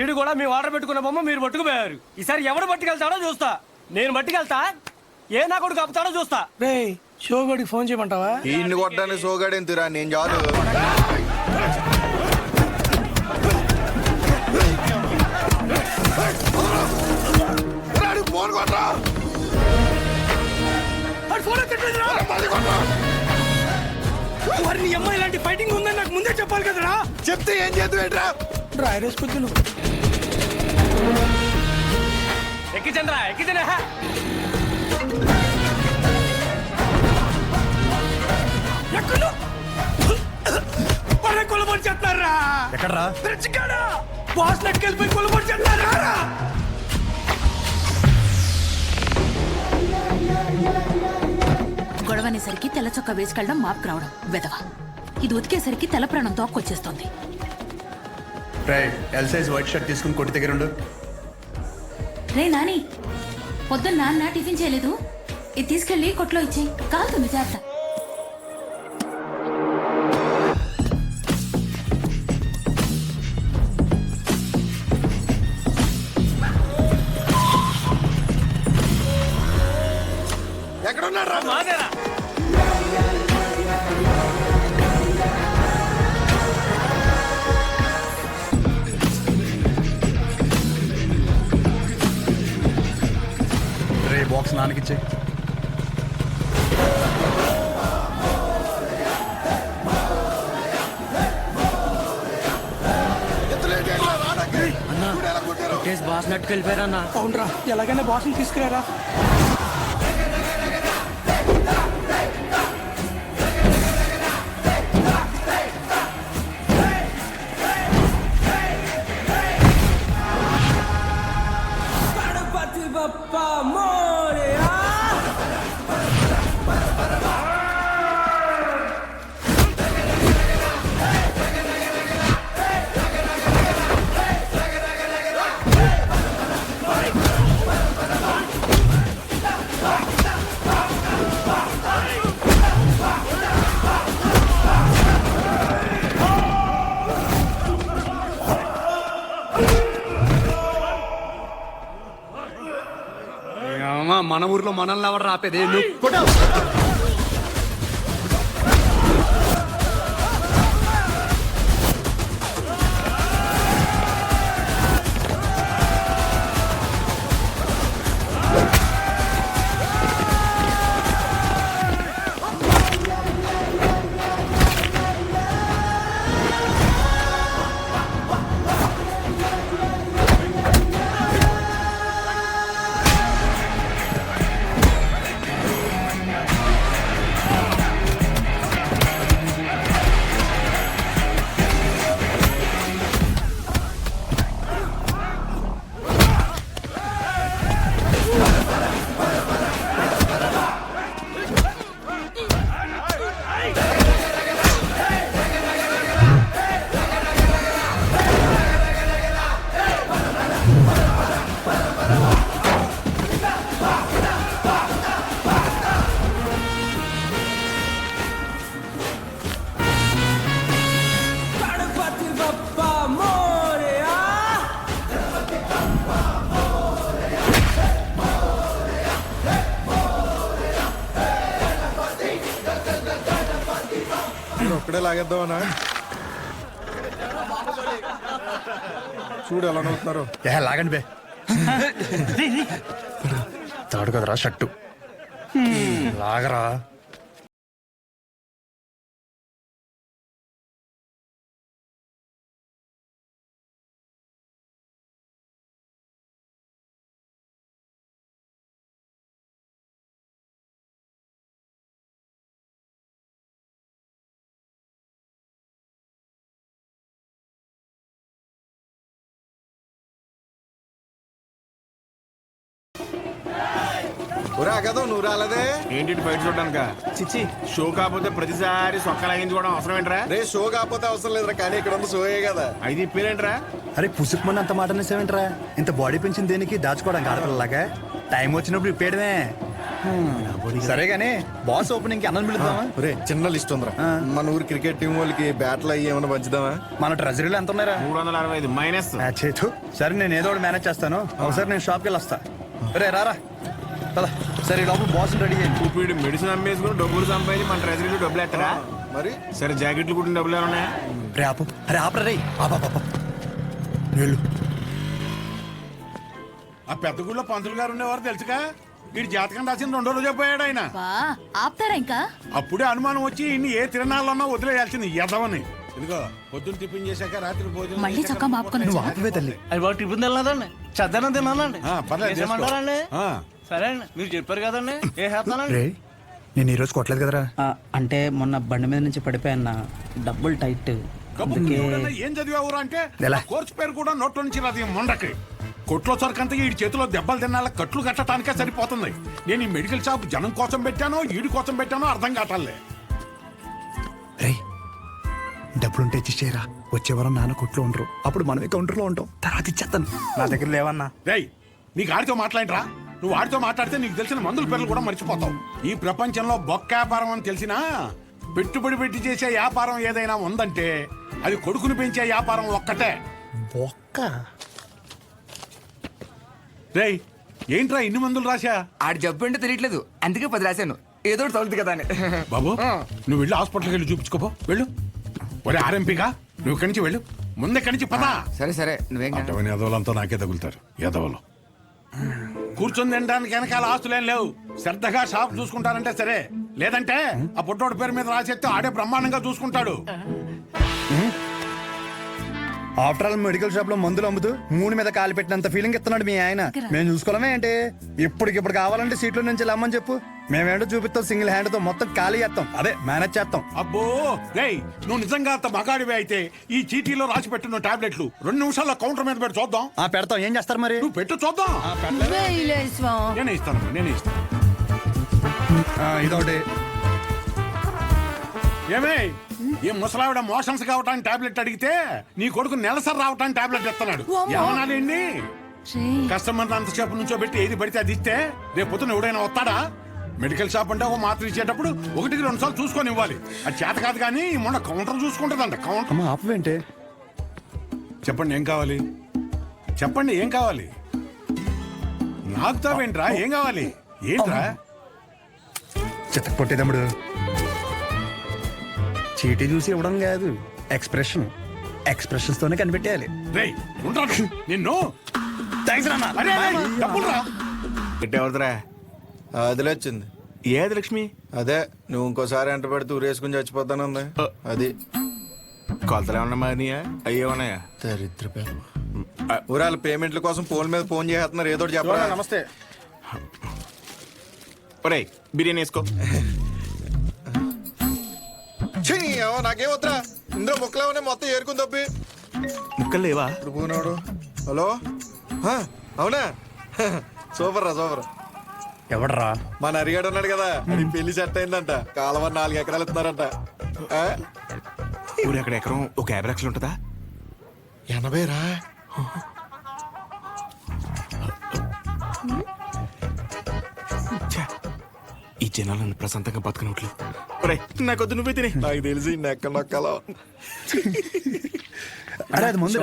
వీడు కూడా మీ ఆర్డర్ పెట్టుకున్న బొమ్మ మీరు పట్టుకుపోయారు. ఈసారి ఎవడు పట్టుకెళ్తాడో చూస్తా. నేను పట్టుకెళ్తా, ఏ నా కొడుకు ఆపుతాడో చూస్తా. రే షోగడికి ఫోన్ చేయమంటావా? ఈయన్ని కొట్టడానికి షోగాడు ఎంతురా, నేను చాలు. వారిని అమ్మాయి ఇలాంటి ఫైటింగ్ ఉందని నాకు ముందే చెప్పాలి కదరా. చెప్తే ఏం చేద్దాం? డ్రైరేస్ కొద్ది ఎక్కిచండ్రా, ఎక్కిచండి. కొలబడి చేస్తారా? ఎక్కడరా? బాస్ నెట్టుకెళ్ళిపోయి కొలబడి చేస్తారా? గొడవనేసరికి తెల్ల చొక్క వేసుకెళ్ళడం మాపుకు రావడం వెదవ. ఇది ఉతికేసరికి తెల్ల ప్రాణం తోక్కొచ్చేస్తోంది. ఎల్ సైజ్ వైట్ షర్ట్ తీసుకుని కొట్టి దగ్గర ఉండు. రే నాని, పొద్దున్న నాన్న టిఫిన్ చేయలేదు, ఇది తీసుకెళ్లి కొట్లో ఇచ్చేయి, కాలుతుంది జాగ్రత్త. ఎక్కడున్నారా? మాదేరా. రే బాక్స్ నాన్నకిచ్చే. బాస్ నెట్టుకెళ్ళిపోయారన్నా. అవునరా, ఎలాగైనా బాస్ని తీసుకురారా. మన ఊర్లో మనల్ని ఎవరు రాపేది? ఒక్కడే లాగేద్దామనా? చూడు ఎలా నవ్వుతున్నారు. లాగండి బే. తాడు కదరా షర్టు, లాగరా. కదా నువ్వు రాలేదే ఏంటి బయట చూడడానిక? చిచ్చి, షో కాకపోతే ప్రతిసారి సొక్క లాగించుకోవడం అవసరం ఏంట్రా? రే షో కాకపోతే అవసరం లేదురా, కానీ ఇక్కడ ఉంది షోయే కదా. అయితే ఇప్పేరేంట్రా? అరే పుసుకుమని అంత మాట అనేసేవేంట్రా? ఇంత బాడీ పెంచింది దేనికి? దాచుకోవడానికి ఆడపిల్లలాగా. టైం వచ్చినప్పుడు ఇప్పేయడమే. సరే గానీ బాస్ ఓపెనింగ్ కి అన్నం పిలుద్దామా? ఒరే చిన్న లిస్ట్ ఉందిరా మన ఊరు క్రికెట్ టీం వాళ్ళకి బ్యాట్లు అయ్యి ఏమైనా పంచుదామా? మన ట్రెజరీలో ఎంత ఉన్నారా? 365 మైనస్. సరే నేను ఏదో ఒకటి మేనేజ్ చేస్తాను. ఒకసారి నేను షాప్కి వెళ్ళి వస్తా. రే రారా పద. సరే ఈ లోపల బాస్ రెడీ చేయండి. ఇప్పుడు మెడిసిన్ అమ్మేసుకుని డబ్బులు సంపాదించి మన ట్రెజరీలో డబ్బులు ఎత్తరా? మరి సరే జాకెట్లు కుట్టిన డబ్బులు ఏమన్నా? రే ఆపు. అరే ఆపరా రే. ఆపా వెళ్ళు. ఆ పెద్ద గుళ్ళో పంతులు గారు ఉండేవారు తెలుసుగా. వీడి జాతకం రాసిన 2 రోజులు చెప్పాడు ఆయన. బా ఆపుతారా ఇంకా? అప్పుడే అనుమానం వచ్చి ఇన్ని ఏ తిరణాలన్నా వదిలేయాల్సింది ఎదవని. ఇదిగో పొద్దున్న టిఫిన్ చేశాక రాత్రి భోజనం మళ్ళీ చేశాక చొక్కా మాపుకొని నువ్వు ఆపవే తల్లి. అది బాగా టిఫిన్ తినలేదండి, చద్దనం తినాలండి. ఆ, పర్లేదు, చేసుకో. చేసేయమంటారండి? ఆ. సరే అండి, మీరు చెప్పారు కదండి, ఏ చేస్తానండి. రే నేను ఈ రోజు కొట్టలేదు కదరా. అంటే మొన్న బండి మీద నుంచి పడిపోయాన్న, డబ్బులు టైట్. కబుర్లు ఎవడన్నా ఏం చదివావురా అంటే ఎలా? కోర్సు పేరు కూడా నోట్లో నుంచి రాదు ఈ మొండకి. కొట్లో సరికంతా ఈ చేతిలో దెబ్బలు తినాల కట్లు కట్టడానికే సరిపోతుంది. నేను ఈ మెడికల్ షాప్ జనం కోసం పెట్టానో ఈడి కోసం పెట్టానో అర్థం కావట్లే. రే డబ్బులుంటే ఇచ్చేరా. వచ్చే వారం నాన్న కొట్లో ఉండరు, అప్పుడు మనమే కౌంటర్లో ఉంటాం. తర్వాత ఇచ్చేస్తాను. నా దగ్గర లేవన్నా. రేయ్ నీకు ఆడితో మాట్లాడరా? నువ్వు ఆడితో మాట్లాడితే నీకు తెలిసిన మందుల పేర్లు కూడా మర్చిపోతావు. ఈ ప్రపంచంలో బొక్క వ్యాపారం అని తెలిసినా పెట్టుబడి పెట్టి చేసే వ్యాపారం ఏదైనా ఉందంటే అది కొడుకుని పెంచే వ్యాపారం ఒక్కటే. బొక్క రేయ్ ఏంట్రా ఇన్ని మందులు రాశా? ఆడి జబ్బు అంటే తెలియట్లేదు, అందుకే 10 రాశాను. ఏదో ఒకటి తగులుతుంది కదా అని. బాబు నువ్వు వెళ్ళి హాస్పిటల్కి వెళ్ళి చూపించుకోపో. వెళ్ళు. ఒరే ఆర్ఎంపీగా నువ్వు ఇక్కడి నుంచి వెళ్ళు. ముందే ఇక్కడి నుంచి పదా. సరే సరే నువ్వేం కాదు. అటువంటి ఎదవలంతా నాకే తగులుతారు ఎదవలు. కూర్చొని తినడానికి వెనకాల ఆస్తులేం లేవు. శ్రద్ధగా షాప్ చూసుకుంటారంటే సరే, లేదంటే ఆ పుట్టోడి పేరు మీద రాసేస్తే ఆడే బ్రహ్మాండంగా చూసుకుంటాడు. ఆఫ్టర్ ఆల్ మెడికల్ షాప్ లో మందులు అమ్ముతూ మూడు మీద కాలు పెట్టినంత ఫీలింగ్ ఇస్తున్నాడు మీ ఆయన. మేము చూసుకోవడమే ఏంటి? ఇప్పటికిప్పుడు కావాలంటే సీట్లో నుంచి లమ్మని చెప్పు, మేమేంటో చూపిస్తాం. సింగిల్ హ్యాండ్ తో మొత్తం ఖాళీ చేస్తాం, అదే మేనేజ్ చేస్తాం. అబ్బో రేయ్ నువ్వు నిజంగా అంత మగాడివి అయితే ఈ చీటీలో రాసి పెట్టిన టాబ్లెట్లు 2 నిమిషాల్లో కౌంటర్ మీద పెట్టి చూద్దాం. పెడతాం. ఏం చేస్తారు మరి? నువ్వు పెట్టు చూద్దాం. నేనే ఇస్తాను. ఇదొకటి. ఏమే ఈ ముసలావిడ మోషన్స్ కావటానికి టాబ్లెట్ అడిగితే నీ కొడుకు నెలసరి రావటానికి టాబ్లెట్ ఇస్తున్నాడు. ఏమనాలండి? కస్టమర్ అంతసేపు నుంచో పెట్టి ఏది పడితే అది ఇస్తే రేపు పొద్దున ఎవడైనా వస్తాడా? మెడికల్ షాప్ అంటే ఒక మాత్ర ఇచ్చేటప్పుడు 1-2 సార్లు చూసుకొని ఇవ్వాలి. అది చేత కాదు కానీ మొన్న కౌంటర్ చూసుకుంటుందంట. కౌంటర్ ఆపవేంటే? చెప్పండి ఏం కావాలి? చెప్పండి ఏం కావాలి? నాకు తావేంట్రా? ఏం కావాలి? ఏంట్రా? చిత్త కొట్టేదమ్ముడు. చీటీ చూసి ఇవ్వడం కాదు, ఎక్స్ప్రెషన్స్ తోనే కనిపెట్టేయాలి. రేయ్ ఉంటాను నిన్ను. అరే, రేయ్, డబ్బులురా. పెట్టేవద్దురా. అదిలే వచ్చింది. ఏది లక్ష్మి? అదే నువ్వు ఇంకోసారి ఎంట పెడితే ఊరేసుకుని చచ్చిపోతానుంది. అది కొలతలు ఏమన్నా మారినాయా? అయ్యే ఉన్నాయా? దరిద్ర ఊరాల పేమెంట్ల కోసం ఫోన్ మీద ఫోన్ చేస్తున్నారు. ఏదో చెప్పరా? నమస్తే. ఒరే బిర్యానీ వేసుకో. నాకేం వద్దురా. ఇందులో ముక్కలేమనే మొత్తం ఏరుకుని తప్పి ముక్కలు లేవా? ఇప్పుడు పోనాడు. హలో అవునా? సూపర్ రా సూపర్. ఎవడరా? మన అరిగాడు ఉన్నాడు కదా, అది పెళ్లి సెట్ అయిందంట. కాలువ 4 ఎకరాలు ఇస్తున్నారంట. ఊరు ఎక్కడ ఎకరం ఒక 50 లక్షలు ఉంటుందా? 80 రా. ఈ జనాలు నన్ను ప్రశాంతంగా బతకనట్లు. నాకొద్దు, నువ్వే తినే. నాకు తెలిసి నెక్క నొక్కలో. అరే అది ముందు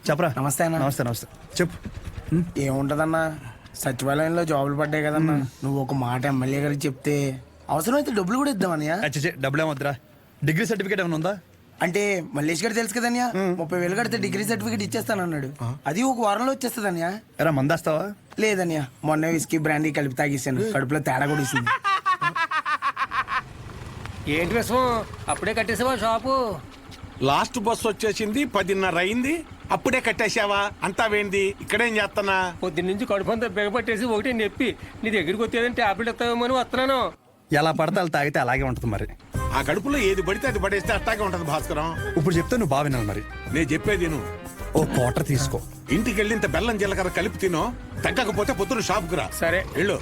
చెప్పరా. నమస్తే అన్న. నమస్తే చెప్పు. ఏముంటదన్నా, సచివాలయంలో జాబులు పడ్డాయి కదన్నా. నువ్వు ఒక మాట ఎమ్మెల్యే గారికి చెప్తే అవసరమైతే డబ్బులు కూడా ఇద్దామన్నయ్య. డబ్బులు ఏమొద్దురా. డిగ్రీ సర్టిఫికేట్ ఏమైనా ఉందా? అంటే మల్లేష్ గారు తెలుసు కదన్యా, 30,000 కడితే డిగ్రీ సర్టిఫికేట్ ఇచ్చేస్తానన్నాడు. అది ఒక వారంలో వచ్చేస్తుందన్యా. ఎరా మందేస్తావా? లేదన్యా, మొన్న విస్కీ బ్రాండీ కలిపి తాగేసాను. కడుపులో తేడా కూడా ఇస్తుంది. ఏంటి విషయం? అప్పుడే కట్టేసావా షాపు? లాస్ట్ బస్ వచ్చేసింది, 10:30 అయింది. అప్పుడే కట్టేశావా? అంతా వేంది? ఇక్కడేం చేస్తానా? పొద్దున్నుంచి కడుపు అంతా బిగపట్టేసి ఒకటి నొప్పి. నీ దగ్గరికి వచ్చేదని టాబ్లెట్ ఇస్తావేమో అని వస్తున్నాను. ఎలా పడితే అలా తాగితే అలాగే ఉంటుంది మరి. ఆ కడుపులో ఏది పడితే అది పడేస్తే అట్టాగే ఉంటది భాస్కరం. ఇప్పుడు చెప్తే నువ్వు బాగా వినాలి మరి. నేను చెప్పేది నువ్వు ఓ క్వార్టర్ తీసుకో. ఇంటికి వెళ్ళి ఇంత బెల్లం జీలకర్ర కలిపి తినో. తగ్గకపోతే పొద్దున షాప్కి రా. సరే వెళ్ళు.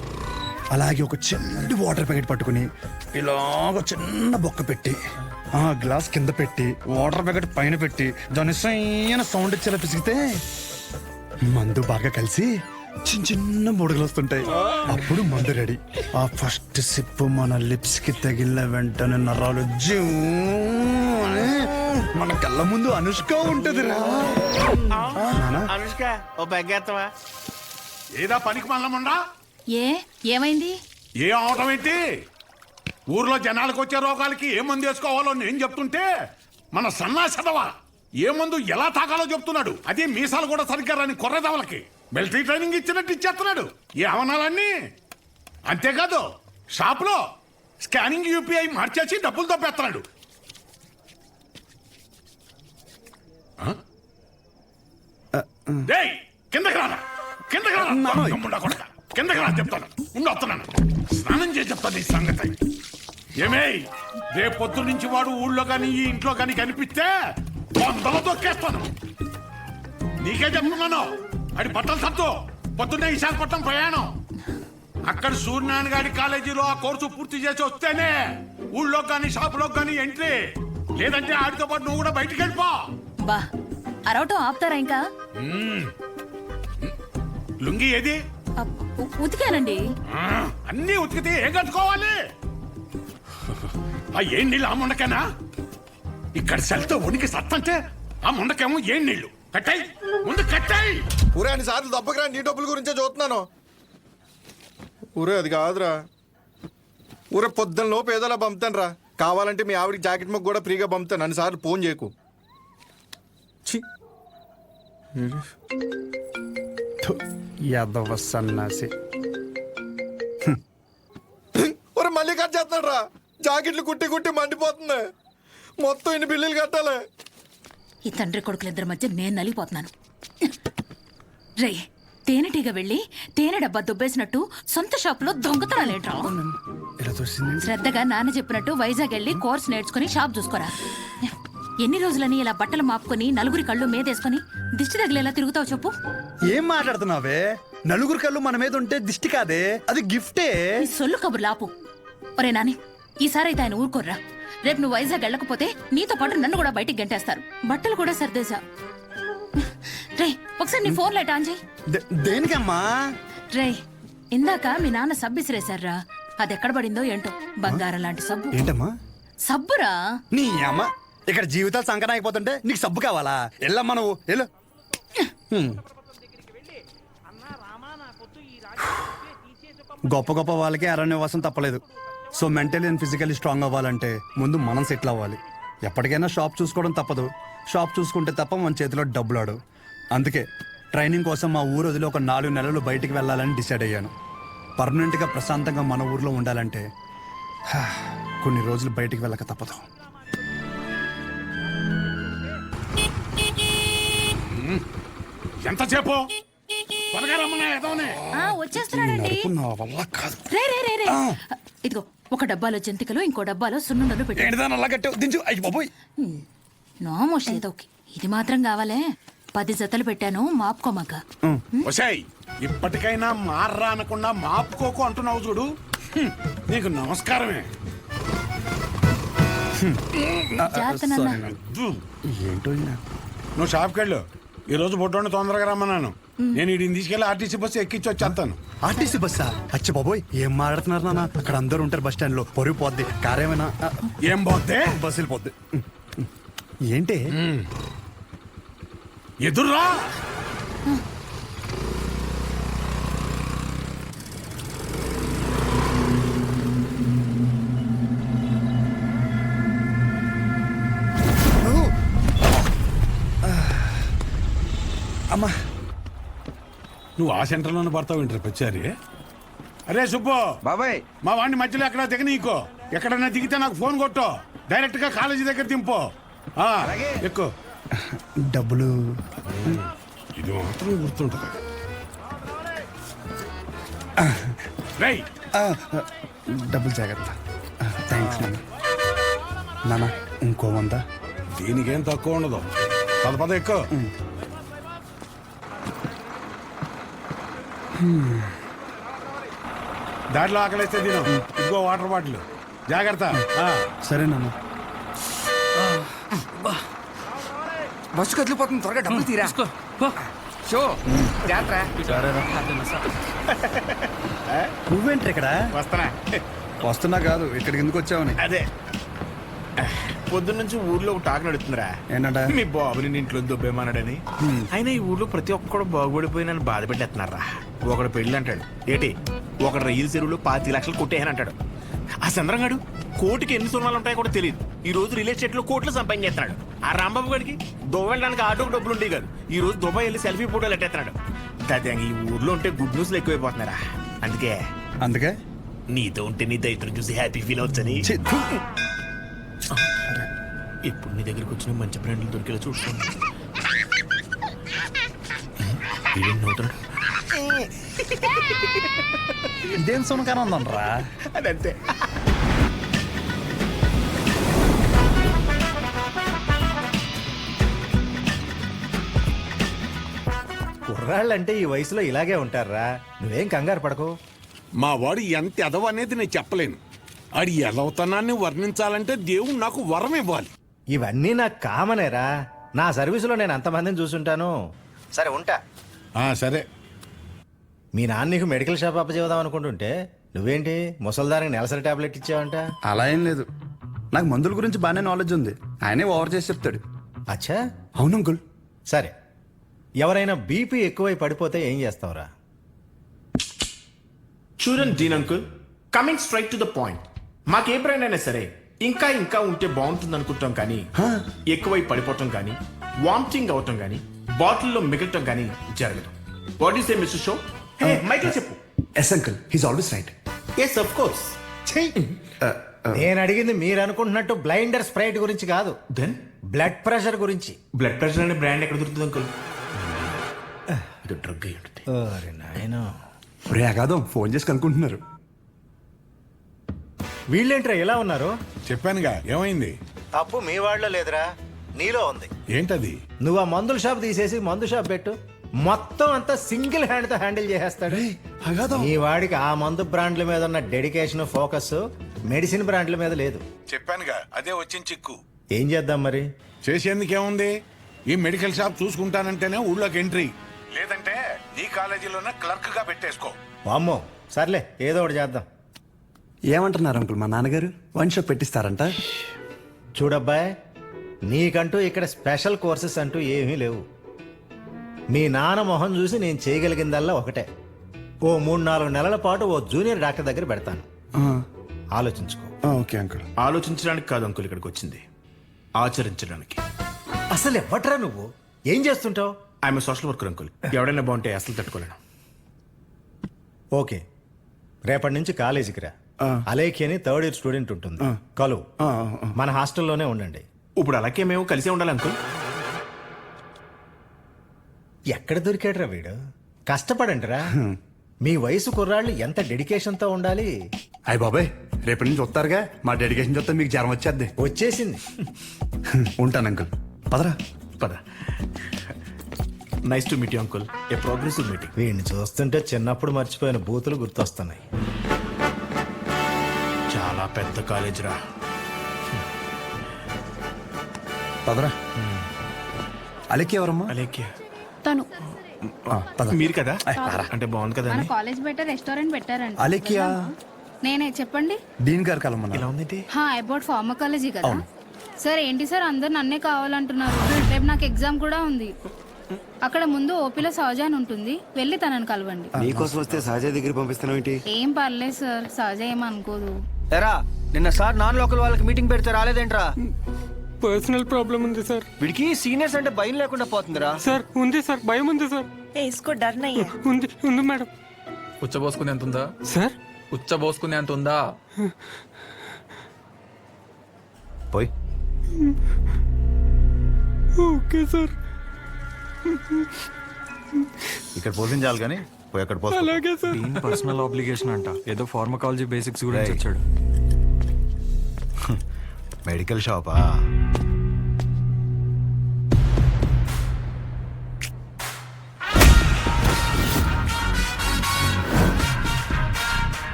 అలాగే ఒక చిన్న వాటర్ ప్యాకెట్ పట్టుకుని ఇలాగ చిన్న బొక్క పెట్టి ఆ గ్లాస్ కింద పెట్టి వాటర్ ప్యాకెట్ పైన పెట్టి దాని సైన సౌండ్ ఇచ్చేలా పిసిగితే మందు బాగా కలిసి చిన్న చిన్న బుడగలు వస్తుంటాయి అప్పుడు మందు రెడీ. ఆ ఫస్ట్ సిప్ మన లిప్స్ కి తగిలిన వెంటనే నరాలు జూ అని మన కళ్ళ ముందు అనుష్క ఉంటదిరా. అనుష్క ఓ బెగ్గేత్తవా? ఏదా పనికి మల్లముండా? ఏమైంది? ఏ అవటం ఏంటి? ఊర్లో జనాలకు వచ్చే రోగాలకి ఏ మందు వేసుకోవాలో నేను చెప్తుంటే మన సన్నాసదవా ఏ మందు ఎలా తాగాలో చెప్తున్నాడు. అదే మీసాలు కూడా సరిగ్గా రాని కొర్రదవలకి మిలిటరీ ట్రైనింగ్ ఇచ్చినట్టు ఇచ్చేస్తున్నాడు. ఏ అవనాలన్నీ అంతేకాదు షాప్లో స్కానింగ్ యూపీఐ మార్చేసి డబ్బులు తప్పేస్తున్నాడు. డేయ్, కిందకి రానా, కిందకి రానా, దొంగముండా కొడకా. కిందకి రా చెప్తాను. వస్తున్నాను, స్నానం చేసి చెప్తాను ఈ సంగతి. ఏమే రేపు పొద్దు నుంచి వాడు ఊళ్ళో కానీ ఈ ఇంట్లో కానీ కనిపిస్తే వందలు తొక్కేస్తాను. నీకే చెప్తున్నాను. అది బట్టలు సత్తు పొద్దున్నే విశాఖపట్నం ప్రయాణం. అక్కడ సూర్యనారాయణ గారి కాలేజీలో ఆ కోర్సు పూర్తి చేసి వస్తేనే ఊళ్ళో కానీ షాపులో కానీ ఎంట్రీ. లేదంటే ఆడితో పాటు నువ్వు కూడా బయటికి వెళ్ళిపో. బా అరవటం ఆపుతారా ఇంకా? లుంగి ఏది? ఉతికానండి. అన్నీ ఉతికితే ఏం కట్టుకోవాలి? ఆ ఏం నీళ్ళు ఆ ముండకేనా? ఇక్కడ సెల్తో ఉనికి సత్తంటే ఆ ముండకేమో ఏం నీళ్లు. కట్టాయి ముందు కట్టాయి. ఊరే అన్ని సార్లు దెబ్బకిరా, నీ డబ్బుల గురించే చూస్తున్నాను. ఊరే అది కాదురా. ఊరే పొద్దున్న లోపు ఏదోలా పంపుతాను రా. కావాలంటే మీ ఆవిడకి జాకెట్ ముక్క కూడా ఫ్రీగా పంపుతాను. అన్ని సార్లు ఫోన్ చేయకు. యాదవ సన్నాసి. ఒరే మళ్ళీ కట్ చేస్తున్నాడు రా. జాకెట్లు కుట్టి కుట్టి మండిపోతుంది. మొత్తం ఇన్ని బిల్లులు కట్టాలి. ఈ తండ్రి కొడుకులిద్దరి మధ్య నేను నలిగిపోతున్నాను. రే తేనెటీగ వెళ్ళి తేనె డబ్బా దుబ్బేసినట్టు సొంత షాపులో దొంగతనాలేంట్రా? శ్రద్ధగా నాన్న చెప్పినట్టు వైజాగ్ వెళ్ళి కోర్స్ నేర్చుకుని షాప్ చూసుకోరా. ఎన్ని రోజులని ఇలా బట్టలు మాపుకొని నలుగురి కళ్ళు మీదేసుకొని దిష్టి తగిలేలా తిరుగుతావు చెప్పు? ఏం మాట్లాడుతున్నావే? నలుగురు కళ్ళు మన మీద ఉంటే దిష్టి కాదే, అది గిఫ్టే. ఈ సొల్లు కబుర్లు ఆపు. ఒరే నాని, ఈసారైతే ఆయన ఊరుకోర్రా. రేపు నువ్వు వైజాగ్ వెళ్ళకపోతే నీతో పాటు నన్ను కూడా బయటికి గంటేస్తారు. బట్టలు కూడా సర్దేశా. రే ఒకసారి నీ ఫోన్ లైట్ ఆన్ చేయి. దేనికమ్మా? రే ఇందాక మీ నాన్న సబ్బు ఇసిరేశారా, అది ఎక్కడ పడిందో ఏంటో. బంగారం లాంటి సబ్బు. ఏంటమ్మా? సబ్బురా. నీ అమ్మ ఇక్కడ జీవితాలు సంకటం అయిపోతుంటే నీకు సబ్బు కావాలా? వెళ్ళమ్మా నువ్వు వెళ్ళు. గొప్ప గొప్ప వాళ్ళకి అరణ్యవాసం తప్పలేదు. So mentally and physically strong అవ్వాలంటే ముందు మనం సెటిల్ అవ్వాలి. ఎప్పటికైనా షాప్ చూసుకోవడం తప్పదు. షాప్ చూసుకుంటే తప్ప మన చేతిలో డబ్బులు ఆడు. అందుకే ట్రైనింగ్ కోసం మా ఊరు వదిలి ఒక 4 నెలలు బయటికి వెళ్ళాలని డిసైడ్ అయ్యాను. పర్మనెంట్గా ప్రశాంతంగా మన ఊర్లో ఉండాలంటే కొన్ని రోజులు బయటికి వెళ్ళక తప్పదు. ఎంతసేపు త్వరగా రమ్మన్నా ఎదవనే. వచ్చేస్తున్నాడండి. నా వల్ల కాదు. రే రే రే రే ఇదిగో ఒక డబ్బాలో జంతికలు, ఇంకో డబ్బాలో సున్నుండలు పెట్టు. ఏంటిదాని అలా కట్టావు? దించు. అయ్యి బాబోయ్. నోమోష్ ఏదోకి ఇది మాత్రం కావాలే. 10 జతలు పెట్టాను, మాపుకోమాక. ఒసేయ్ ఇప్పటికైనా మార్రా అనకుండా మాపుకోకు అంటున్నావు చూడు. నీకు నమస్కారమే. జాగ్రత్త నాన్న. ఏంటో ఈయన. నువ్వు షాప్కి వెళ్ళు. ఈ రోజు బొడ్డోని తొందరగా రమ్మన్నాను. నేను వీడిని తీసుకెళ్ళి ఆర్టీసీ బస్సు ఎక్కించి వచ్చేస్తాను. ఆర్టీసీ బస్సా? అచ్చి బాబోయ్, ఏం మాట్లాడుతున్నారు నాన్న? అక్కడ అందరూ ఉంటారు బస్ స్టాండ్ లో. పొరుగు పోద్ది. కారేమైనా ఏం పోతే బస్సు వెళ్ళిపోద్ది. ఏంటి ఎదుర్రా. అమ్మా, నువ్వు ఆ సెంటర్లోనే పడతావు ఇంటర్ పచ్చారి. అరే సుబ్బు బాబాయ్, మా వాడిని మధ్యలో ఎక్కడ దిగనీకో. ఎక్కడన్నా దిగితే నాకు ఫోన్ కొట్టు. డైరెక్ట్ గా కాలేజీ దగ్గర దింపు. ఎక్కువ డబ్బులు ఇది మాత్రం గుర్తుంటుంది. రేయ్ డబ్బులు జాగ్రత్త. థ్యాంక్స్ నాన్న. నాన్న ఇంకో 100. దీనికేం తక్కువ ఉండదు. పద ఎక్కువ. దాంట్లో ఆకలిస్తే తిను. ఇదిగో వాటర్ బాటిల్. జాగ్రత్త. సరే నాన్న. బస్సు కదిలిపోతుంది, త్వరగా డబ్బులు తీరా. షో జాగ్రత్త. నువ్వేంటి ఇక్కడ వస్తానా వస్తున్నా కాదు ఇక్కడికి ఎందుకు వచ్చావని. అదే పొద్దున్నుంచి ఊర్లో ఒక టాక్ నడుతుందిరా. ఏంటంట? మీ బాబుని నీ ఇంట్లో దొబ్బేమన్నాడని. అయినా ఈ ఊర్లో ప్రతి ఒక్కడు బాగుపడిపోయి నన్ను బాధ పెట్టేస్తున్నారా. ఒకడు పెళ్ళి అంటాడు, ఏటి ఒకడు రైలు చెరువులో 5 లక్షలు కొట్టేయని అంటాడు. ఆ చంద్రంగాడు కోటికి ఎన్ని సున్నాలు ఉంటాయో కూడా తెలియదు. ఈ రోజు రియల్ ఎస్టేట్ లో కోట్లు సంపాదించేస్తున్నాడు. ఆ రాంబాబు గడికి దువ్వడానికి ఆటోకి డబ్బులు ఉండేవి కాదు. ఈ రోజు దుబాయ్ వెళ్ళి సెల్ఫీ ఫోటోలు ఎట్టేస్తున్నాడు. దాదాపు ఈ ఊర్లో ఉంటే గుడ్ న్యూస్లు ఎక్కువైపోతున్నారా. అందుకే నీతో ఉంటే నీ దైత్రం చూసి హ్యాపీ ఫీల్ అవచ్చని ఛీ, థు. ఇప్పుడు నీ దగ్గరికి వచ్చిన మంచి బ్రాండ్లు దొరికేలా చూస్తాను. ఇదేం సునకారం ఉందనరా. అదంతే. కుర్రాళ్ళంటే ఈ వయసులో ఇలాగే ఉంటారా. నువ్వేం కంగారు పడకు. మా వాడు ఎంత ఎదవ అనేది నేను చెప్పలేను. ఆడి ఎదవతనాన్ని వర్ణించాలంటే దేవుడు నాకు వరం ఇవ్వాలి. ఇవన్నీ నాకు కామనేరా. నా సర్వీసులో నేను అంతమందిని చూసుంటాను. సరే ఉంటా. సరే. మీ నాన్న నీకు మెడికల్ షాప్ అప్పచేద్దాం అనుకుంటుంటే నువ్వేంటి ముసల్దానికి నెలసరి టాబ్లెట్ ఇచ్చావంట. అలా ఏం లేదు, నాకు మందుల గురించి బాగానే నాలెడ్జ్ ఉంది. ఆయనే ఓవర్ చేసి చెప్తాడు. అచ్చా, అవును అంకుల్. సరే, ఎవరైనా బీపీ ఎక్కువై పడిపోతే ఏం చేస్తావురా? చూడండి Dean uncle, coming straight to the point. మాకే బ్రాండ్ అయినా సరే ఇంకా ఇంకా ఉంటే బాగుంటుంది అనుకుంటాం, కానీ ఎక్కువై పడిపోవటం కానీ వామిటింగ్ అవటం కానీ బాటిల్లో మిగలటం కానీ జరగదు. What is a mister show? Michael చెప్పు. Yes uncle, he's always right. Yes of course. నేను అడిగింది మీరు అనుకుంటున్నట్టు బ్లైండర్ స్ప్రైట్ గురించి కాదు, దెన్ బ్లడ్ ప్రెషర్ గురించి. బ్లడ్ ప్రెషర్ అనే బ్రాండ్ ఎక్కడ దొరుకుతుంది అంకుల్? ఇది డ్రగ్ అయి ఉంటుంది. ఓరి నాయనా. రే అగాదం ఫోన్ చేసి కనుక్కుంటున్నారు. వీళ్ళేంట్రా ఎలా ఉన్నారు? చెప్పానుగా ఏమైంది. తప్పు మీ వాళ్ళలో లేదురా, నీలో ఉంది. ఏంటది? నువ్వు ఆ మందుల షాప్ తీసేసి మందు షాప్ పెట్టు, మొత్తం అంతా సింగిల్ హ్యాండ్ తో హ్యాండిల్ చేసేస్తాడు. ఈ వాడికి ఆ మందు బ్రాండ్ల మీద ఉన్న డెడికేషన్, ఫోకస్ మెడిసిన్ బ్రాండ్ల మీద లేదు. చెప్పానుగా అదే వచ్చిన చిక్కు. ఏం చేద్దాం మరి? చేసేందుకేముంది, ఈ మెడికల్ షాప్ చూసుకుంటానంటేనే ఊళ్ళోకి ఎంట్రీ, లేదంటే ఈ కాలేజీలోనే క్లర్క్ గా పెట్టేసుకో. వామ్మో, సర్లే ఏదో ఒకటి చేద్దాం. ఏమంటున్నారు అంకుల్, మా నాన్నగారు వన్ షాప్ పెట్టిస్తారంట. చూడబ్బాయ్, నీకంటూ ఇక్కడ స్పెషల్ కోర్సెస్ అంటూ ఏమీ లేవు. మీ నాన్న మొహం చూసి నేను చేయగలిగిందల్లా ఒకటే, ఓ 3-4 నెలల పాటు ఓ జూనియర్ డాక్టర్ దగ్గర పెడతాను. ఆలోచించుకో. Okay uncle. ఆలోచించడానికి కాదు అంకుల్ ఇక్కడికి వచ్చింది, ఆచరించడానికి. అసలు ఎవ్వట్రా నువ్వు? ఏం చేస్తుంటావు? I'm social worker uncle. ఎవడైనా బాగుంటే అసలు తట్టుకోలేను. ఓకే, రేపటి నుంచి కాలేజీకి రా. అలేఖి అని 3rd ఇయర్ స్టూడెంట్ ఉంటుంది, కలువు. మన హాస్టల్లోనే ఉండండి. ఇప్పుడు అలాగే మేము కలిసే ఉండాలి అంకుల్. ఎక్కడ దొరికాడురా వీడు? కష్టపడండిరా. మీ వయసు కుర్రాళ్ళు ఎంత డెడికేషన్తో ఉండాలి. అయ్య బాబాయ్, రేపటి నుంచి వస్తారుగా, మా డెడికేషన్ చూస్తే మీకు జ్వరం వచ్చేద్ది. వచ్చేసింది. ఉంటాను అంకుల్, పదరా. పద. Nice to meet you uncle. A progressive meeting. వీడిని చూస్తుంటే చిన్నప్పుడు మర్చిపోయిన బూతులు గుర్తొస్తున్నాయి. చాలా పెద్ద కాలేజ్ రా. పదరా. అలెక్కి ఎవరమ్మా? అలేఖ్య తను మీరు కదా? అంటే బాగుంది కదా మన అని. కాలేజ్ బయట రెస్టారెంట్ పెట్టారంట. అలెక్కియా? నేనే చెప్పండి. డీన్ గారు కలమన్నా. ఇలా ఉంది. అబౌట్ ఫార్మకాలజీ కదా సార్. ఏంటి సార్ అందరు నన్నే కావాలంటున్నారు? రేపు నాకు ఎగ్జామ్ కూడా ఉంది. అక్కడ ముందు ఓపీలో సహజ అని ఉంటుంది, వెళ్ళి తనని కలవండి. నీకోసం వస్తే సహజ దగ్గర పంపిస్తున్నావు ఏంటి? ఏం పర్లేదు సార్, సహజ ఏమనుకోదు. ఎరా, నిన్న సార్ నాన్ లోకల్ వాళ్ళకి మీటింగ్ పెడితే రాలేదేంట్రా? పర్సనల్ ప్రాబ్లం ఉంది సార్. వీడికి సీనియర్స్ అంటే భయం లేకుండా పోతుందిరా. సార్ ఉంది సార్, భయం ఉంది సార్. इसको डर नहीं है. ఉంది మేడం. ఉచ్చబోసుకునే అంత ఉందా సార్? ఉచ్చబోసుకునే అంత ఉందా? పోయి. Okay sir. ఇక్కడ పోషించాలి కానీ పోయి అక్కడ పోస్తా. అలాగే సార్. పర్సనల్ ఆబ్లిగేషన్ అంట, ఏదో ఫార్మకాలజీ బేసిక్స్ గురించి వచ్చాడు. మెడికల్ షాపా?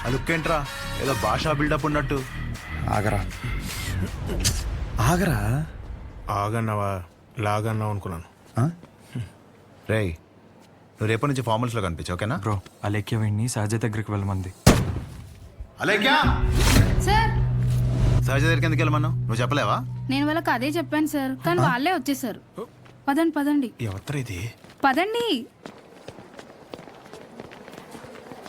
అలుక్కేంట్రా, ఏదో భాషా బిల్డప్ ఉన్నట్టు. ఆగరా ఆగరా. ఆగన్నావా లాగన్నావు అనుకున్నాను. రేయ్, నువ్వు రేపటి నుంచి ఫార్మల్స్లో కనిపించు ఓకేనా? బ్రో అలేఖ్య వీడిని సహజ దగ్గరికి వెళ్ళమంది. అలేఖ్య సార్ సహజ దగ్గరికి ఎందుకు వెళ్ళమన్నావు? నువ్వు చెప్పలేవా? నేను వాళ్ళకి అదే చెప్పాను సార్, కానీ వాళ్ళే వచ్చేసారు. పదండి పదండి ఎవరు ఇది? పదండి.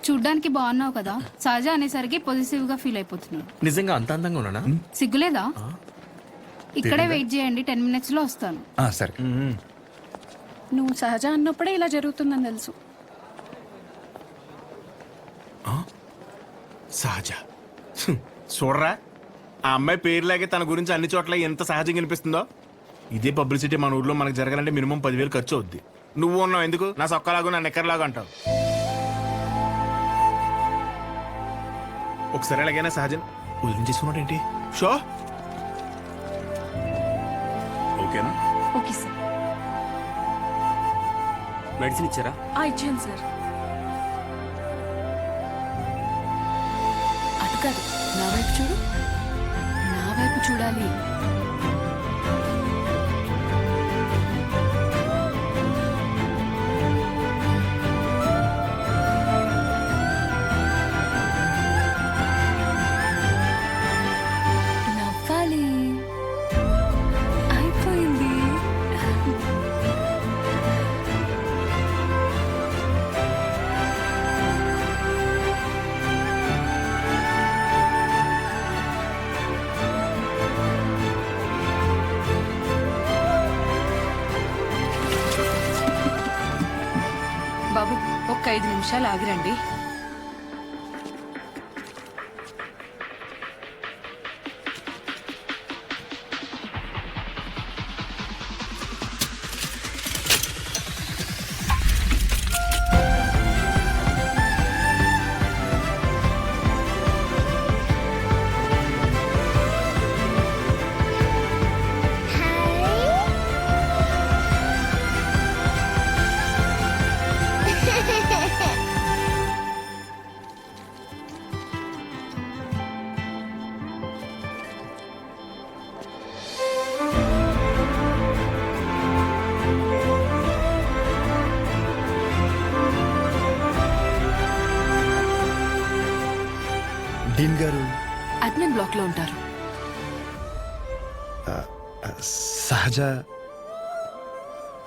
చూడ్డానికి బాగున్నావు కదా, సహజ అనేసరికి పొజిటివ్ గా ఫీల్ అయిపోతున్నాడు. నిజంగా అంత అందంగా ఉన్నానా? సిగ్గులేదా? ఇక్కడే వెయిట్ చేయండి, 10 minutes లో వస్తాను. సరే. నువ్వు సహజ అన్నప్పుడే ఇలా జరుగుతుందని తెలుసు. సహజ చూడరా, ఆ అమ్మాయి పేరులాగే తన గురించి అన్ని చోట్ల ఎంత సహజంగా అనిపిస్తుందో. ఇదే పబ్లిసిటీ మన ఊర్లో మనకు జరగాలంటే మినిమం 10,000 ఖర్చు అవుద్ది. నువ్వు ఉన్నావు ఎందుకు? నా సొక్కలాగా నా నెక్కర్లాగా అంటావు. ఒకసారి ఎలాగైనా సహజన్ వదిలించేసుకున్నాడు ఏంటి? షో ఓకేనా? Okay sir. మెడిసిన్ ఇచ్చారా? ఇచ్చాను సార్. అటు కాదు, నా వైపు చూడు. నా వైపు చూడాలి. నవ్వాలి. అయిపోయింది. బాబు ఒక్క 5 నిమిషాలు ఆగిరండి. డీన్ గారు అడ్మిన్ బ్లాక్ లో ఉంటారు. సహజ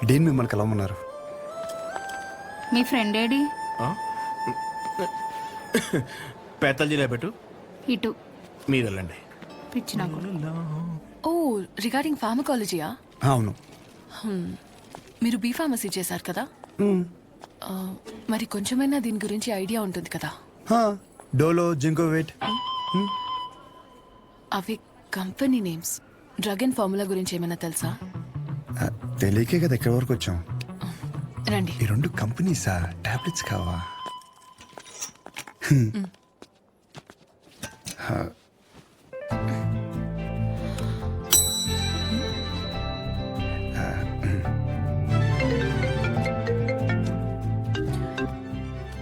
డీన్ మిమ్మల్ని కలవమన్నారు. మీ ఫ్రెండ్ ఏడి? పేతల జిల్లా పెట్టు, ఇటు మీరు వెళ్ళండి. పిచ్చి నాకు. ఓ రిగార్డింగ్ ఫార్మకాలజీయా? అవును. మీరు బీ ఫార్మసీ చేశారు కదా, మరి కొంచెమైనా దీని గురించి ఐడియా ఉంటుంది కదా. డోలో, జింకోవేట్. అవి company names. Drug and formula గురించి ఏమైనా తెలుసా? తెలియకే కదా ఎక్కడి వరకు వచ్చాం. రండి. ఈ 2 కంపెనీసా? టాబ్లెట్స్ కావా?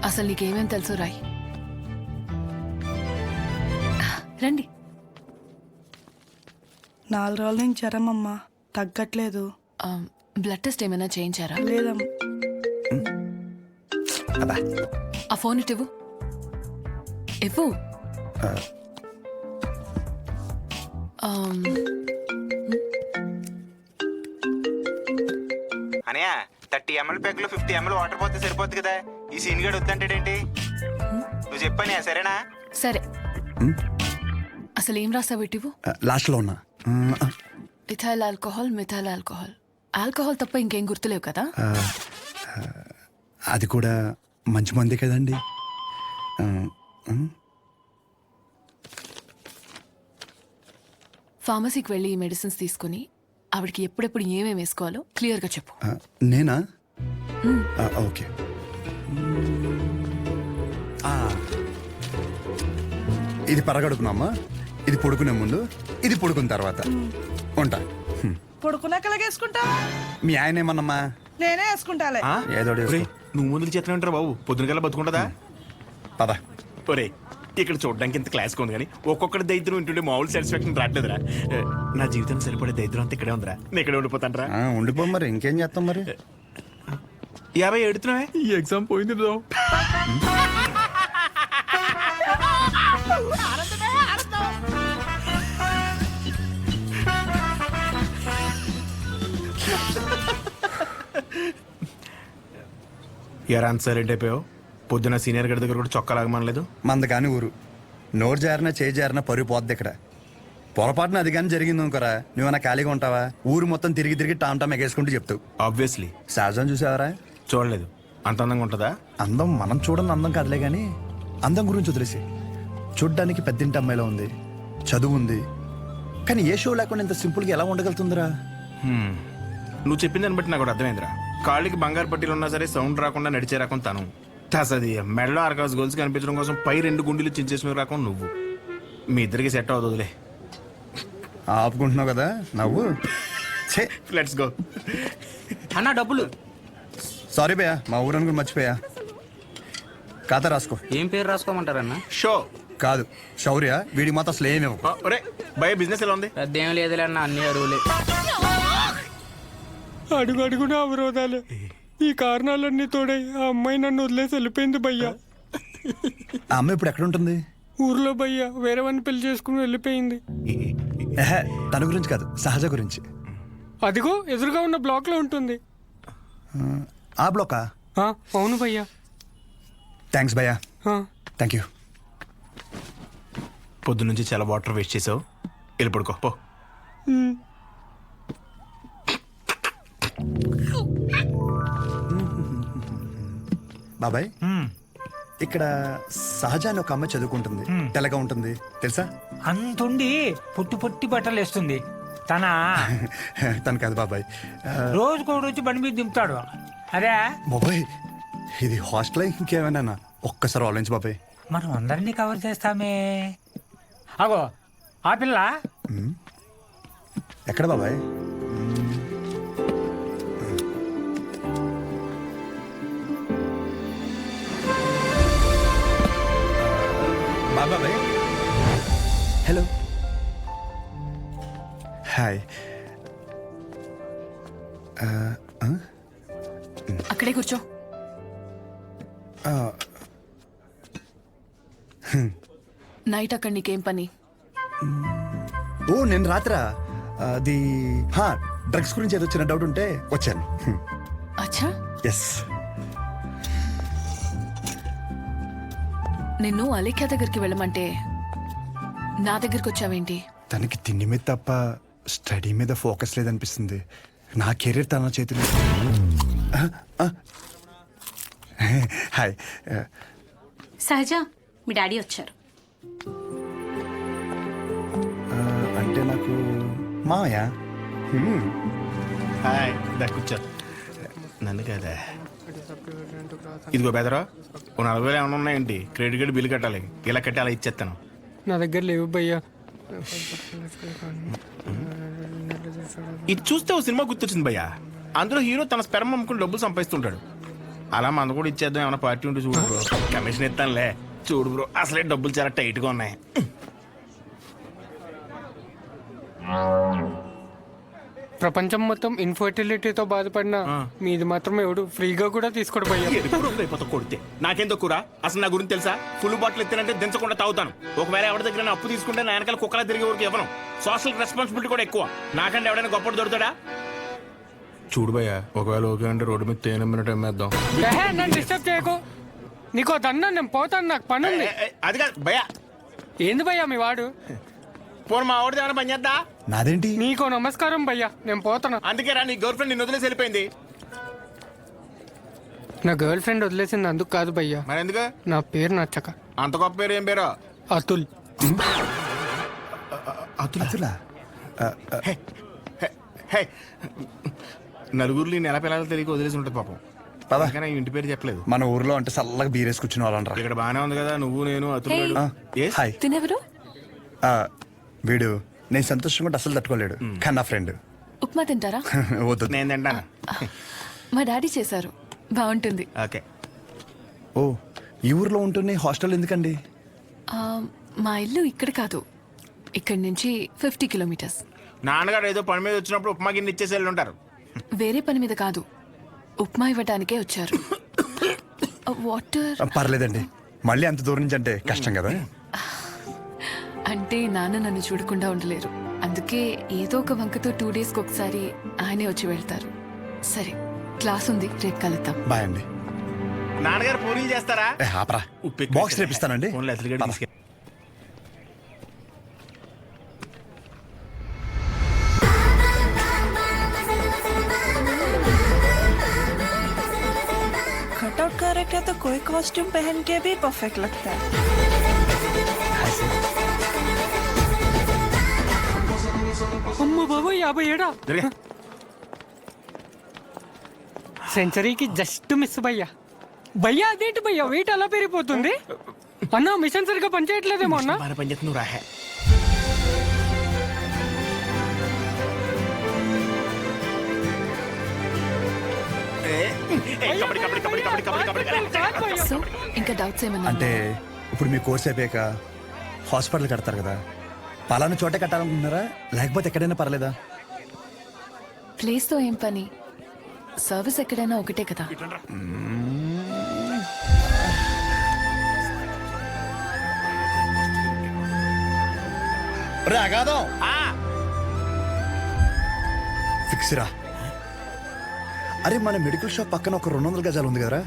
అసలు నీకేమేం తెలుసు రాయ్. రండి. 4 రోజుల నుంచి జ్వరం అమ్మా, తగ్గట్లేదు. బ్లడ్ టెస్ట్ ఏమైనా చేయించారా? లేదమ్మా. ఆ ఫోన్ ఇటు ఇవ్వు. ఇవ్వు. అనయా 30 ml ప్యాక్ లో 50 ml వాటర్ పోతే సరిపోద్ది కదా. ఈ సీన్ గడు వద్దంటాడేంటి? నువ్వు చెప్పానే సరేనా? సరే. అసలు ఏం రాసావు ఇటు? లాస్ట్లో ఉన్నా. Ethyl alcohol, methyl alcohol. Alcohol తప్ప ఇంకేం గుర్తులేవు కదా? అది కూడా మంచి మంది కదండి. ఫార్మసీకి వెళ్ళి ఈ మెడిసిన్స్ తీసుకుని ఆవిడకి ఎప్పుడెప్పుడు ఏమేమి వేసుకోవాలో క్లియర్గా చెప్పు. నేనా? ఓకే. ఇది పరగడుపునమ్మా, ఇది పడుకునే ముందు, ఇది పడుకున్న తర్వాత. ఉంటా. పడుకున్నాక వేసుకుంటా. మీ ఆయన ఏమన్నమ్మా? నేనే వేసుకుంటాలే. ఏదో నువ్వు ముందు చేతనే ఉంటారు బాబు, పొద్దునకల్లా బతుకుంటుందా? పద. ఒరే ఇక్కడ చూడడానికి ఇంత క్లాస్ ఉంది కానీ ఒక్కొక్కటి దైద్యం ఉంటుండే మామూలు సాటిస్ఫాక్షన్ రావట్లేదురా. నా జీవితం సరిపడే దైద్యం అంతా ఇక్కడే ఉందిరా. నేను ఇక్కడే ఉండిపోతానరా. ఉండిపో మరి, ఇంకేం చేస్తాం మరి. 50 ఎడుతున్నావే ఈ ఎగ్జామ్ పోయింది బ్రో. ఎరా అంత సైలెంట్ అయిపోయావు? పొద్దున సీనియర్ గడి దగ్గర కూడా చొక్కా లాగమనలేదు. మంద కాని ఊరు నోరు జారినా చేయి జారినా పరుగు పోద్ది ఇక్కడ. పొరపాటున అది కానీ జరిగింది అనుకోరా, నువ్వన్నా ఖాళీగా ఉంటావా? ఊరు మొత్తం తిరిగి తిరిగి టామ్ టామ్ ఎగేసుకుంటూ చెప్తావు. ఆబ్వియస్లీ. సహజం చూసావరా? చూడలేదు. అంత అందంగా ఉంటుందా? అందం మనం చూడని అందం కాదులే కానీ అందం గురించి వదిలేసి, చూడ్డానికి పెద్దింటి అమ్మాయిలో ఉంది, చదువు ఉంది, కానీ ఏ షో లేకుండా ఇంత సింపుల్గా ఎలా ఉండగలుగుతుందిరా? నువ్వు చెప్పిన దాన్ని బట్టి నాకు కూడా అర్థమైందిరా. కాళ్ళకి బంగారు పట్టీలు ఉన్నా సరే సౌండ్ రాకుండా నడిచే రకం తను. అసది మెడలో ఆర్కాస్ గోల్స్ కనిపించడం కోసం పై 2 గుండెలు చించేసిన రకం నువ్వు. మీ ఇద్దరికి సెట్ అవుతుందిలే. ఆపుకుంటున్నావు కదా నవ్వు. Let's go. అన్న డబ్బులు. సారీ భయ్యా, మా ఊరని కూడా మర్చిపోయా. ఖాతా రాసుకో. ఏం పేరు రాసుకోమంటారన్న? షో కాదు శౌర్య, వీడికి మాత్రం అసలు ఏమేమో. ఒరే భయ బిజినెస్ ఎలా ఉంది? పెద్ద ఏం లేదులే అన్న, అన్ని అరువులే. అడుగు అడుగున అవరోధాలే. ఈ కారణాలన్నీ తోడై ఆ అమ్మాయి నన్ను వదిలేసి వెళ్ళిపోయింది భయ్యా. ఆ అమ్మాయి ఇప్పుడు ఎక్కడ ఉంటుంది? ఊర్లో భయ్యా వేరే వాడిని పెళ్లి చేసుకుని వెళ్ళిపోయింది. ఎహె, తన గురించి కాదు, సహజ గురించి. అదిగో ఎదురుగా ఉన్న బ్లాక్ లో ఉంటుంది. ఆ బ్లాకా? అవును భయ్యా. థ్యాంక్స్ భయ్యా. Thank you. పొద్దునుంచి చాలా వాటర్ వేస్ట్ చేసావు, వెళ్ళి పడుకో పో. బాబాయ్, ఇక్కడ సహజ అని ఒక అమ్మాయి చదువుకుంటుంది, తెల్లగా ఉంటుంది తెలుసా? అంతుండి పొట్టి పొట్టి బట్టలు వేస్తుంది. తన తను కాదు బాబాయ్. రోజుకో రోజు బండి మీద దింపుతాడు. అరే బాబాయ్, ఇది హాస్టల్ ఇంకేమైనా? ఒక్కసారి ఆలోచించు బాబాయ్. మనం అందరినీ కవర్ చేస్తామే. అగో ఆ పిల్ల ఎక్కడ బాబాయ్? బాబాయ్ హలో. హాయ్. అక్కడే కూర్చో. నైట్ అక్కడ నీకేం పని? ఓ నేను రాత్రా అది డ్రగ్స్ గురించి ఏదో చిన్న డౌట్ ఉంటే వచ్చాను. అచ్చా, ఎస్. నిన్ను అలేఖ్య దగ్గరికి వెళ్ళమంటే నా దగ్గరికి వచ్చావేంటి? తనకి తిండి మీద తప్ప స్టడీ మీద ఫోకస్ లేదనిపిస్తుంది. నా కెరీర్ తన చేతిలో. హాయ్. సహజ, మీ డాడీ వచ్చారు. అంటే నాకు మామయ్య. హాయ్, దా కూర్చో. నన్ను కదా. ఇదిగో బెదరా, ఓ 40,000 ఏమైనా ఉన్నాయేంటి? క్రెడిట్ కార్డు బిల్లు కట్టాలి. ఇలా కట్టి అలా ఇచ్చేస్తాను. నా దగ్గర లేవు భయ్యా. ఇది చూస్తే ఓ సినిమా గుర్తొచ్చింది భయ్యా. అందులో హీరో తన స్పెర్మ్ అమ్ముకుని డబ్బులు సంపాదిస్తుంటాడు. అలా మన కూడా ఇచ్చేద్దాం, ఏమైనా పార్టీ ఉంటే చూడు బ్రో. కమిషన్ ఇస్తానులే. చూడు బ్రో, అసలే డబ్బులు చాలా టైట్గా ఉన్నాయి. ప్రపంచం మొత్తం ఇన్ఫర్టిలిటీతో బాధపడిన మీది మాత్రం ఎవడు ఫ్రీగా కూడా తీసుకోడు భయ్యా. అయిపోతా కొడితే నాకేం తక్కువరా? అసలు నా గురించి తెలుసా? ఫుల్ బాటిల్ ఎత్తానంటే దించకుండా తాగుతాను. ఒకవేళ ఎవరి దగ్గర నేను అప్పు తీసుకుంటే నా వెనకాల కుక్కలా తిరిగే వరకు ఇవ్వను. సోషల్ రెస్పాన్సిబిలిటీ కూడా ఎక్కువ. నాకంటే ఎవడైనా గొప్ప దొరుకుతాడా? చూడు భయ్యా, ఒకవేళ ఓకే అంటే రోడ్డు మీద తేనె మినిట్ అమ్మేద్దాం. నన్ను డిస్టర్బ్ చేయకు. నీకో దన్నా, నేను పోతాను, నాకు పని ఉంది. అది కాదు భయ్యా. ఏంది భయ్యా మీ వాడు? పోను మా ఆవిడ ఏమైనా పని చేద్దా? నాదేంటి? నీకో నమస్కారం భయ్యా, నేను పోతాను. అందుకే రా, నీ గర్ల్ ఫ్రెండ్ నిన్ను వదిలేసి వెళ్ళిపోయింది. నా గర్ల్ ఫ్రెండ్ వదిలేసింది అందుకు కాదు భయ్యా. మరి ఎందుకు? నా పేరు నచ్చక. అంత గొప్ప పేరు ఏం పేరు? అతుల్. అతులా? నలుగురిలో నెల పిల్లలు తెలియక వదిలేసి ఉంటుంది పాపం. పద. కానీ ఇంటి పేరు చెప్పలేదు. మన ఊర్లో అంటే చల్లగా బీరేసి కూర్చుని వాళ్ళనరా. ఇక్కడ బానే ఉంది కదా, నువ్వు నేను అతులు. హాయ్. తినెవరు? వీడు నేను సంతోషంగా ఉంటే అసలు తట్టుకోలేడు, కానీ నా ఫ్రెండ్. ఉప్మా తింటారా? వద్దు. నేను తింటాను. మా డాడీ చేశారు, బాగుంటుంది. ఓకే. ఓ, ఈ ఊర్లో ఉంటున్న హాస్టల్ ఎందుకండి? మా ఇల్లు ఇక్కడ కాదు, ఇక్కడి నుంచి 50 కిలోమీటర్స్. నాన్నగారు ఏదో పని మీద వచ్చినప్పుడు ఉప్మా గిన్నె ఇచ్చేసి వెళ్ళి ఉంటారు. వేరే పని మీద కాదు, ఉప్మా ఇవ్వడానికే వచ్చారు. వాటర్ పర్లేదండి, మళ్ళీ అంత దూరం నుంచి అంటే కష్టం కదా. అంటే నాన్న నన్ను చూడకుండా ఉండలేరు, అందుకే ఏదో ఒక వంకతో 2 డేస్కి ఒకసారి ఆయనే వచ్చి వెళ్తారు. సరే, క్లాస్ ఉంది, రేపు కలుద్దాం. బాయ్ అండి. నాన్నగారు పూరీలు చేస్తారా? ఆపరా, బాక్స్ రేపిస్తానండి. ఫోన్లో అసలు తీసుకెళ్ళి कटआउट कैरेक्टर तो कोई कॉस्ट्यूम पहन के भी परफेक्ट लगता है. అమ్మ బాబు 57 జరిగే. సెంచరీకి జస్ట్ మిస్ భయ్యా. భయ్యా అదేంటి భయ్యా వెయిట్ అలా పెరిగిపోతుంది? అన్న మిషన్ సరిగ్గా పనిచేయట్లేదేమో అన్న. మన పని చేస్తున్నావు రాహే. సో ఇంకా డౌట్స్ ఏమన్నా? అంటే ఇప్పుడు మీ కోర్స్ అయిపోయాక హాస్పిటల్ కడతారు కదా, పలానా చోటే కట్టాలనుకుంటున్నారా లేకపోతే ఎక్కడైనా పర్లేదా? ప్లేస్తో ఏం పని, సర్వీస్ ఎక్కడైనా ఒకటే కదా. అగాదం ఫిక్స్ రా. అరే మన మెడికల్ షాప్ పక్కన ఒక 200 గజాలు ఉంది కదరా,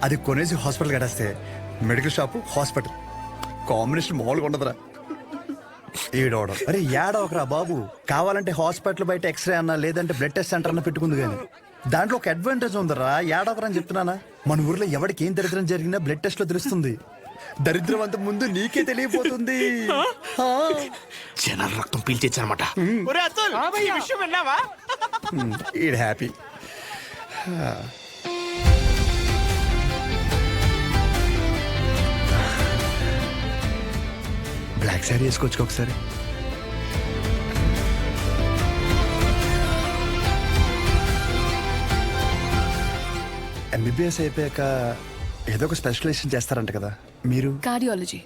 అది కొనేసి హాస్పిటల్ కట్టేస్తే మెడికల్ షాప్ హాస్పిటల్ కాంబినేషన్ మామూలుగా ఉండదురా. ఏడవడం అరే ఏడవకరా బాబు, కావాలంటే హాస్పిటల్ బయట ఎక్స్రే అన్నా లేదంటే బ్లడ్ టెస్ట్ సెంటర్ అన్న పెట్టుకుంది కానీ దాంట్లో ఒక అడ్వాంటేజ్ ఉందరా. ఏడవకరా అని చెప్తున్నానా. మన ఊర్లో ఎవరికి ఏం దరిద్రం జరిగినా బ్లడ్ టెస్ట్ లో తెలుస్తుంది. దరిద్రం అంత ముందు నీకే తెలియపోతుంది. జనాల రక్తం పీల్చేచ్చనమాట. ఈడ్ హ్యాపీ. బ్లాక్ శారీ వేసుకోవచ్చు ఒకసారి. ఎంబీబీఎస్ అయిపోయాక ఏదో ఒక స్పెషలైజేషన్ చేస్తారంట కదా మీరు? కార్డియాలజీ.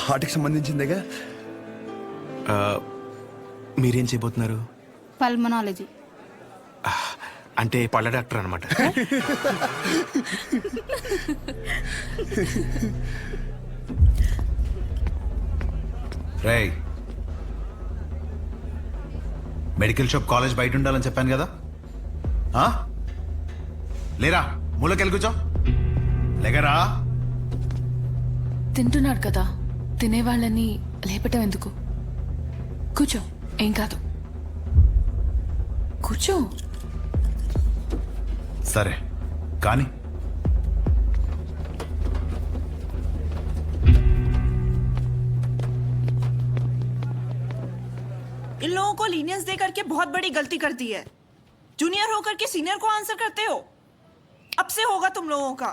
హార్ట్కి సంబంధించిందేగా. మీరేం చేయబోతున్నారు? పల్మనాలజీ. అంటే పళ్ళ డాక్టర్ అనమాట. రేయ్, మెడికల్ షాప్ కాలేజ్ బయట ఉండాలని చెప్పాను కదా, లేరా మూలకెళ్ళి కూర్చో. లేగరా. తింటున్నాడు కదా, తినేవాళ్ళని లేపటం ఎందుకు? కూర్చో, ఏం కాదు, కూర్చో. సరే కానీ इन लोगों को लीनियंस दे करके बहुत बड़ी गलती कर दी है. जूनियर होकर के सीनियर को आंसर करते हो. अब से होगा तुम लोगों का.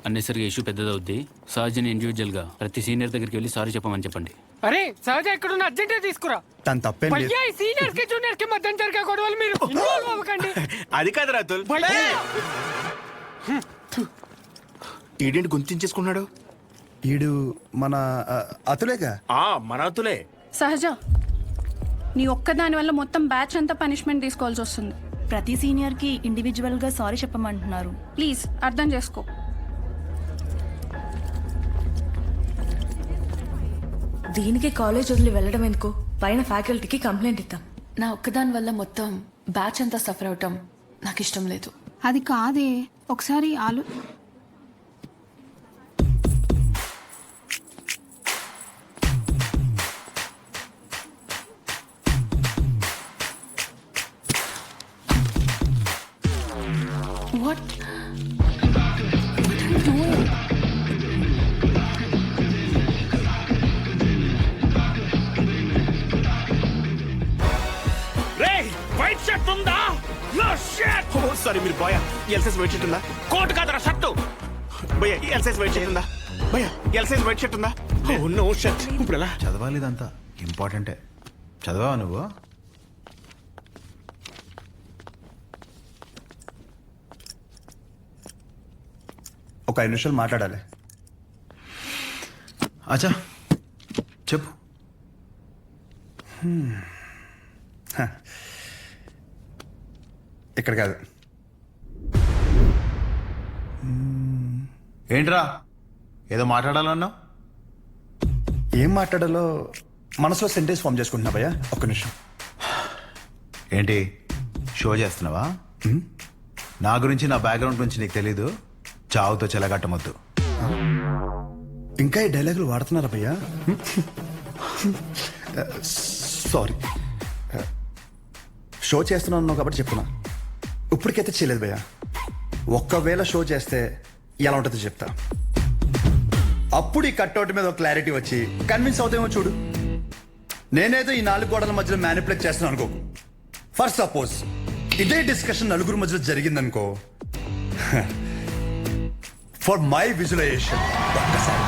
అన్నెసరిగా ఇష్యూ పెద్దదవుద్ది. సహజని ఇండివిజువల్ గా ప్రతి సీనియర్ దగ్గరికి వెళ్ళి సారీ చెప్పమని చెప్పండి. అరే సహజ ఎక్కడున్న అర్జెంటే తీసుకురా. తను తప్పేం లేదు. భయ్యా ఈ సీనియర్ కి జూనియర్ కి మధ్య జరిగే గొడవలు మీరు ఇన్వాల్వ్ అవ్వకండి. అది కాదు రాతుల్. ఈడేంటి గుంతించేసుకున్నాడు? ఈడు మన అతులేగా. మన అతులే. సహజ, నీ ఒక్కదాని వల్ల మొత్తం బ్యాచ్ అంతా పనిష్మెంట్ తీసుకోవాల్సి వస్తుంది. ప్రతి సీనియర్ కి ఇండివిజువల్ గా సారీ చెప్పమంటున్నారు. ప్లీజ్ అర్థం చేసుకో. దీనికి కాలేజ్ వదిలి వెళ్ళడం ఎందుకు? పైన ఫ్యాకల్టీకి కంప్లైంట్ ఇద్దాం. నా ఒక్కదాని వల్ల మొత్తం బ్యాచ్ అంతా సఫర్ అవటం నాకు ఇష్టం లేదు. అది కాదే, ఒకసారి What? What are you doing? రేయ్, వైట్ షర్ట్ ఉందా? No shirt. ఓ సారీ, మీరు boy. L size white shirt ఉందా? కోట్ కాదరా, షర్ట్. భయ్యా ఎల్ సైజ్ వైట్ షర్ట్ ఉందా? భయ్యా ఎల్ సైజ్ వైట్ షర్ట్ ఉందా? Oh no shirt. ఇప్పుడు ఎలా చదవాలి? ఇదంతా ఇంపార్టెంటే. చదవా నువ్వు? ఒక 5 నిమిషాలు మాట్లాడాలి. అచ్చా చెప్పు. ఇక్కడ కాదు. ఏంట్రా ఏదో మాట్లాడాలన్నావు? ఏం మాట్లాడాలో మనసులో సెంటెన్స్ ఫామ్ చేసుకుంటున్నా భయ్యా, ఒక్క నిమిషం. ఏంటి షో చేస్తున్నావా? నా గురించి నా బ్యాక్గ్రౌండ్ గురించి నీకు తెలీదు. చావుతో చెలగట్టమొద్దు. ఇంకా ఈ డైలాగులు వాడుతున్నారా భయ్యా? సారీ, షో చేస్తున్నాను కాబట్టి చెప్తున్నా. ఇప్పటికైతే చేయలేదు భయ్యా. ఒక్కవేళ షో చేస్తే ఎలా ఉంటుందో చెప్తా. అప్పుడు ఈ కట్అవుట్ మీద ఒక క్లారిటీ వచ్చి కన్విన్స్ అవుతామో చూడు. నేనేదో ఈ 4 గోడల మధ్యలో మ్యానిపులేట్ చేస్తున్నాను అనుకో. ఫర్ సపోజ్ ఇదే డిస్కషన్ నలుగురు మధ్యలో జరిగిందనుకో, ఫర్ మై విజువలైజేషన్ ఒక్కసారి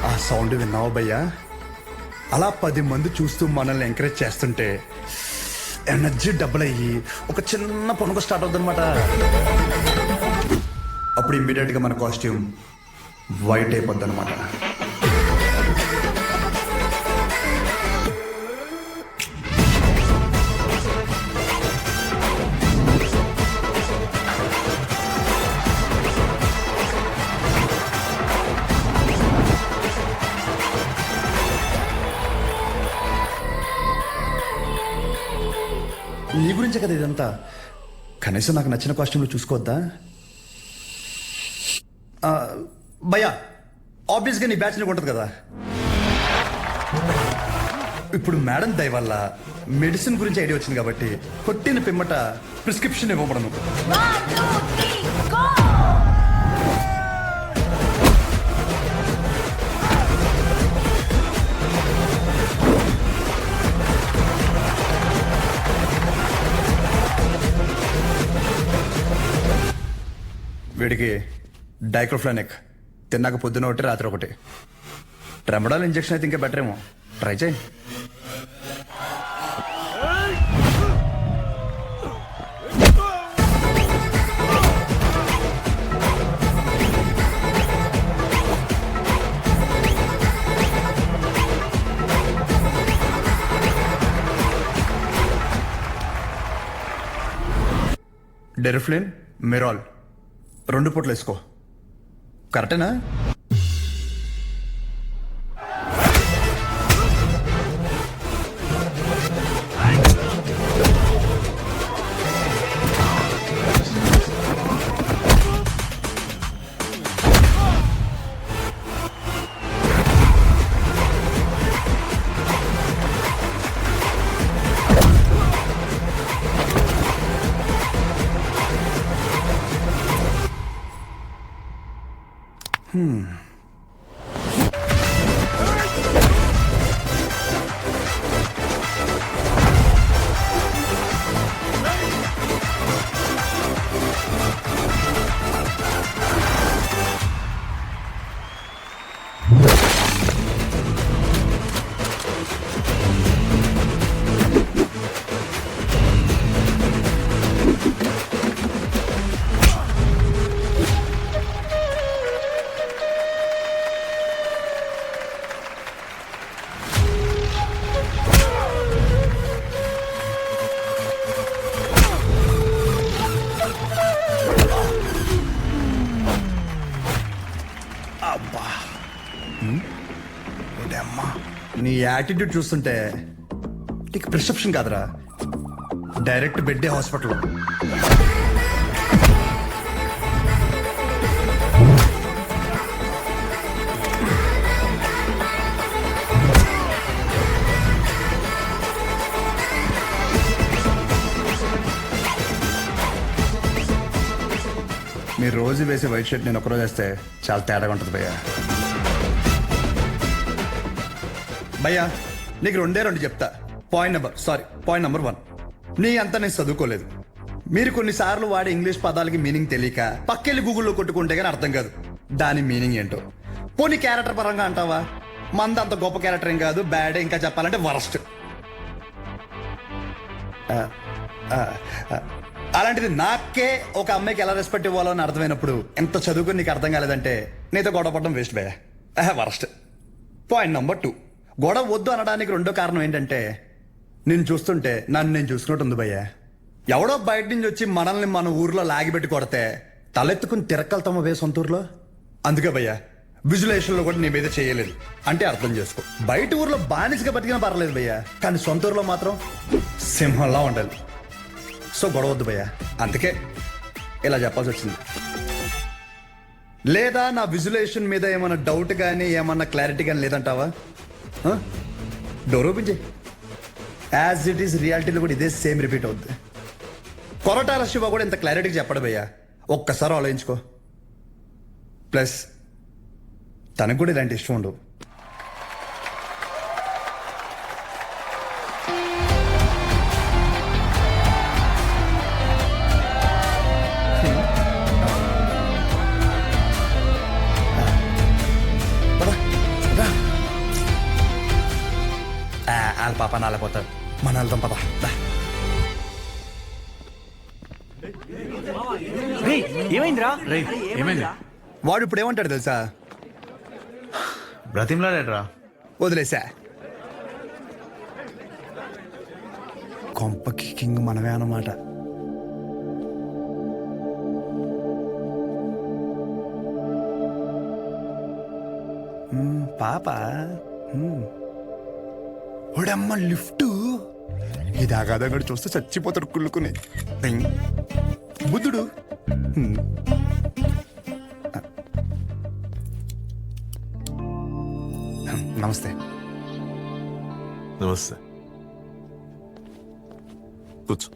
ఆ సౌండ్ విన్నావు భయ్యా? అలా 10 మంది చూస్తూ మనల్ని ఎంకరేజ్ చేస్తుంటే ఎనర్జీ డబుల్ అయ్యి ఒక చిన్న పనుక స్టార్ట్ అవుతుంది అనమాట. అప్పుడు ఇమ్మీడియట్గా మన కాస్ట్యూమ్ వైట్ అయిపోద్ది అనమాట. నీ గురించే కదా ఇదంతా. కనీసం నాకు నచ్చిన కాస్ట్యూమ్లో చూసుకోవద్దా భయ్యా? ఆబ్వియస్గా నీ బ్యాచ్ ఉంటుంది కదా. ఇప్పుడు మేడం దయ వల్ల మెడిసిన్ గురించి ఐడియా వచ్చింది కాబట్టి కొట్టిన పిమ్మట ప్రిస్క్రిప్షన్ ఇవ్వబడను. వీడికి డైక్లోఫెనాక్ తిన్నాక పొద్దున ఒకటి రాత్రి ఒకటి. ట్రెమడాల్ ఇంజెక్షన్ అయితే ఇంకా బెటర్ ఏమో, ట్రై చేయి. డెరిఫ్లిన్, మెరాల్ 2 పూటలు వేసుకో. కరెక్టేనా? నీ యాటిట్యూడ్ చూస్తుంటే నీకు ప్రిస్క్రిప్షన్ కాదురా, డైరెక్ట్ బెడ్డే హాస్పిటల్. మీరు రోజు వేసే వైట్ షర్ట్ నేను ఒకరోజు వేస్తే చాలా తేడాగా ఉంటుంది భయ్యా. భయ్యా నీకు 2 చెప్తా. పాయింట్ నెంబర్ 1, నీ అంతా నేను చదువుకోలేదు. మీరు కొన్నిసార్లు వాడే ఇంగ్లీష్ పదాలకి మీనింగ్ తెలియక పక్కెళ్ళి గూగుల్లో కొట్టుకుంటే కానీ అర్థం కాదు దాని మీనింగ్ ఏంటో. పోనీ క్యారెక్టర్ పరంగా అంటావా, మంద అంత గొప్ప క్యారెక్టర్ ఏం కాదు, బ్యాడ్, ఇంకా చెప్పాలంటే వరస్ట్. అలాంటిది నాకే ఒక అమ్మాయికి ఎలా రెస్పెక్ట్ ఇవ్వాలో అని అర్థమైనప్పుడు ఎంత చదువుకుని నీకు అర్థం కాలేదంటే నీతో గొడవ పడడం వేస్ట్ భయ్యా, వరస్ట్. పాయింట్ నెంబర్ 2, గొడవ వద్దు అనడానికి రెండో కారణం ఏంటంటే నేను చూస్తుంటే నన్ను నేను చూసుకున్నట్టు ఉంది భయ్య. ఎవడో బయట నుంచి వచ్చి మనల్ని మన ఊర్లో లాగిపెట్టి కొడితే తలెత్తుకుని తిరక్కలుతామా భయ్య సొంత ఊర్లో. అందుకే భయ్య విజులేషన్లో కూడా నీ మీద చేయలేదు అంటే అర్థం చేసుకో. బయట ఊర్లో బానిసగా బతికినా పర్లేదు భయ్య, కానీ సొంత ఊర్లో మాత్రం సింహంలా ఉండాలి. సో గొడవ వద్దు భయ్య, అందుకే ఇలా చెప్పాల్సి వచ్చింది. లేదా నా విజులేషన్ మీద ఏమైనా డౌట్ కానీ ఏమన్నా క్లారిటీ కానీ లేదంటావా? డోర్ ఓపెన్ చేయి. యాజ్ ఇట్ ఈస్ రియాలిటీలో కూడా ఇదే సేమ్ రిపీట్ అవుద్ది. కొరటాల శివ కూడా ఇంత క్లారిటీగా చెప్పడు భయ్యా, ఒక్కసారి ఆలోచించుకో. ప్లస్ తనకు కూడా ఇలాంటి ఇష్టం ఉండవు. వాళ్ళ పాప నాలపోతాడు, మన వెళ్తాం పద. ఏమైందిరా? ఏమైంది? వాడు ఇప్పుడు ఏమంటాడు తెలుసా? బ్రతిమలాడరా? వదిలేసా. కొంపకి కింగ్ మనమే అన్నమాట. పాప వాడమ్మ లిఫ్ట్ ఇది ఆగాదగడు చూస్తే చచ్చిపోతాడు కుళ్ళుకుని. బుద్ధుడు నమస్తే. నమస్తే, కూర్చో.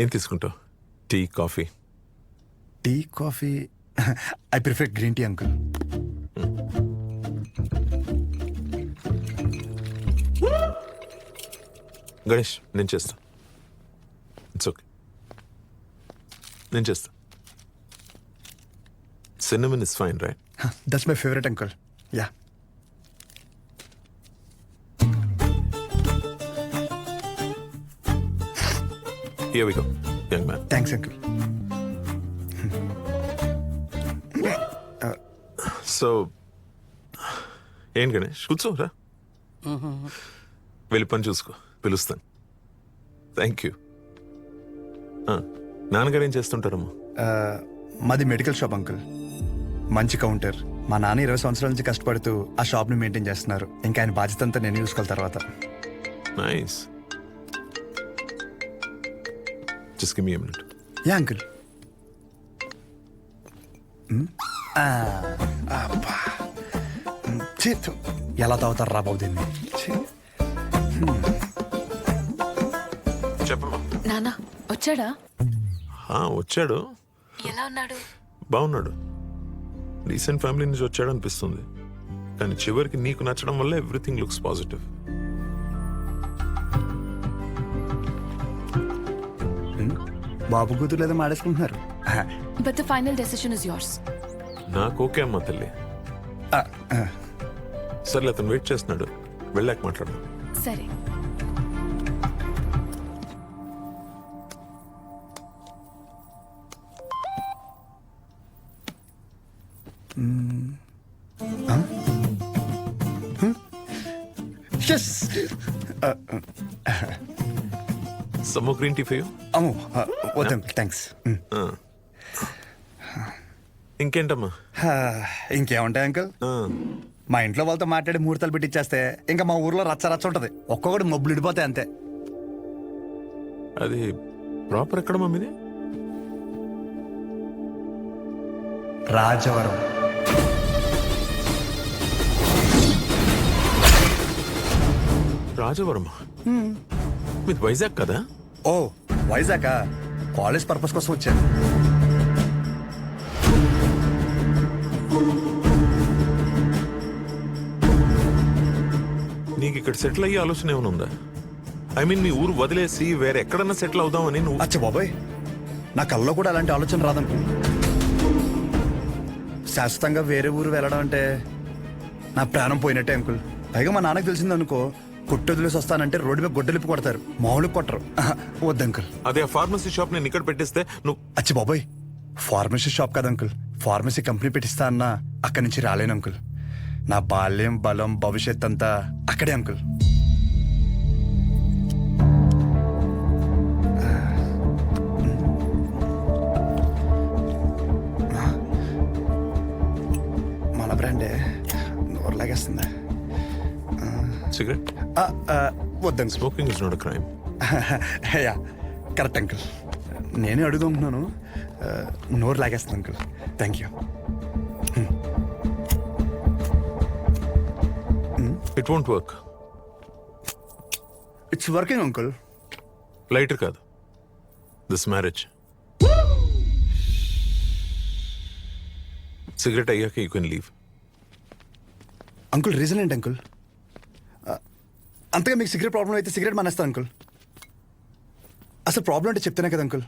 ఏం తీసుకుంటావు? Tea, coffee? Tea, coffee I prefer green tea uncle. Ganesh, నేను చేస్తా. ఇట్స్ ఓకే, నేను చేస్తా. Cinnamon is fine, right? That's my favourite uncle. Yeah. Here we go, young man. Thanks uncle. So ఏం గణేష్, కూర్చోరా. వెళ్ళి పని చూసుకో, పిలుస్తాను. Thank you. నాన్నగారు ఏం చేస్తుంటారమ్మా? మాది మెడికల్ షాప్ అంకుల్. మంచి కౌంటర్. మా నాన్న 20 సంవత్సరాల నుంచి కష్టపడుతూ ఆ షాప్ని మెయింటైన్ చేస్తున్నారు. ఇంకా ఆయన బాధ్యత అంతా నేను చూసుకోవాలి తర్వాత. Nice. Just give me a minute. Yeah uncle. చేతు ఎలా తాగుతారు రా బాబు దీన్ని. చెప్పమ్మా. నానా వచ్చాడా? వచ్చాడు. ఎలా ఉన్నాడు? బాగున్నాడు. రీసెంట్ ఫ్యామిలీ నుంచి వచ్చాడు అనిపిస్తుంది, కానీ చివరికి నీకు నచ్చడం వల్ల ఎవ్రీథింగ్ లుక్స్ పాజిటివ్. బాబు కూతురు లేదా మాడేసుకుంటున్నారు. But the final decision is yours. నాకు ఓకే అమ్మా తల్లి. సర్లే, అతను వెయిట్ చేస్తున్నాడు, వెళ్ళాక మాట్లాడు. సరే. Some more green tea for you? అమ్మో వద్దు అంకుల్, థ్యాంక్స్. ఇంకేంటమ్మా? ఇంకేముంటాయి అంకుల్, మా ఇంట్లో వాళ్ళతో మాట్లాడి ముహూర్తాలు పెట్టిచ్చేస్తే ఇంకా మా ఊర్లో రచ్చ రచ్చ ఉంటది. ఒక్కొక్కటి మబ్బులు ఇడిపోతాయి అంతే. అది ప్రాపర్ ఎక్కడ మమ్మీది? రాజవరం. రాజవరం మీది వైజాగ్ కదా? ఓ వైజాగ్, కాలేజ్ పర్పస్ కోసం వచ్చాను. నీకు ఇక్కడ సెటిల్ అయ్యే ఆలోచన ఏమైనా ఉందా? ఐ మీన్ మీ ఊరు వదిలేసి వేరే ఎక్కడన్నా సెటిల్ అవుదామని నువ్వు? అచ్చా బాబాయ్, నా కల్లో కూడా అలాంటి ఆలోచన రాదనుకో. శాశ్వతంగా వేరే ఊరు వెళ్ళడం అంటే నా ప్రాణం పోయినట్టే అంకుల్. పైగా మా నాన్నకు తెలిసిందనుకో, కొట్టు వదిలేసి వస్తానంటే రోడ్డు మీద గొడ్డలిప్పి కొడతారు, మామూలు కొట్టరు. వద్దు అంకుల్. అదే ఆ ఫార్మసీ షాప్ నేను ఇక్కడ పెట్టేస్తే నువ్వు? అచ్చి బాబాయ్, ఫార్మసీ షాప్ కదా అంకుల్, ఫార్మసీ కంపెనీ పెట్టిస్తా అన్నా అక్కడి నుంచి రాలేను అంకుల్. నా బాల్యం బలం భవిష్యత్ అంతా అక్కడే అంకుల్. మన బ్రాండే నోరు లాగేస్తుందా? సిగరెట్? వద్దండి. Smoking is not a crime. Yeah correct uncle. నేనే అడుగుతున్నాను. నోరు లాగేస్తుంది uncle. Thank you. It won't work. It's working uncle. Lighter కాదు, దిస్ మ్యారేజ్. సిగరెట్ అయ్యాక you can leave. Uncle reason ఏంటి అంకుల్? అంతగా మీకు సిగరెట్ ప్రాబ్లం అయితే సిగరెట్ మానేస్తా అంకుల్. అసలు ప్రాబ్లం అంటే చెప్తేనే కదా అంకుల్.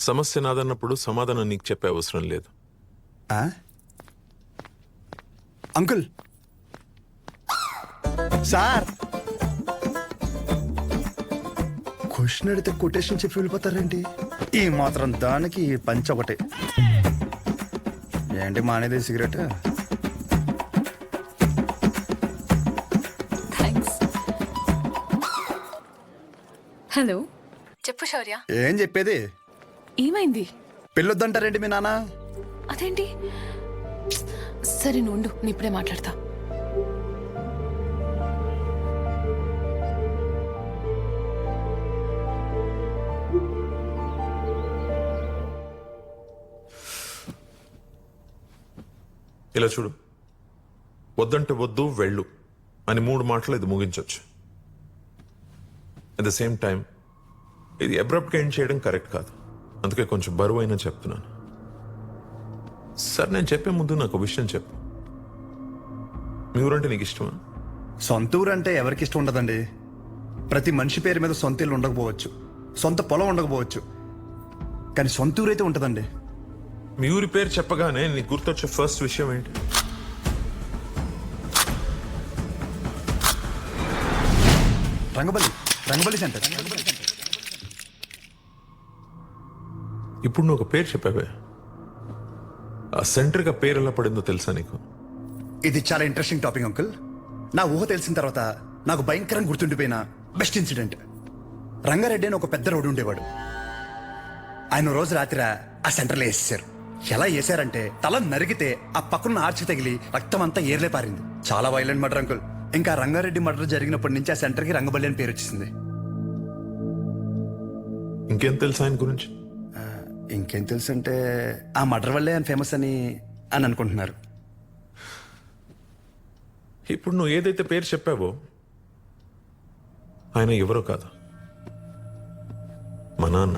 సమస్య నాదన్నప్పుడు సమాధానం నీకు చెప్పే అవసరం లేదు. అంకుల్ సార్ క్వశ్చన్ అడిగితే కొటేషన్ చెప్పి వెళ్ళిపోతారేంటి? ఈ మాత్రం దానికి ఈ పంచ ఒకటే. ఏంటి మానేది సిగరెట్? హలో, చెప్పు శౌర్య. ఏం చెప్పేది? ఏమైంది? పెళ్ళొద్దంటారేంటి మీ నాన్న? అదేంటి? సరే నుండు, నీ ఇప్పుడే మాట్లాడతా. ఇలా చూడు, వద్దంటే వద్దు వెళ్ళు అని 3 మాటలు ఇది ముగించవచ్చు. అట్ ద సేమ్ టైం ఇది అబ్రప్ట్గా ఎండ్ చేయడం కరెక్ట్ కాదు. అందుకే కొంచెం బరువు అయినా చెప్తున్నాను. సార్, నేను చెప్పే ముందు నాకు విషయం చెప్పు. మీ ఊరంటే నీకు ఇష్టమా? సొంత ఊరు అంటే ఎవరికి ఇష్టం ఉండదండి. ప్రతి మనిషి పేరు మీద సొంత ఇల్లు ఉండకపోవచ్చు, సొంత పొలం ఉండకపోవచ్చు, కానీ సొంత ఊరు అయితే ఉంటుందండి. మీ ఊరి పేరు చెప్పగానే నీకు గుర్తొచ్చే ఫస్ట్ విషయం ఏంటి? రంగబలి సెంటర్. ఇప్పుడు నువ్వు ఒక పేరు చెప్పావే, ఆ సెంటర్గా పేరు ఎలా పడిందో తెలుసా నీకు? ఇది చాలా ఇంట్రెస్టింగ్ టాపిక్ అంకుల్. నా ఊహ తెలిసిన తర్వాత నాకు భయంకరంగా గుర్తుండిపోయిన బెస్ట్ ఇన్సిడెంట్. రంగారెడ్డి అని ఒక పెద్ద రోడ్డు ఉండేవాడు. ఆయన రోజు రాత్రి ఆ సెంటర్లో వేసేసారు. ఎలా వేసారంటే తల నరిగితే ఆ పక్కన ఆర్చి తగిలి రక్తం అంతా ఏర్లే పారింది. చాలా వైలెంట్ మర్డర్ అంకుల్. ఇంకా రంగారెడ్డి మర్డర్ జరిగినప్పటి నుంచి ఆ సెంటర్కి రంగబల్లి అని పేరు వచ్చేసింది. ఇంకేం తెలుసు ఆయన గురించి? ఇంకేం తెలుసు అంటే ఆ మర్డర్ వల్లే ఆయన ఫేమస్ అని అనుకుంటున్నారు. ఇప్పుడు నువ్వు ఏదైతే పేరు చెప్పావో ఆయన ఎవరో కాదు, మా నాన్న.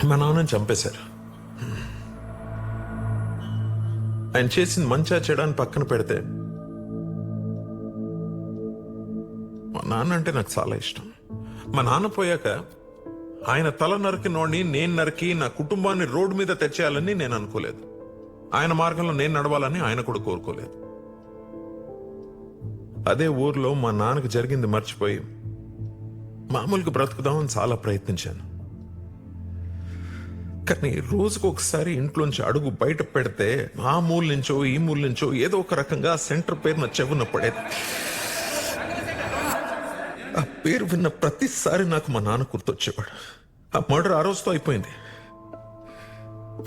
మా నాన్నని చంపేశారు. ఆయన చేసిన మంచా చెడాన్ని పక్కన పెడితే మా నాన్న అంటే నాకు చాలా ఇష్టం. మా నాన్న పోయాక ఆయన తల నరికినోడిని నేను నరికి నా కుటుంబాన్ని రోడ్డు మీద తెచ్చేయాలని నేను అనుకోలేదు. ఆయన మార్గంలో నేను నడవాలని ఆయన కూడా కోరుకోలేదు. అదే ఊర్లో మా నాన్నకు జరిగింది మర్చిపోయి మామూలుగా బ్రతుకుదామని చాలా ప్రయత్నించాను. కానీ రోజుకు ఒకసారి ఇంట్లోంచి అడుగు బయట పెడితే ఆ మూల నుంచో ఈ మూల నుంచో ఏదో ఒక రకంగా సెంటర్ పేరు నా చెవున పడేది. ఆ పేరు విన్న ప్రతిసారి నాకు మా నాన్న గుర్తొచ్చేవాడు. ఆ మర్డర్ ఆ రోజుతో అయిపోయింది,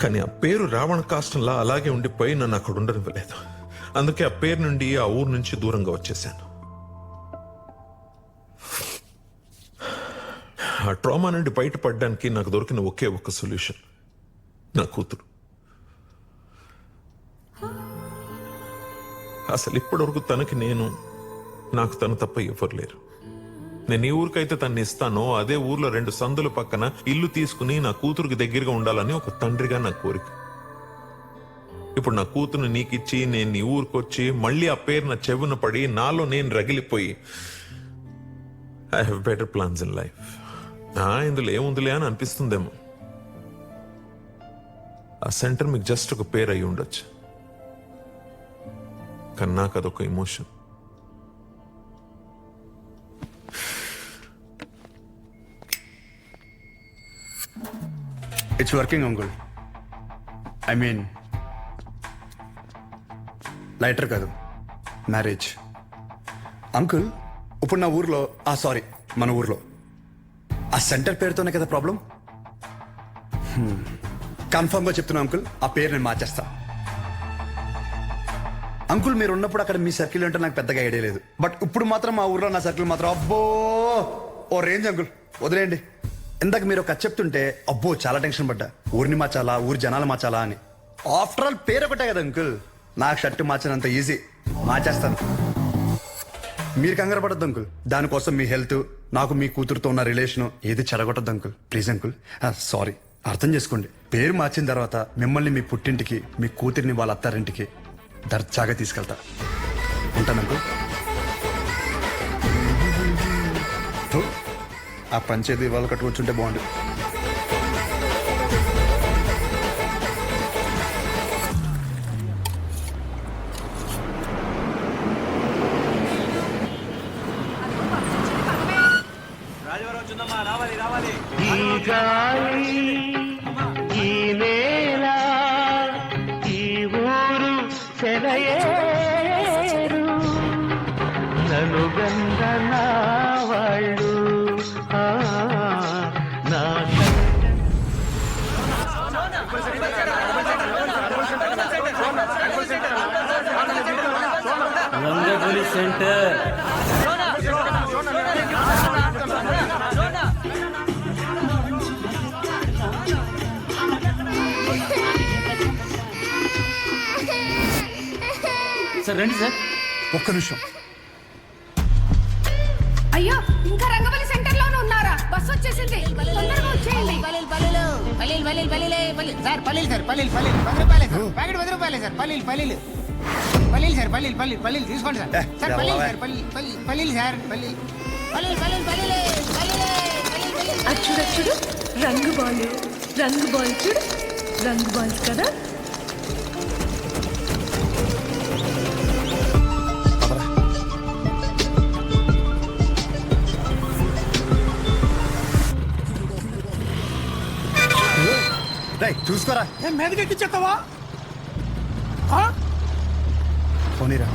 కానీ ఆ పేరు రావణ కాష్టంలా అలాగే ఉండిపోయి నన్ను అక్కడ ఉండనివ్వలేదు. అందుకే ఆ పేరు నుండి ఆ ఊరు నుంచి దూరంగా వచ్చేసాను. ఆ ట్రామా నుండి బయటపడడానికి నాకు దొరికిన ఒకే ఒక సొల్యూషన్ నా కూతురు. అసలు ఇప్పటివరకు తనకి నేను, నాకు తను తప్ప ఎవరు లేరు. నేను ఏ ఊరికైతే తన్ని ఇస్తానో అదే ఊర్లో 2 సందుల పక్కన ఇల్లు తీసుకుని నా కూతురుకి దగ్గరగా ఉండాలని ఒక తండ్రిగా నా కోరిక. ఇప్పుడు నా కూతురుని నీకిచ్చి నేను నీ ఊరికొచ్చి మళ్ళీ ఆ పేరు నా చెవున పడి నాలో నేను రగిలిపోయి I have better plans in life. ఇందులో ఏముందిలే అని అనిపిస్తుందేమో. ఆ సెంటర్ మీకు జస్ట్ ఒక పేరు అయి ఉండొచ్చు, కానీ నాకు అదొక emotion. It's working uncle. I mean lighter కాదు, మ్యారేజ్. అంకుల్ ఇప్పుడు నా ఊర్లో సారీ మన ఊర్లో ఆ సెంటర్ పేరుతోనే కదా ప్రాబ్లం. కన్ఫర్మ్గా చెప్తున్నా అంకుల్, ఆ పేరు నేను మార్చేస్తా. అంకుల్ మీరు ఉన్నప్పుడు అక్కడ మీ సర్కిల్ అంటే నాకు పెద్దగా ఐడియా లేదు, బట్ ఇప్పుడు మాత్రం మా ఊర్లో నా సర్కిల్ మాత్రం అబ్బో ఓ రేంజ్ అంకుల్. వదిలేయండి. ఇందాక మీరు ఒక కథ చెప్తుంటే అబ్బో చాలా టెన్షన్ పడ్డా. ఊరిని మార్చాలా, ఊరి జనాలు మార్చాలా అని. ఆఫ్టర్ ఆల్ పేరు ఒకటే కదా అంకుల్. నాకు షర్ట్ మార్చినంత ఈజీ, మార్చేస్తాను. మీరు కంగారు పడద్దు అంకుల్. దానికోసం మీ హెల్త్, నాకు మీ కూతురుతో ఉన్న రిలేషన్ ఏది చెడగొట్టద్దు అంకుల్. Please uncle. సారీ, అర్థం చేసుకోండి. పేరు మార్చిన తర్వాత మిమ్మల్ని మీ పుట్టింటికి, మీ కూతురిని వాళ్ళ అత్తారింటికి దర్జాగా తీసుకెళ్తా. ఉంటాను అంకుల్. ఆ పంచేది వాళ్ళు కట్టుకొచ్చుంటే బాగుండు. ఈ గాలి, ఈ నేల, ఈ ఊరు సెలయేరు, నన్ను గంగ నా వాళ్ళు నా రంగపురి సెంటర్. సార్ రండి సార్. ఒక్క నిమిషం. అయ్యో, ఇంకా రంగవల్లి సెంటర్ లోనే ఉన్నారా? బస్ వచ్చేసింది, తొందరగా వచ్చేయండి. సార్ పల్లీలు సార్, పల్లీలు 10 రూపాయలే సార్, ప్యాకెట్ 10 రూపాయలే సార్. పల్లీలు సార్, పల్లీలు తీసుకోండి సార్. సార్ పల్లీలు సార్, పల్లీలు సార్, పల్లీలు. చూడు చూడు, రంగు బాల్ చూడు, రంగు బాల్స్ కదా. చూసుకోరా. మీదకి ఎక్కిచ్చేస్తావా? పోనీరా.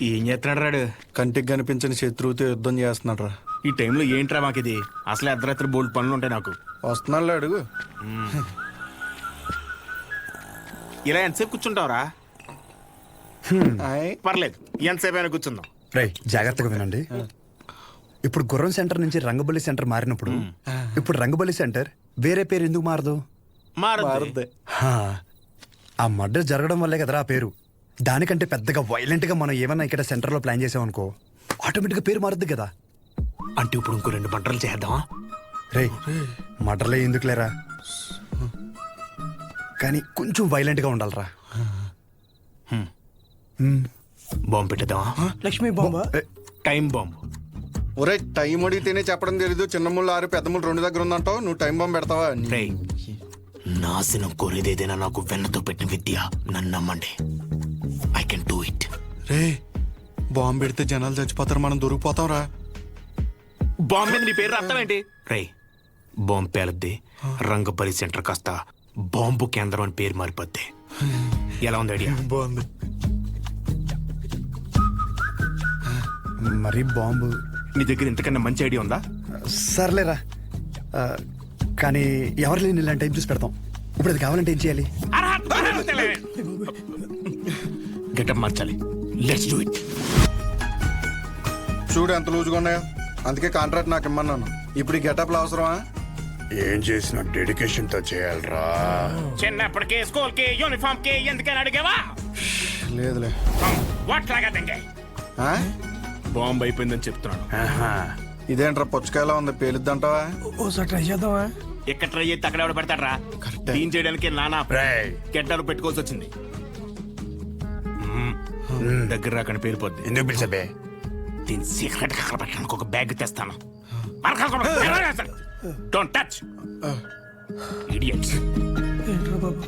ఏం చేస్తున్నాడు రాడు? కంటికి కనిపించని శత్రువుతో యుద్ధం చేస్తున్నాడు రా. ఈ టైంలో ఏంట్రా మాకు ఇది? అసలు అర్ధరాత్రి బోల్డ్ పనులు ఉంటాయి నాకు. వస్తున్నాడు అడుగు. ఇలా ఎంతసేపు కూర్చుంటావురా? పర్లేదు, ఎంతసేపు అయినా కూర్చుందాం. రై జాగ్రత్తగా వినండి. ఇప్పుడు గుర్రం సెంటర్ నుంచి రంగబలి సెంటర్ మారినప్పుడు ఇప్పుడు రంగబలి సెంటర్ వేరే పేరు ఎందుకు మారదు? మారద్దు. ఆ మర్డర్ జరగడం వల్లే కదరా ఆ పేరు. దానికంటే పెద్దగా వైలెంట్ గా మనం ఏమన్నా ఇక్కడ సెంటర్ లో ప్లాన్ చేసామనుకో ఆటోమేటిక్ గా పేరు మారుద్ది కదా. అంటే ఇప్పుడు ఇంకో 2 మర్డర్లు చేద్దామా? రే మర్డర్లే ఎందుకు లేరా, కానీ కొంచెం వైలెంట్ గా ఉండాలరా. బాంబు పెట్టేద్దామా? లక్ష్మీ బాంబా? Time bomb. ఒరే టైం అడిగితేనే చెప్పడం తెలీదు. చిన్న ముళ్ళు 6 పెద్ద ముళ్ళు 2 దగ్గర ఉందంటావు. నువ్వు టైం బాంబు పెడతావా? నాశనం కోరేదేదైనా నాకు వెన్నతో పెట్టిన విద్య. నన్ను నమ్మండి, I can do it. Ray bomb పెడితే జనాలు చచ్చిపోతారు, మనం దొరికిపోతాం రా. బాంబు మీద నీ పేరు అర్థం ఏంటి? రే బాంబు పేలద్ది, రంగబలి సెంటర్ కాస్త బాంబు కేంద్రం అని పేరు మారిపోద్ది. ఎలా ఉంది ఐడియా? బాగుంది. మరి బాంబు నీ దగ్గర ఇంతకన్నా మంచి ఐడియా ఉందా? సర్లేరా, కానీ ఎవరు లేని ఇలాంటి టైం చూసి పెడతాం. ఇప్పుడు అది కావాలంటే ఏం చేయాలి? గెటప్ మార్చాలి. Let's do it. చూడు ఎంత లూజుగా ఉన్నాయో. అందుకే కాంట్రాక్ట్ నాకు ఇమ్మన్నాను. ఇప్పుడు ఈ గెటప్లు అవసరమా? ఏం చేసిన డెడికేషన్ తో చేయాలరా. చిన్నప్పటికే స్కూల్ కి యూనిఫామ్ కి ఎందుకని అడిగావా? లేదులే. వాట్లాగదండి బాంబు అయిపోయిందని చెప్తున్నాను. ఇదేంట్రా పుచ్చకాయలా ఉంది, పేలుద్దంటావా? ఓసారి ట్రై చేద్దామా? ఎక్కడ ట్రై చేస్తే అక్కడ ఎవడ పెడతాడరా? క్లీన్ చేయడానికి నానా గెడ్డలు పెట్టుకోవాల్సి వచ్చింది. దగ్గర రాకని పేలిపోద్ది. ఎందుకు పిలిచబే? దీని సీక్రెట్ అక్కడ పెట్టడానికి ఒక బ్యాగ్ తెస్తాను. Don't touch idiots. ఏంట్రా బాబు?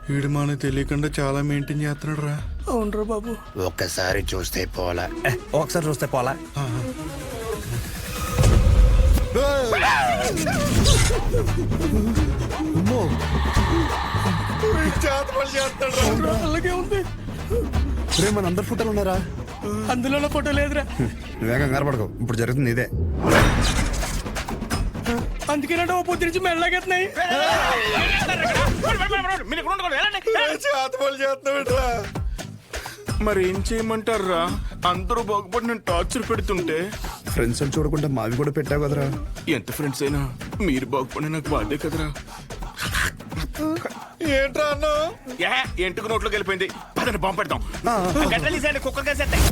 వీడు మనకు తెలియకుండా చాలా మెయింటైన్ చేస్తున్నాడు రా. అవునరా బాబు. ఒక్కసారి చూస్తే పోలా. ఒకసారి చూస్తే పోలా. అలాగే ఉంది. మన అందరు ఫోటోలు ఉన్నారా? అందులో ఫోటో లేదురా. వేగం కనపడకు, ఇప్పుడు జరుగుతుంది ఇదే. అందుకేనంటే ఓ పొద్దు నుంచి మెల్లగెత్తున్నాయి. మరి ఏం చేయమంటారా? అందరూ బాగుపడి నేను టార్చర్ పెడుతుంటే ఫ్రెండ్స్ అని చూడకుండా మావి కూడా పెట్టావు కదరా. ఎంత ఫ్రెండ్స్ అయినా మీరు బాగుపడి నాకు బాధే కదరా. ఏంట్రా అన్న? ఎంటుకు నోట్లోకి వెళ్ళిపోయింది. పదని బాంబు పెడతాం. గడ్డలీసారి కుక్కర్ కేసేస్తాయి.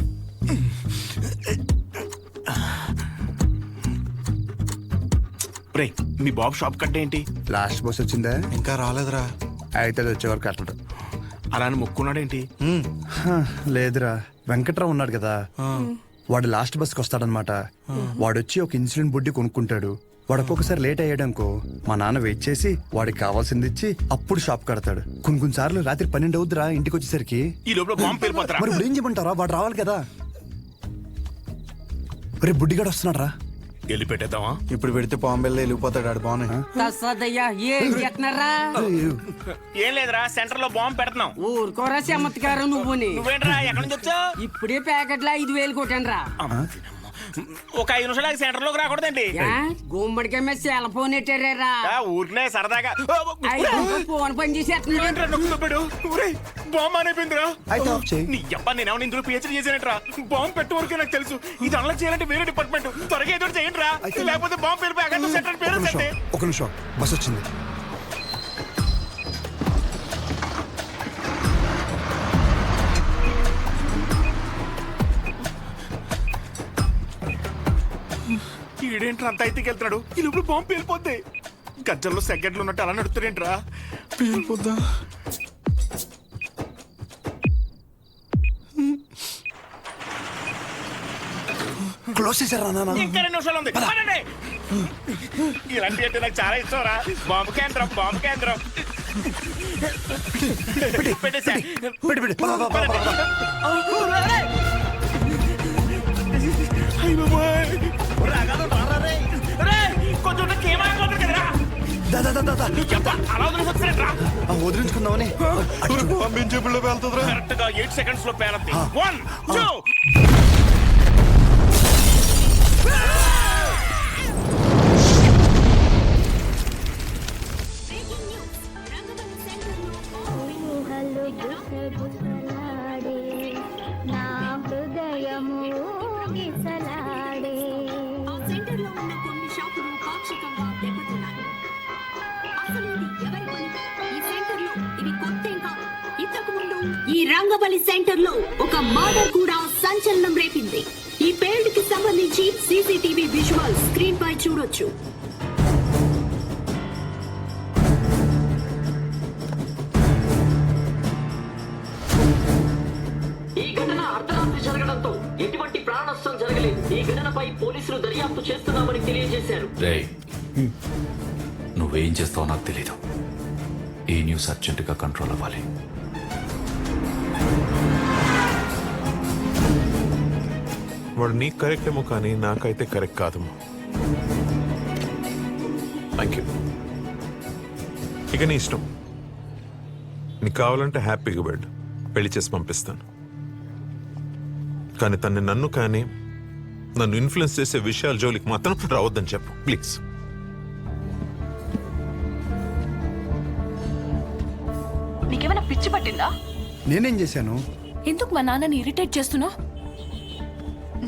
మీ బాబు షాప్ కట్ట ఏంటి? లాస్ట్ బస్ వచ్చిందా? ఇంకా రాలేదురా. అయితే అది వచ్చేవారు కట్టడు. అలా అని మొక్కున్నాడేంటి? లేదురా, వెంకట్రావు ఉన్నాడు కదా, వాడు లాస్ట్ బస్కి వస్తాడనమాట. వాడొచ్చి ఒక ఇన్సులిన్ బుడ్డి కొనుక్కుంటాడు. వాడు ఒక్కొక్కసారి లేట్ అయ్యాడనుకో, మా నాన్న వెయిట్ చేసి వాడికి కావాల్సింది ఇచ్చి అప్పుడు షాప్ కడతాడు. కొన్ని సార్లు రాత్రి 12 అవుద్దిరా ఇంటికి వచ్చేసరికి. ఈ లోపల బాంబు పేలిపోతారా? మరి ఇప్పుడు ఏం చేయమంటారా? వాడు రావాలి కదా. రేపు బుడ్డిగాడు వస్తున్నాడు రా. వెళ్ళి పెట్టేద్దామా? ఇప్పుడు పెడితే బాంబెల్లో వెళ్ళిపోతాడు. ఆడు బాగున్నాయి. ఏం లేదురా, సెంటర్ లో బాంబు పెడుతున్నాం. ఊరుకోరా చమత్కారం నువ్వుని. నువ్వేంట్రా ఎక్కడి నుంచి వచ్చావు? ఇప్పుడే ప్యాకెట్లో 5,000 కొట్టాను రా. ఒక 5 నిమిషాలు సెంటర్ లోకి రాకూడదండి. గుమ్మడికాయ మీద సెల్ ఫోన్ ఎట్టారా? ఊరినే సరదాగా ఫోన్ పని చేసేస్తున్నాడు. బాంబు అనిపోయిందిరా. అయితే ఆఫ్ చేయి. నీ అబ్బా నేను ఇందులో పిహెచ్డీ చేశానంట్రా. బాంబు పెట్టే వరకే నాకు తెలుసు. ఇది అలా చేయాలంటే వేరే డిపార్ట్మెంట్. త్వరగా ఏదో చేయండి రా, లేకపోతే బాంబు పేరు సెంటర్ పేరు. ఒక నిమిషం, బస్ వచ్చింది. ఈడేంట్రా అంత అయితే వెళ్తున్నాడు? ఈ లోపల బాంబు పేలిపోద్ది. గజ్జల్లో సెకండ్లు ఉన్నట్టు అలా నడుస్తారేంట్రా? పేలిపోద్దా? క్లోజ్ చేశారా నాన్న? ఇంకా 2 నిమిషాలు ఉంది. ఇలాంటి అంటే నాకు చాలా ఇష్టం రా. బాంబు కేంద్రం, బాంబు కేంద్రం. పెట్టేసా. కొంచెం అలా వదిలేసొచ్చారా? వదిలించుకుందామని. పంపించేపుల్లో వెళ్తుందిరా. కరెక్ట్ గా 8 seconds లో పేరంది. 1 2 ఈ రంగబలి సెంటర్ లో ఒక మర్డర్ కూడా సంచలనం రేపింది. ఈ పేల్డ్ కి సంబంధించి సీసీటీవీ విజువల్ స్క్రీన్ పై చూడొచ్చు. ఈ ఘటన అర్ధరాత్రి జరగడంతో ఎటువంటి ప్రాణ నష్టం జరగలేదు. ఈ ఘటనపై పోలీసులు దర్యాప్తు చేస్తున్నామని తెలియజేశారు. నువ్వేం చేస్తావో నాకు తెలీదు. ఈ న్యూస్ అర్జెంటుగా కంట్రోల్ అవ్వాలి. వాడు నీకు కరెక్ట్ ఏమో కానీ నాకైతే కరెక్ట్ కాదమ్మా. Thank you. ఇక నీ ఇష్టం. నీకు కావాలంటే హ్యాపీగా వెళ్ళు, పెళ్లి చేసి పంపిస్తాను. కానీ తన్ని నన్ను ఇన్ఫ్లుయెన్స్ చేసే విషయాల జోలికి మాత్రం రావద్దని చెప్పు ప్లీజ్. నీకేమైనా పిచ్చి పట్టిందా? నేనేం చేశాను? ఎందుకు మా నాన్నని ఇరిటేట్ చేస్తున్నావు?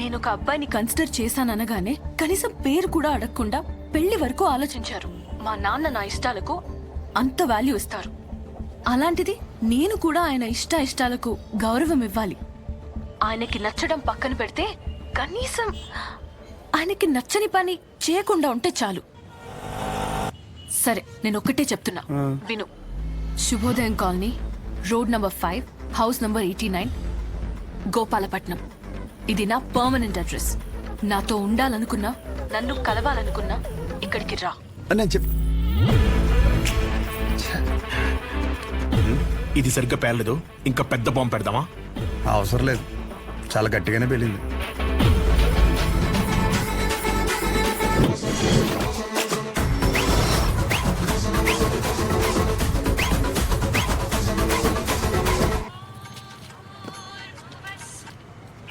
నేను ఒక అబ్బాయిని కన్సిడర్ చేశాననగానే కనీసం పేరు కూడా అడగకుండా పెళ్లి వరకు ఆలోచించారు. మా నాన్న నా ఇష్టాలకు అంత వాల్యూ ఇస్తారు. అలాంటిది నేను కూడా ఆయన ఇష్టాలకు గౌరవం ఇవ్వాలి. ఆయనకి నచ్చడం పక్కన పెడితే కనీసం ఆయనకి నచ్చని పని చేయకుండా ఉంటే చాలు. సరే, నేను ఒక్కటే చెప్తున్నా, విను. శుభోదయం colony, road number 5, house number 89, Gopalapatnam. ఇది నా పర్మనెంట్ అడ్రస్. నాతో ఉండాలనుకున్నా, నన్ను కలవాలనుకున్నా ఇక్కడికి రా. ఇది సరిగ్గా పేర్లేదు, ఇంకా పెద్ద బాంబు పెడదామా? అవసరం లేదు, చాలా గట్టిగానే పెళ్ళింది.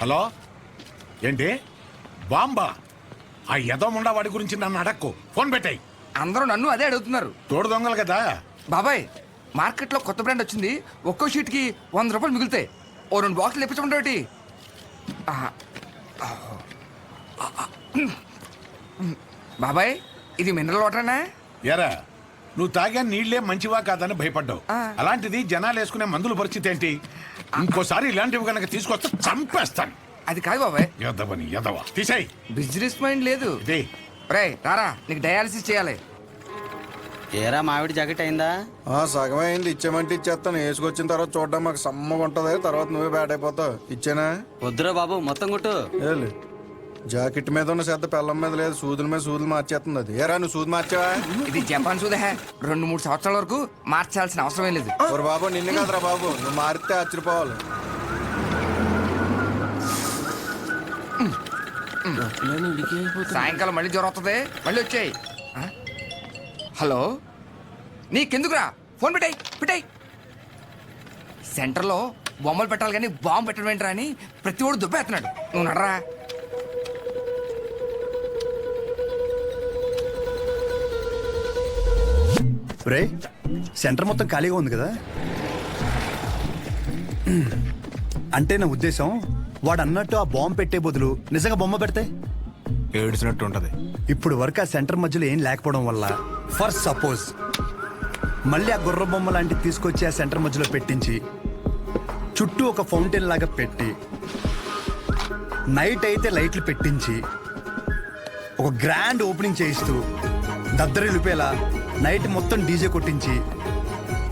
హలో, ఏంటి బాంబా? ఆ యదోముండా వాడి గురించి నన్ను అడక్కు, ఫోన్ పెట్టాయి. అందరూ నన్ను అదే అడుగుతున్నారు. తోడు దొంగలు కదా బాబాయ్, మార్కెట్లో కొత్త బ్రాండ్ వచ్చింది. ఒక్కో షీట్కి 100 రూపాయలు మిగులుతాయి. ఓ 2 బాక్సులు తెప్పించమంటే బాబాయ్, ఇది మినరల్ వాటరేనా? ఎరా, నువ్వు తాగా నీళ్లే మంచివా కాదని భయపడ్డావు. అలాంటిది జనాలు వేసుకునే మందుల పరిస్థితి ఏంటి? ఇంకోసారి ఇలాంటివి కనుక తీసుకొస్తే చంపేస్తాను. అది కాదు బాబాయ్. ఎదవని ఎదవా, తీసేయ్. బిజినెస్ మైండ్ లేదు. రే రారా, నీకు డయాలసిస్ చేయాలి. ఏరా మామిడి జాకెట్ అయిందా? సగం అయింది, ఇచ్చేమంటే ఇచ్చేస్తాను. వేసుకొచ్చిన తర్వాత చూడడం మాకు సమ్మగా ఉంటది, తర్వాత నువ్వే బ్యాడ్ అయిపోతావు. ఇచ్చేనా? వద్దురా బాబు, మొత్తం కొట్టు. జాకెట్ మీద ఉన్న శ్రద్ధ పెళ్ళం మీద లేదు, సూదుల మీద సూదులు మార్చేస్తుంది. అది ఏరా, నువ్వు సూది మార్చావా? ఇది జపాన్ సూదే. 2-3 సంవత్సరాల వరకు మార్చాల్సిన అవసరం లేదు. ఓరు బాబు, నిన్ను కాదురా బాబు, నువ్వు మారితే ఆశ్చర్యపోవాలి. సాయంకాలం మళ్ళీ జ్వరం వస్తుంది, మళ్ళీ వచ్చాయి. హలో, నీకెందుకురా? ఫోన్ పెట్టాయి. సెంటర్లో బొమ్మలు పెట్టాలి కానీ బాంబు పెట్టడం ఏంట్రా అని ప్రతి ఒడు దుబ్బేస్తున్నాడు. నువ్వు నడరా. రే, సెంటర్ మొత్తం ఖాళీగా ఉంది కదా. అంటే నా ఉద్దేశం, వాడు అన్నట్టు ఆ బాంబు పెట్టే బదులు నిజంగా బొమ్మ పెడితే ఏడ్చినట్టు ఉంటది. ఇప్పుడు వరకు ఆ సెంటర్ మధ్యలో ఏం లేకపోవడం వల్ల, ఫర్ సపోజ్ మళ్ళీ ఆ గుర్ర బొమ్మ లాంటివి తీసుకొచ్చి ఆ సెంటర్ మధ్యలో పెట్టించి చుట్టూ ఒక ఫౌంటైన్ లాగా పెట్టి నైట్ అయితే లైట్లు పెట్టించి ఒక గ్రాండ్ ఓపెనింగ్ చేయిస్తూ దద్దరిల్లిపోయేలా నైట్ మొత్తం డీజే కొట్టించి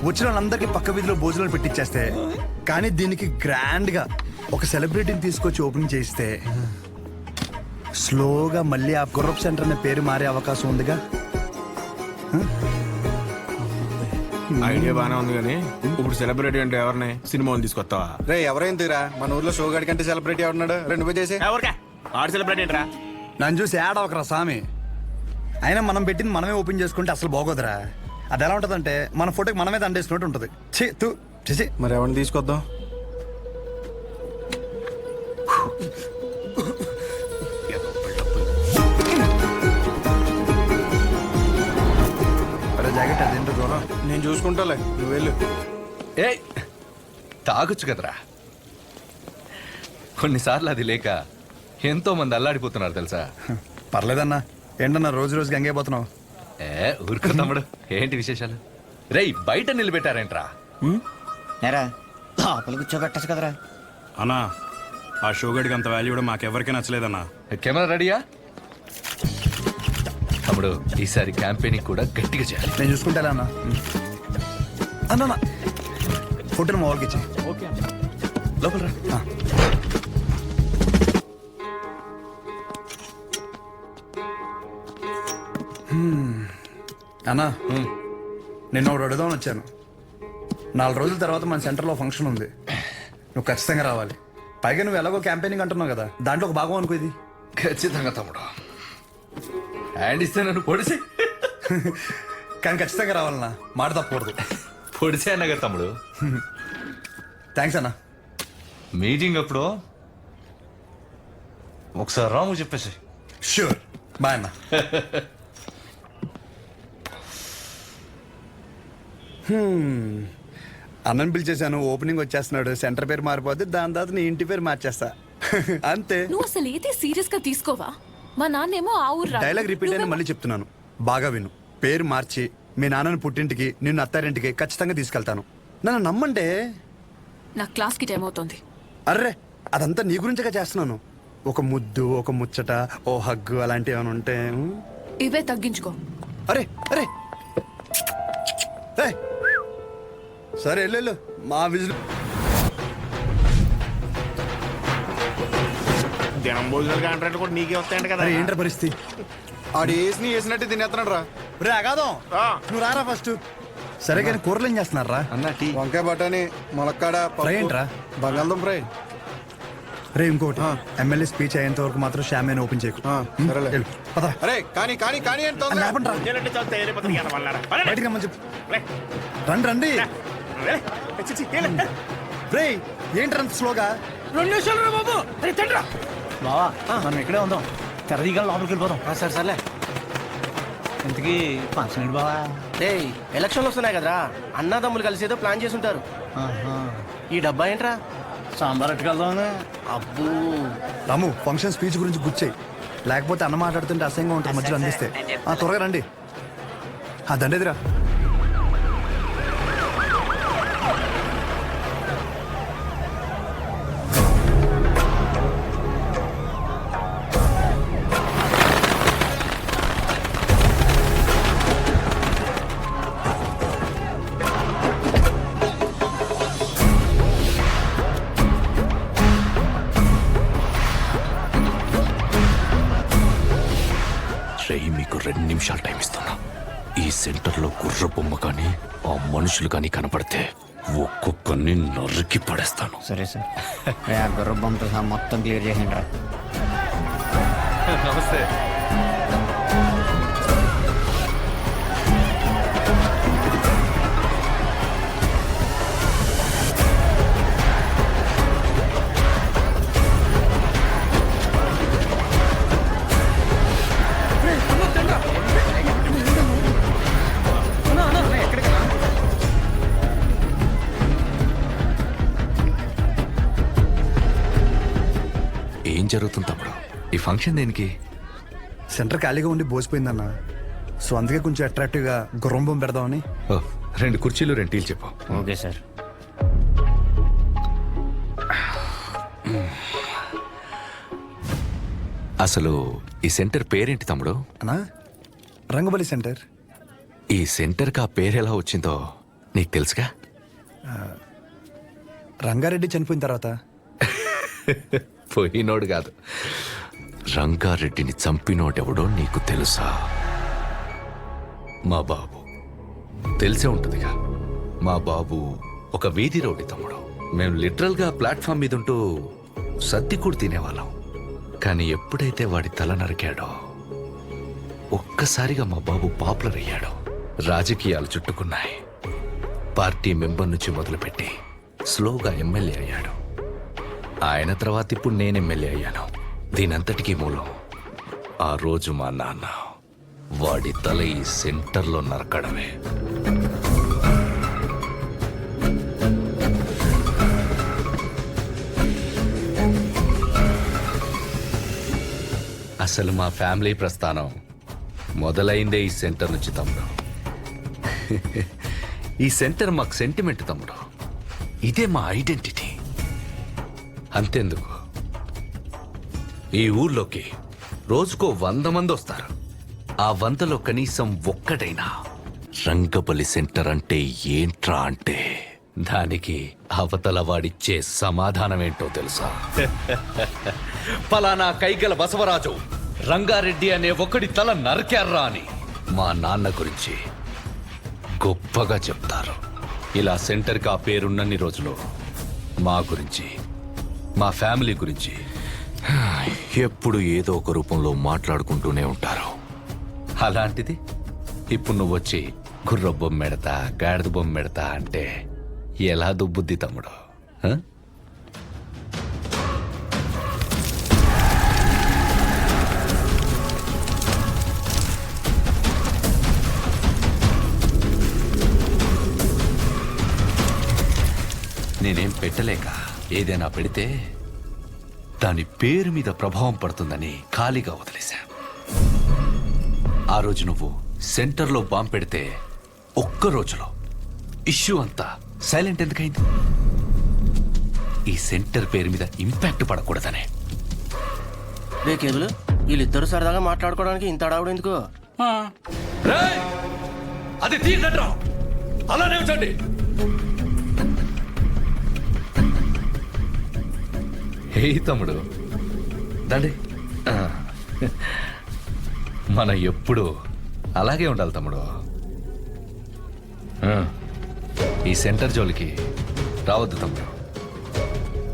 వచ్చిన వాళ్ళందరికీ పక్క వీధిలో భోజనాలు పెట్టించేస్తే, కానీ దీనికి గ్రాండ్గా ఒక సెలబ్రిటీని తీసుకొచ్చి ఓపెనింగ్ చేయిస్తే స్లోగా మళ్ళీ ఆ గుర్రప్ సెంటర్ అనే పేరు మారే అవకాశం ఉందిగా. ఐడియా బానే ఉంది కానీ ఇప్పుడు సెలబ్రిటీ అంటే ఎవరిని? సినిమాలు తీసుకొస్తావా? రే, ఎవరైందిరా మన ఊర్లో షో గడి కంటే సెలబ్రిటీ ఎవరున్నాడు? 2 చేసి ఆడు సెలబ్రిటీ ఏంట్రా? నన్ను చూసి యాడ్ అవకరా స్వామి. అయినా మనం పెట్టింది మనమే ఓపెన్ చేసుకుంటే అసలు బాగోదురా. అది ఎలా ఉంటదంటే మన ఫోటోకి మనమే దండేసినట్టు ఉంటుంది. మరి ఎవరిని తీసుకొద్దాం? జాకెట్ అదేంటో దూరం, నేను చూసుకుంటాలే, నువ్వు వెళ్ళు. ఏ తాగొచ్చు కదరా. కొన్నిసార్లు అది లేక ఎంతో మంది అల్లాడిపోతున్నారు తెలుసా. పర్లేదన్నా. ఏంటన్నా రోజు రోజు గంగైపోతున్నావు? ఊరుకో తమ్ముడు, ఏంటి విశేషాలు? రేయ్, బయట నిలబెట్టారేంట్రా? లోపల కూర్చోబెట్టచ్చు కదరా. అన్నా, ఆ షో గడికి అంత వాల్యూ కూడా మాకెవరికి నచ్చలేదన్నా. కెమెరా రెడీయా? తమ్ముడు, ఈసారి క్యాంపెయినింగ్ కూడా గట్టిగా చేయాలి. నేను చూసుకుంటా అన్న. అన్న ఫోటోలు మా వాళ్ళకి ఇచ్చి. ఓకే లోపల రా. అన్నా, నిన్న ఒకటి అడుగుదామని వచ్చాను. 4 రోజుల తర్వాత మన సెంటర్లో ఫంక్షన్ ఉంది, నువ్వు ఖచ్చితంగా రావాలి. పైగా నువ్వు ఎలాగో క్యాంపెయినింగ్ అంటున్నావు కదా, దాంట్లో ఒక భాగం అనుకో ఇది. ఖచ్చితంగా తమ్ముడు, హ్యాండ్ ఇస్తే నన్ను పొడిసి. కానీ ఖచ్చితంగా రావాలన్నా, మాట తప్పకూడదు. పొడిసే అన్న కదా తమ్ముడు. థ్యాంక్స్ అన్నా. మీటింగ్ అప్పుడు ఒకసారి రాము చెప్పేసి. షూర్, బాయ్ అన్నా. అన్నని పిలిచేశాను, ఓపెనింగ్ వచ్చేస్తున్నాడు. సెంటర్ పేరు మారిపోద్ది, దాని తర్వాత నీ ఇంటి పేరు మార్చేస్తా. అంతే. నువ్వు అసలు ఏది సీరియస్ గా తీసుకోవా? మా నాన్నేమో ఆ ఊరు రాడు. డైలాగ్ రిపీట్ అయినా మళ్ళీ చెప్తున్నాను, బాగా విను. పేరు మార్చి మీ నాన్నని పుట్టింటికి నిన్ను అత్తారింటికి ఖచ్చితంగా తీసుకెళ్తాను. నన్ను నమ్మంటే. నా క్లాస్ కి టైం అవుతుంది. అర్రే అదంతా నీ గురించగా చేస్తున్నాను. ఒక ముద్దు, ఒక ముచ్చట, ఓ హగ్గు అలాంటివి ఏమైనా ఉంటే. ఇవే తగ్గించుకో. అరే అరే ఏయ్, సరే వెళ్ళు మా విజులు. దినం భోజనాలు కాంట్రాక్ట్ కూడా నీకే వస్తాయంట కదా. అరే ఏంట్రా పరిస్థితి? ఆడు వేసినట్టు తినేస్తున్నాడు రా. రే అగాదం, నువ్వు రారా ఫస్ట్. సరే కానీ కూరలు ఏం చేస్తున్నారా? వంకాయ బఠానీ, ములక్కాడ, ఫ్రై ఏంట్రా? బంగాళదుంప ఫ్రై. రే ఇంకోటి, ఎమ్మెల్యే స్పీచ్ అయ్యేంత వరకు మాత్రం షామేన్ ఓపెన్ చేయకు. వెళ్ళు, పదరా. అరే కానీ కానీ కానీ అని తొందర. లేపండి రా. బయటికి రమ్మని చెప్పు. రండి రండి. రే ఏంట్రా అంత స్లోగా? 2 నిమిషాలు రా బాబు. అరే తండ్రా బావా మనం ఇక్కడే ఉందాం, తెరదీగా లోపలికి వెళ్ళిపోదాం. సరే సర్లే. ఇంతకీ ఫంక్షన్ ఏంటి బావా? ఎలక్షన్లు వస్తున్నాయి కదరా, అన్నదమ్ములు కలిసి ఏదో ప్లాన్ చేసి ఉంటారు. ఈ డబ్బా ఏంట్రా? సాంబార్ అట్టుకెళ్దామని. అబ్బో రాము, ఫంక్షన్ స్పీచ్ గురించి గుచ్చాయి, లేకపోతే అన్న మాట్లాడుతుంటే అసహ్యంగా ఉంటుంది మధ్యలో అందిస్తే. త్వరగా రండి. దండేదిరా. మీకు 2 నిమిషాలు టైం ఇస్తున్నా. ఈ సెంటర్లో గుర్ర బొమ్మ కానీ ఆ మనుషులు కానీ కనపడితే ఒక్కొక్కరిని నరికి పడేస్తాను. సరే సార్, గుర్ర బొమ్మతో మొత్తం క్లియర్ చేయండి రా. నమస్తే. ఏం జరుగుతుంది తమ్ముడు? ఈ ఫంక్షన్ దేనికి? సెంటర్ ఖాళీగా ఉండి బోసిపోయిందన్న, సో అందుకే కొంచెం అట్రాక్టివ్గా గుర్రం బొమ్మ పెడదామని. 2 కుర్చీలు 2 టీలు చెప్పు. Okay sir. అసలు ఈ సెంటర్ పేరేంటి తమ్ముడు? అన్నా, రంగబలి సెంటర్. ఈ సెంటర్కి ఆ పేరు ఎలా వచ్చిందో నీకు తెలుసుగా? రంగారెడ్డి చనిపోయిన తర్వాత. పోయినోడు కాదు, రంగారెడ్డిని చంపినోడెవడో నీకు తెలుసా? మా బాబు. తెలిసే ఉంటుందిగా. మా బాబు ఒక వీధి రౌడీ తమ్ముడు. మేము లిటరల్గా ప్లాట్ఫామ్ మీద ఉంటూ సర్దికూడు తినేవాళ్ళం. కానీ ఎప్పుడైతే వాడి తల నరికాడో ఒక్కసారిగా మా బాబు పాపులర్ అయ్యాడు. రాజకీయాలు చుట్టుకున్నాయి. పార్టీ మెంబర్ నుంచి మొదలుపెట్టి స్లోగా ఎమ్మెల్యే అయ్యాడు. ఆయన తర్వాత ఇప్పుడు నేను ఎమ్మెల్యే అయ్యాను. దీనంతటికీ మూలం ఆ రోజు మా నాన్న వాడి తల ఈ సెంటర్లో నరకడమే. అసలు మా ఫ్యామిలీ ప్రస్థానం మొదలైందే ఈ సెంటర్ నుంచి తమ్ముడు. ఈ సెంటర్ మాకు సెంటిమెంట్ తమ్ముడు. ఇదే మా ఐడెంటిటీ. అంతెందుకు, ఈ ఊర్లోకి రోజుకో 100 మంది వస్తారు. ఆ 100లో కనీసం ఒక్కడైనా రంగబలి సెంటర్ అంటే ఏంట్రా అంటే దానికి అవతల వాడిచ్చే సమాధానం ఏంటో తెలుసా? పలానా కైగల బసవరాజు రంగారెడ్డి అనే ఒకడి తల నరికారా అని మా నాన్న గురించి గొప్పగా చెప్తారు. ఇలా సెంటర్కి ఆ పేరున్నన్ని రోజులు మా గురించి, మా ఫ్యామిలీ గురించి ఎప్పుడు ఏదో ఒక రూపంలో మాట్లాడుకుంటూనే ఉంటారు. అలాంటిది ఇప్పుడు నువ్వు వచ్చి గుర్ర బొమ్మ పెడతా, గాడిద బొమ్మ పెడతా అంటే ఎలా దుబ్బుద్ది తమ్ముడు? నేనేం పెట్టలేక ఏదైనా పెడితే దాని పేరు మీద ప్రభావం పడుతుందని ఖాళీగా వదిలేశా. ఆ రోజు నువ్వు సెంటర్లో బాంబు పెడితే ఒక్క రోజులో ఇష్యూ అంతా సైలెంట్ ఎందుకైంది? ఈ సెంటర్ పేరు మీద ఇంపాక్ట్ పడకూడదనే. రే కేబుల్, వీళ్ళిద్దరు సరదాగా మాట్లాడుకోవడానికి ఇంత అడావుడు ఎందుకు? అది తీయండి, అలానే ఉంచండి. హే తమ్ముడు, దండి. మనం ఎప్పుడు అలాగే ఉండాలి తమ్ముడు. ఈ సెంటర్ జోలికి రావద్దు తమ్ముడు.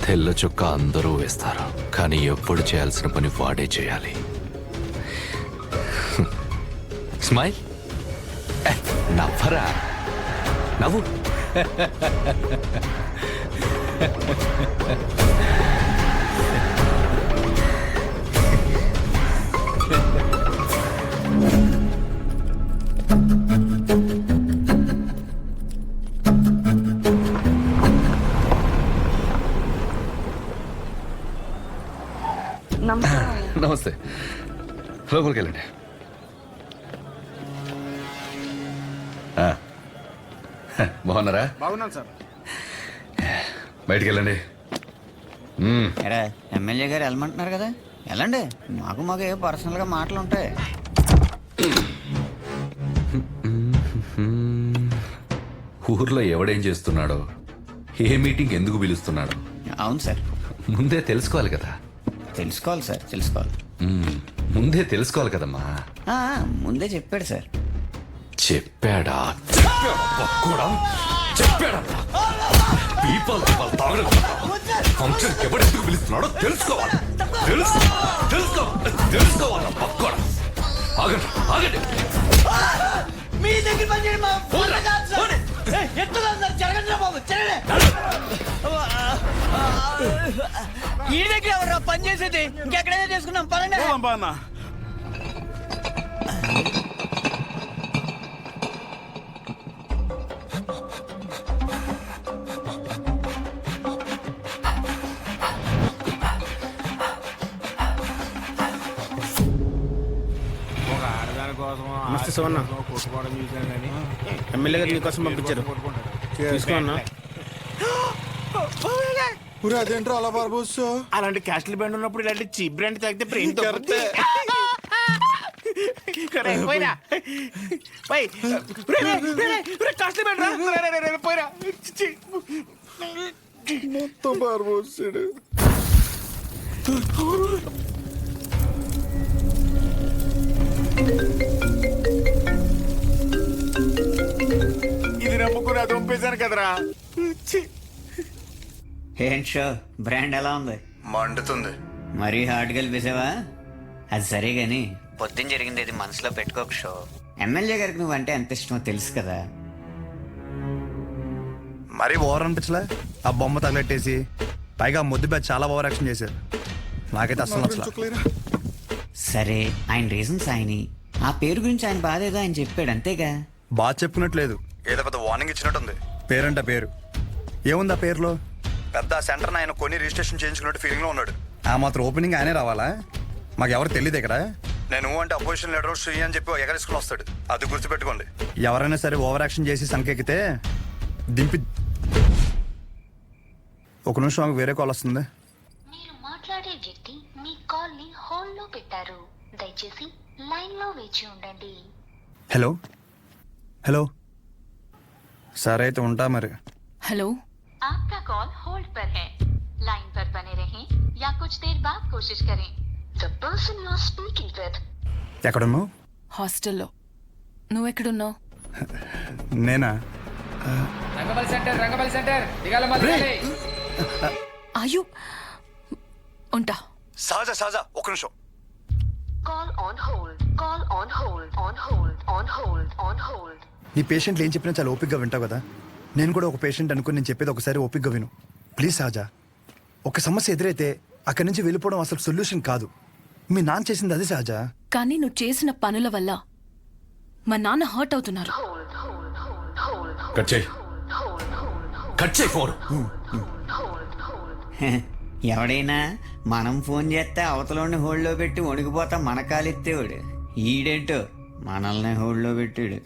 తెల్ల చుక్క అందరూ వేస్తారు, కానీ ఎప్పుడు చేయాల్సిన పని వాడే చేయాలి. స్మైల్, నవ్వరా, నవ్వు. నమస్తే, లోపలికి వెళ్ళండి. బాగున్నారా? బాగున్నాను సార్. బయటికి వెళ్ళండి. ఎమ్మెల్యే గారు వెళ్ళమంటున్నారు కదా, వెళ్ళండి. మాకు ఏ పర్సనల్గా మాటలు ఉంటాయి. ఊర్లో ఎవడేం చేస్తున్నాడో, ఏ మీటింగ్ ఎందుకు పిలుస్తున్నాడో అవును సార్, ముందే తెలుసుకోవాలి కదా. తెలుసుకోవాలి సార్, తెలుసుకోవాలి. ముందే తెలుసుకోవాలి కదమ్మా. ముందే చెప్పాడు సార్. చెప్పాడా? చెప్పాడా? ఫంక్షన్ ఎవడెందుకు పిలుస్తున్నాడో తెలుసుకోవాలి. తెలుసుకోవాలి. పక్కోడా, ఆగండి, ఆగండి. మీ దగ్గర పని చేయండి, ఈ దగ్గర ఎవరు పని చేసేది? ఇంకెక్కడైనా చేసుకున్నాం పనండి. నమస్తే శివన్న. ఎమ్మెల్యే గారు నీకోసం పంపించారు, తీసుకోన్నా. అదేంట్రా అలా బార్బోస్? అలాంటి క్యాస్టల్ బ్రాండ్ ఉన్నప్పుడు ఇలాంటి చీప్ బ్రాండ్ తాగితే బ్రెయిన్ కాస్ట్లీ బ్రాండ్ పోయిరా. మొత్తం బార్బోసాడు. ఇది నమ్ముకుని అది పంపేశాను కదరా. ఏంటి షో, బ్రాండ్ ఎలా ఉంది? మండుతుంది. మరీ హార్డ్గా వెళ్ళిపోసావా? అది సరే గాని పొద్దున్న జరిగింది ఇది మనసులో పెట్టుకోక షో. ఎమ్మెల్యే గారికి నువ్వంటే ఎంత ఇష్టమో తెలుసు కదా. మరీ ఓవర్ అనిపించలే? ఆ బొమ్మ తగలెట్టేసి పైగా ముద్దు బ్యాచ్ చాలా ఓవర్ యాక్షన్ చేశారు. నాకైతే అసలు నచ్చలేదు. సరే, ఆయన రీజన్స్ ఆయన, ఆ పేరు గురించి ఆయన బాధ ఏదో ఆయన చెప్పాడు అంతేగా. బాగా చెప్పుకున్నట్లేదు, ఏదో పెద్ద వార్నింగ్ ఇచ్చినట్టుంది. పేరంట పేరు ఏముంది ఆ పేరులో? పెద్ద సెంటర్ ఆయన కొన్ని రిజిస్ట్రేషన్ చేయించుకున్నట్టు ఫీలింగ్ లో ఉన్నాడు. ఆ మాత్రం ఓపెనింగ్ ఆయనే రావాలా? మాకు ఎవరు తెలియదు ఇక్కడ. నేను అంటే అపోజిషన్ లీడర్ శ్రీ అని చెప్పి ఎగరేసుకుని వస్తాడు. అది గుర్తుపెట్టుకోండి. ఎవరైనా సరే ఓవర్ యాక్షన్ చేసి సంకెక్కితే దింపి. ఒక నిమిషం ఆమెకు వేరే కాల్ వస్తుంది. మీరు మాట్లాడే వ్యక్తి మీ కాల్ ని హోల్డ్ లో పెట్టారు, దయచేసి లైన్ లో వేచి ఉండండి. హలో హలో, సరే అయితే ఉంటా మరి. హలో, आपका कॉल होल्ड पर है, लाइन पर बने रहें या कुछ देर बाद कोशिश करें. The person you are speaking with. ఎక్కడున్నావు? హాస్టల్లో. నువ్వెక్కడున్నావు? నేనా? అయ్యో, ఉంటా. సహజ ఒక నిమిషం. Call on hold. Call on hold. On hold. On hold. On hold. నీ పేషెంట్లు ఏం చెప్పినా చాలా ఓపిక్గా వింటావు కదా. నేను కూడా ఒక పేషెంట్ అనుకుని నేను చెప్పేది ఒకసారి ఓపిక్గా విను ప్లీజ్. సహజా, ఒక సమస్య ఎదురైతే అక్కడి నుంచి వెళ్ళిపోవడం అసలు సొల్యూషన్ కాదు. మీ నాన్న చేసింది అదే సహజా. కానీ నువ్వు చేసిన పనుల వల్ల మా నాన్న హర్ట్ అవుతున్నారు. కట్ చేయి ఫోన్. ఎవడైనా మనం ఫోన్ చేస్తే అవతలని హోల్డ్లో పెట్టి వణికిపోతా మన కాలెత్తేవాడు. ఈడేంటో మనల్ని హోల్డ్లో పెట్టాడు.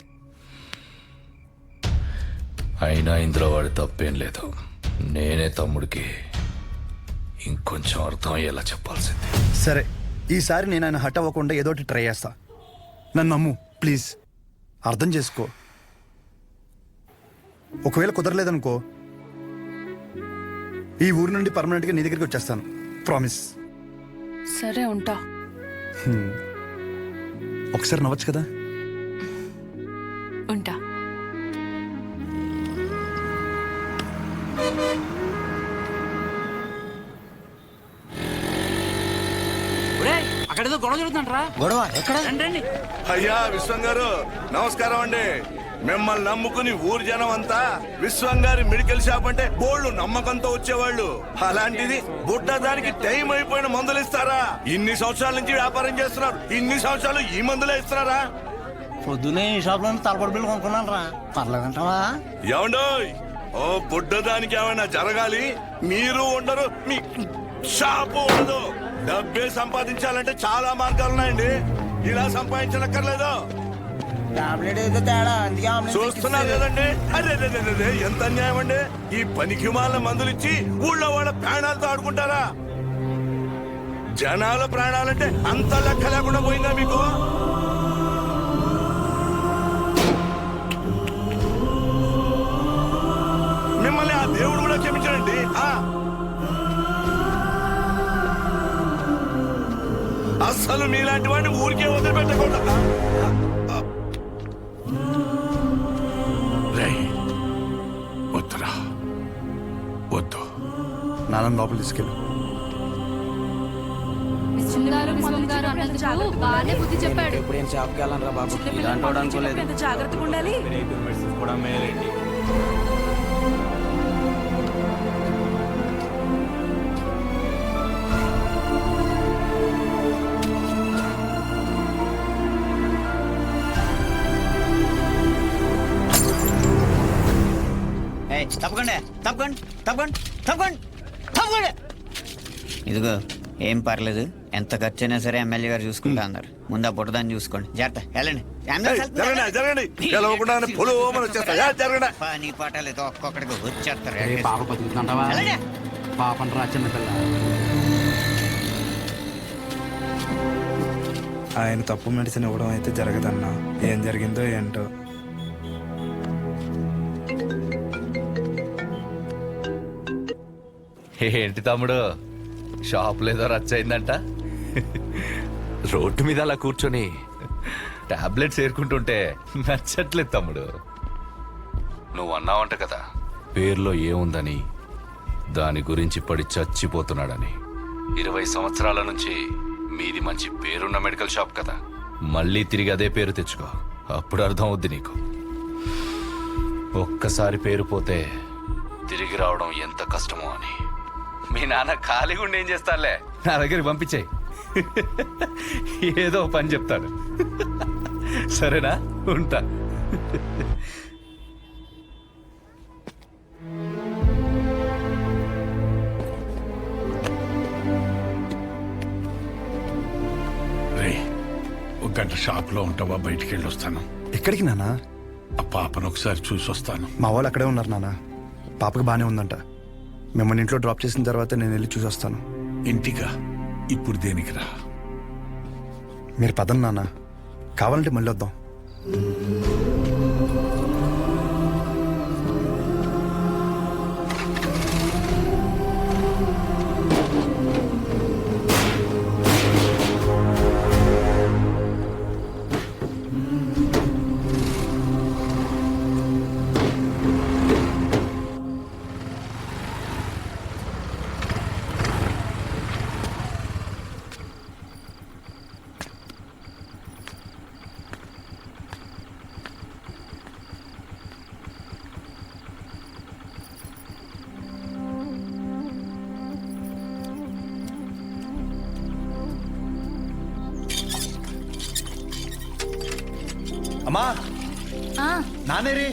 అయినా ఇందులో వాడి తప్పేం లేదు. నేనే తమ్ముడికి ఇంకొంచెం అర్థం అయ్యేలా చెప్పాల్సింది. సరే, ఈసారి నేను ఆయన హట్ అవ్వకుండా ఏదో ఒకటి ట్రై చేస్తా. నన్ను నమ్ము ప్లీజ్, అర్థం చేసుకో. ఒకవేళ కుదరలేదనుకో, ఈ ఊరు నుండి పర్మనెంట్గా నీ దగ్గరికి వచ్చేస్తాను. ప్రామిస్. సరే ఉంటా. ఒకసారి నవ్వచ్చు కదా. ఉంటా. అక్కడేదో గొడవ జరుగుతుందంటరా. గొడవ ఎక్కడ? రండి. అయ్యా విశ్వం గారు నమస్కారం అండి. మిమ్మల్ని నమ్ముకుని ఊరు జనం అంతా విశ్వం గారి మెడికల్ షాప్ అంటే బోళ్ళు నమ్మకంతో వచ్చేవాళ్ళు. అలాంటిది బుడ్డ దానికి టైం అయిపోయిన మందులు ఇస్తారా? ఇన్ని సంవత్సరాల నుంచి వ్యాపారం చేస్తున్నారు, ఇన్ని సంవత్సరాలు ఈ మందులే ఇస్తున్నారా? పొద్దునే ఈ షాప్ లో తలపడి బిల్లు కొనుక్కున్నాను రా. పర్లేదంటావా? ఏమండోయ్, ఓ బుడ్డ దానికి ఏమైనా జరగాలి, మీరు ఉండరు, మీ షాపు ఉండదు. డబ్బే సంపాదించాలంటే చాలా మార్గాలు ఉన్నాయండి. ఇలా సంపాదించనక్కర్లేదు. చూస్తున్నారు కదండి, అదే ఎంత అన్యాయం అండి. ఈ పనికి మాల మందులు ఇచ్చి ఊళ్ళో వాళ్ళ ప్రాణాలతో ఆడుకుంటారా? జనాల ప్రాణాలంటే అంత లెక్క లేకుండా పోయిందా మీకు? మిమ్మల్ని ఆ దేవుడు కూడా క్షమించడండి. అస్సలు మీలాంటి వాడిని ఊరికే వదిలిపెట్టకూడదు. వద్దురా, వద్దు. నాన్న లోపల తీసుకెళ్ళు. బాగానే బుద్ధి చెప్పాడు. ఇప్పుడు ఏం షాప్కి వెళ్ళాను బాబు. ఇలాంటి అనుకోలేదు. జాగ్రత్తగా ఉండాలి. కూడా మేలేండి. తప్పకుండా తప్పకుండా తప్పకుండా తప్పకుండా తప్పకుండా. ఇదిగో ఏం పర్లేదు, ఎంత ఖర్చు అయినా సరే ఎమ్మెల్యే గారు చూసుకుంటా అన్నారు. ముందు ఆ పుట్టదాన్ని చూసుకోండి. జాగ్రత్త, వెళ్ళండి. పని పాటలేదు, ఒక్కొక్కడికి వచ్చేస్తారు. పాప బతుకుతుంటావా? పాపం రా చిన్న పిల్ల. ఆయన తప్పు మెడిసిన్ ఇవ్వడం అయితే జరగదన్నా. ఏం జరిగిందో ఏంటో. ఏంటి తమ్ముడు, షాప్ లేదో రచ్చయిందంట? రోడ్డు మీద అలా కూర్చొని టాబ్లెట్స్ ఏరుకుంటుంటే నచ్చట్లేదు తమ్ముడు. నువ్వు అన్నావంట కదా, పేర్లో ఏముందని, దాని గురించి పడి చచ్చిపోతున్నాడని. 20 సంవత్సరాల నుంచి మీది మంచి పేరున్న మెడికల్ షాప్ కదా, మళ్ళీ తిరిగి అదే పేరు తెచ్చుకో, అప్పుడు అర్థం అవుద్ది నీకు. ఒక్కసారి పేరు పోతే తిరిగి రావడం ఎంత కష్టమో అని. మీ నాన్న ఖాళీగా ఉండి ఏం చేస్తానులే, నా దగ్గరికి పంపించేయి, ఏదో పని చెప్తాను. సరేనా, ఉంటా. ఒక గంట షాప్ లో ఉంటావా? బయటికి వెళ్ళి వస్తాను. ఎక్కడికి నాన్న? ఆ పాపను ఒకసారి చూసి వస్తాను. మా వాళ్ళు అక్కడే ఉన్నారు నాన్న. పాపకి బానే ఉందంట. మిమ్మల్ని ఇంట్లో డ్రాప్ చేసిన తర్వాత నేను వెళ్ళి చూసి వస్తాను. ఇంటిగా? ఇప్పుడు దేనికి రా? మీరు పదండి నాన్న, కావాలంటే మళ్ళీ వద్దాం. అమ్మా, నానేరి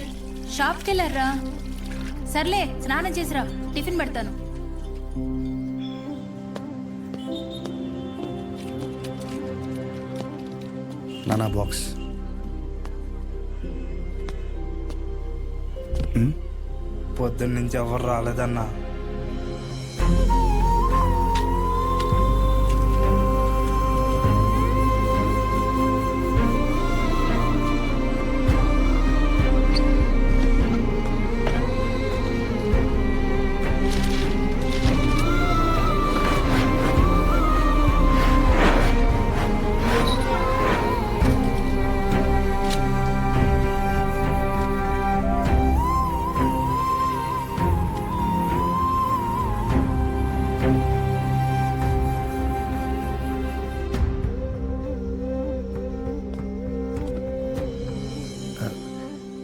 షాప్కి వెళ్ళారా? సర్లే, స్నానం చేసిరా, టిఫిన్ పెడతాను. నానా బాక్స్. పొద్దున్న నుంచి ఎవరు రాలేదన్నా.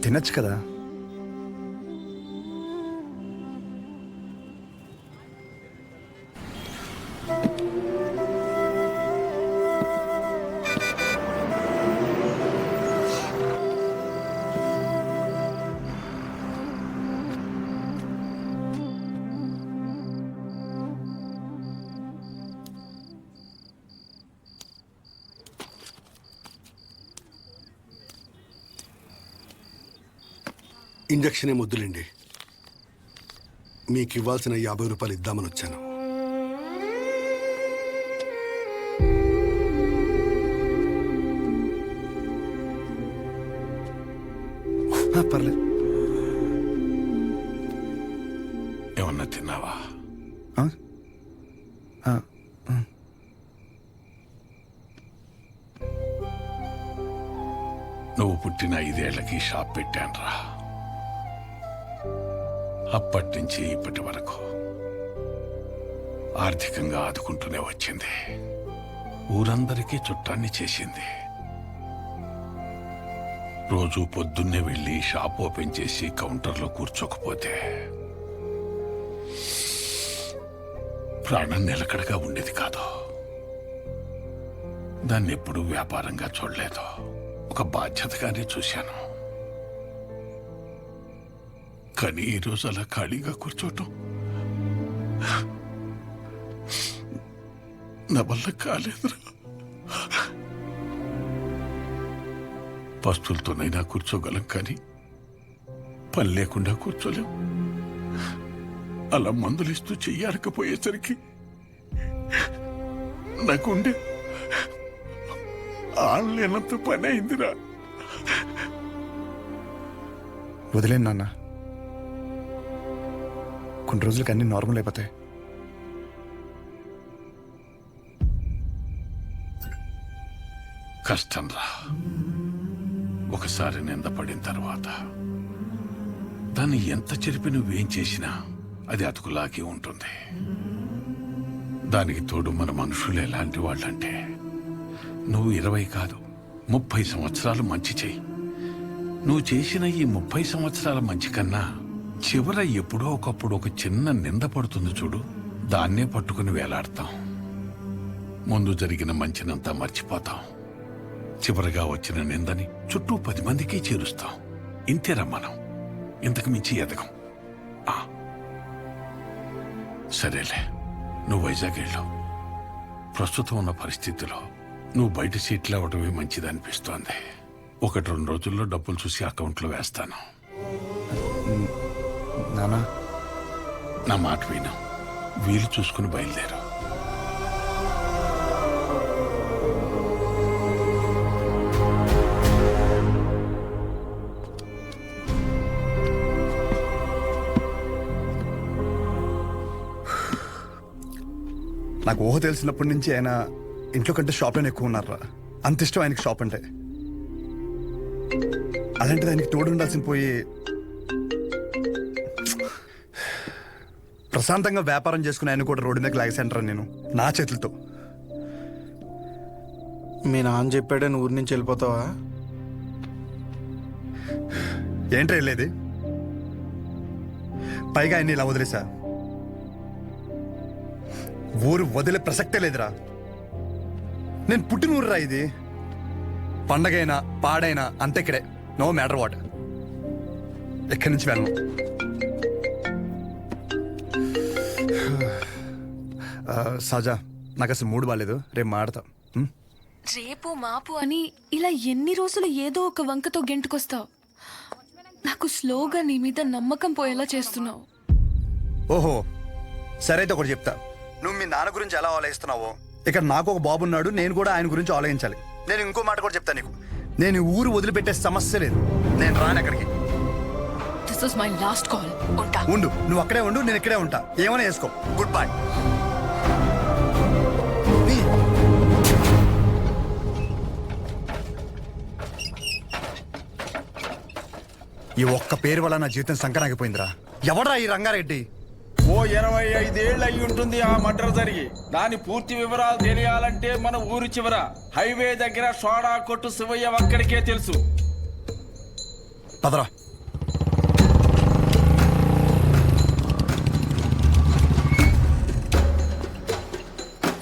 తినచ్చు కదా. ఇంజక్షన్ వద్దులేండి, మీకు ఇవ్వాల్సిన 50 రూపాయలు ఇద్దామని వచ్చాను. పర్లేదు. ఏమన్నా తిన్నావా? నువ్వు పుట్టిన 5 ఏళ్లకి షాప్ పెట్టానురా. అప్పటి నుంచి ఇప్పటి వరకు ఆర్థికంగా ఆదుకుంటూనే వచ్చింది. ఊరందరికీ చుట్టాన్ని చేసింది. రోజు పొద్దున్నే వెళ్ళి షాప్ ఓపెన్ చేసి కౌంటర్లో కూర్చోకపోతే ప్రాణం నిలకడగా ఉండేది కాదు. దాన్ని ఎప్పుడూ వ్యాపారంగా చూడలేదు, ఒక బాధ్యతగానే చూశాను. కానీ ఈరోజు అలా ఖాళీగా కూర్చోటం నా వల్ల కాలేదురా. పస్తులతోనైనా కూర్చోగలం, కానీ పని లేకుండా కూర్చోలేం. అలా మందులిస్తూ చెయ్యారకపోయేసరికి నాకుండే ఆడలేనంత పని అయిందిరా. వదిలేను నాన్న, కొన్ని రోజులకి అన్ని నార్మల్ అయిపోతాయి. కష్టం రా. ఒకసారి నిందపడిన తర్వాత దాన్ని ఎంత చెరిపి నువ్వేం చేసినా అది అతుకులాగే ఉంటుంది. దానికి తోడు మన మనుషులు ఎలాంటి వాళ్ళంటే, నువ్వు 20 కాదు 30 సంవత్సరాలు మంచి చెయ్యి. నువ్వు చేసిన ఈ 30 సంవత్సరాల మంచి కన్నా చివర ఎప్పుడో ఒకప్పుడు ఒక చిన్న నింద పడుతుంది చూడు, దాన్నే పట్టుకుని వేలాడతాం. ముందు జరిగిన మంచినంతా మర్చిపోతాం. చివరిగా వచ్చిన నిందని చుట్టూ 10 మందికి చేరుస్తాం. ఇంతేరా మనం, ఇంతకు మించి ఎదగం. సరేలే, నువ్వు వైజాగ్ వెళ్ళావు. ప్రస్తుతం ఉన్న పరిస్థితిలో నువ్వు బయట సీట్లు అవ్వడమే మంచిది అనిపిస్తోంది. 1-2 రోజుల్లో డబ్బులు చూసి అకౌంట్లో వేస్తాను. నానా, నా మాట విను, వీలు చూసుకుని బయలుదేరు. నాకు ఊహ తెలిసినప్పటి నుంచి ఆయన ఇంట్లో కంటే షాప్లోనే ఎక్కువ ఉన్నారా. అంత ఇష్టం ఆయనకి షాప్ అంటే. అలాంటిది ఆయనకి తోడు ఉండాల్సిన పోయి ప్రశాంతంగా వ్యాపారం చేసుకుని ఆయన కూడా రోడ్డు మీద లాగేసంటారా నేను నా చేతులతో. మీ నాన్న చెప్పాడని ఊరి నుంచి వెళ్ళిపోతావా? ఏంట్రా వెళ్ళేది? పైగా ఆయన ఇలా వదిలేసా, ఊరు వదిలే ప్రసక్తే లేదురా. నేను పుట్టిన ఊరురా ఇది. పండగైనా పాడైనా అంతే ఇక్కడే, నో మ్యాటర్ వాట్. ఎక్కడి నుంచి వెళ్ళను. సజా, నాకు అసలు మూడు బాగాలేదు, రేపు మాడతాం. రేపు మాపు అని ఇలా ఎన్ని రోజులు ఏదో ఒక వంకతో గెంటుకొస్తావు. నాకు స్లోగా నీ మీద నమ్మకం పోయేలా చేస్తున్నావు. ఓహో సరే అయితే ఒకటి చెప్తా. నువ్వు మీ నాన్న గురించి ఎలా ఆలోచిస్తున్నావో ఇక్కడ నాకు ఒక బాబు ఉన్నాడు, నేను కూడా ఆయన గురించి ఆలోచించాలి. నేను ఇంకో మాట కూడా చెప్తాను నీకు. నేను ఈ ఊరు వదిలిపెట్టే సమస్య లేదు. నేను రాను ఎక్కడికి. This is my last call. ఉంటా. ఉండు, నువ్వు అక్కడే ఉండు, నేను ఇక్కడే ఉంటా. ఏమైనా వేసుకో. Good bye. ఈ ఒక్క పేరు వల్ల నా జీవితం సంకరాగిపోయిందిరా. ఎవడ్రా ఈ రంగారెడ్డి? ఓ 25 ఏళ్ళు అయి ఉంటుంది ఆ మర్డర్ జరిగి. దాని పూర్తి వివరాలు తెలియాలంటే మన ఊరు చివర హైవే దగ్గర సోడా కొట్టు శివయ్య అక్కడికే తెలుసు. పదరా.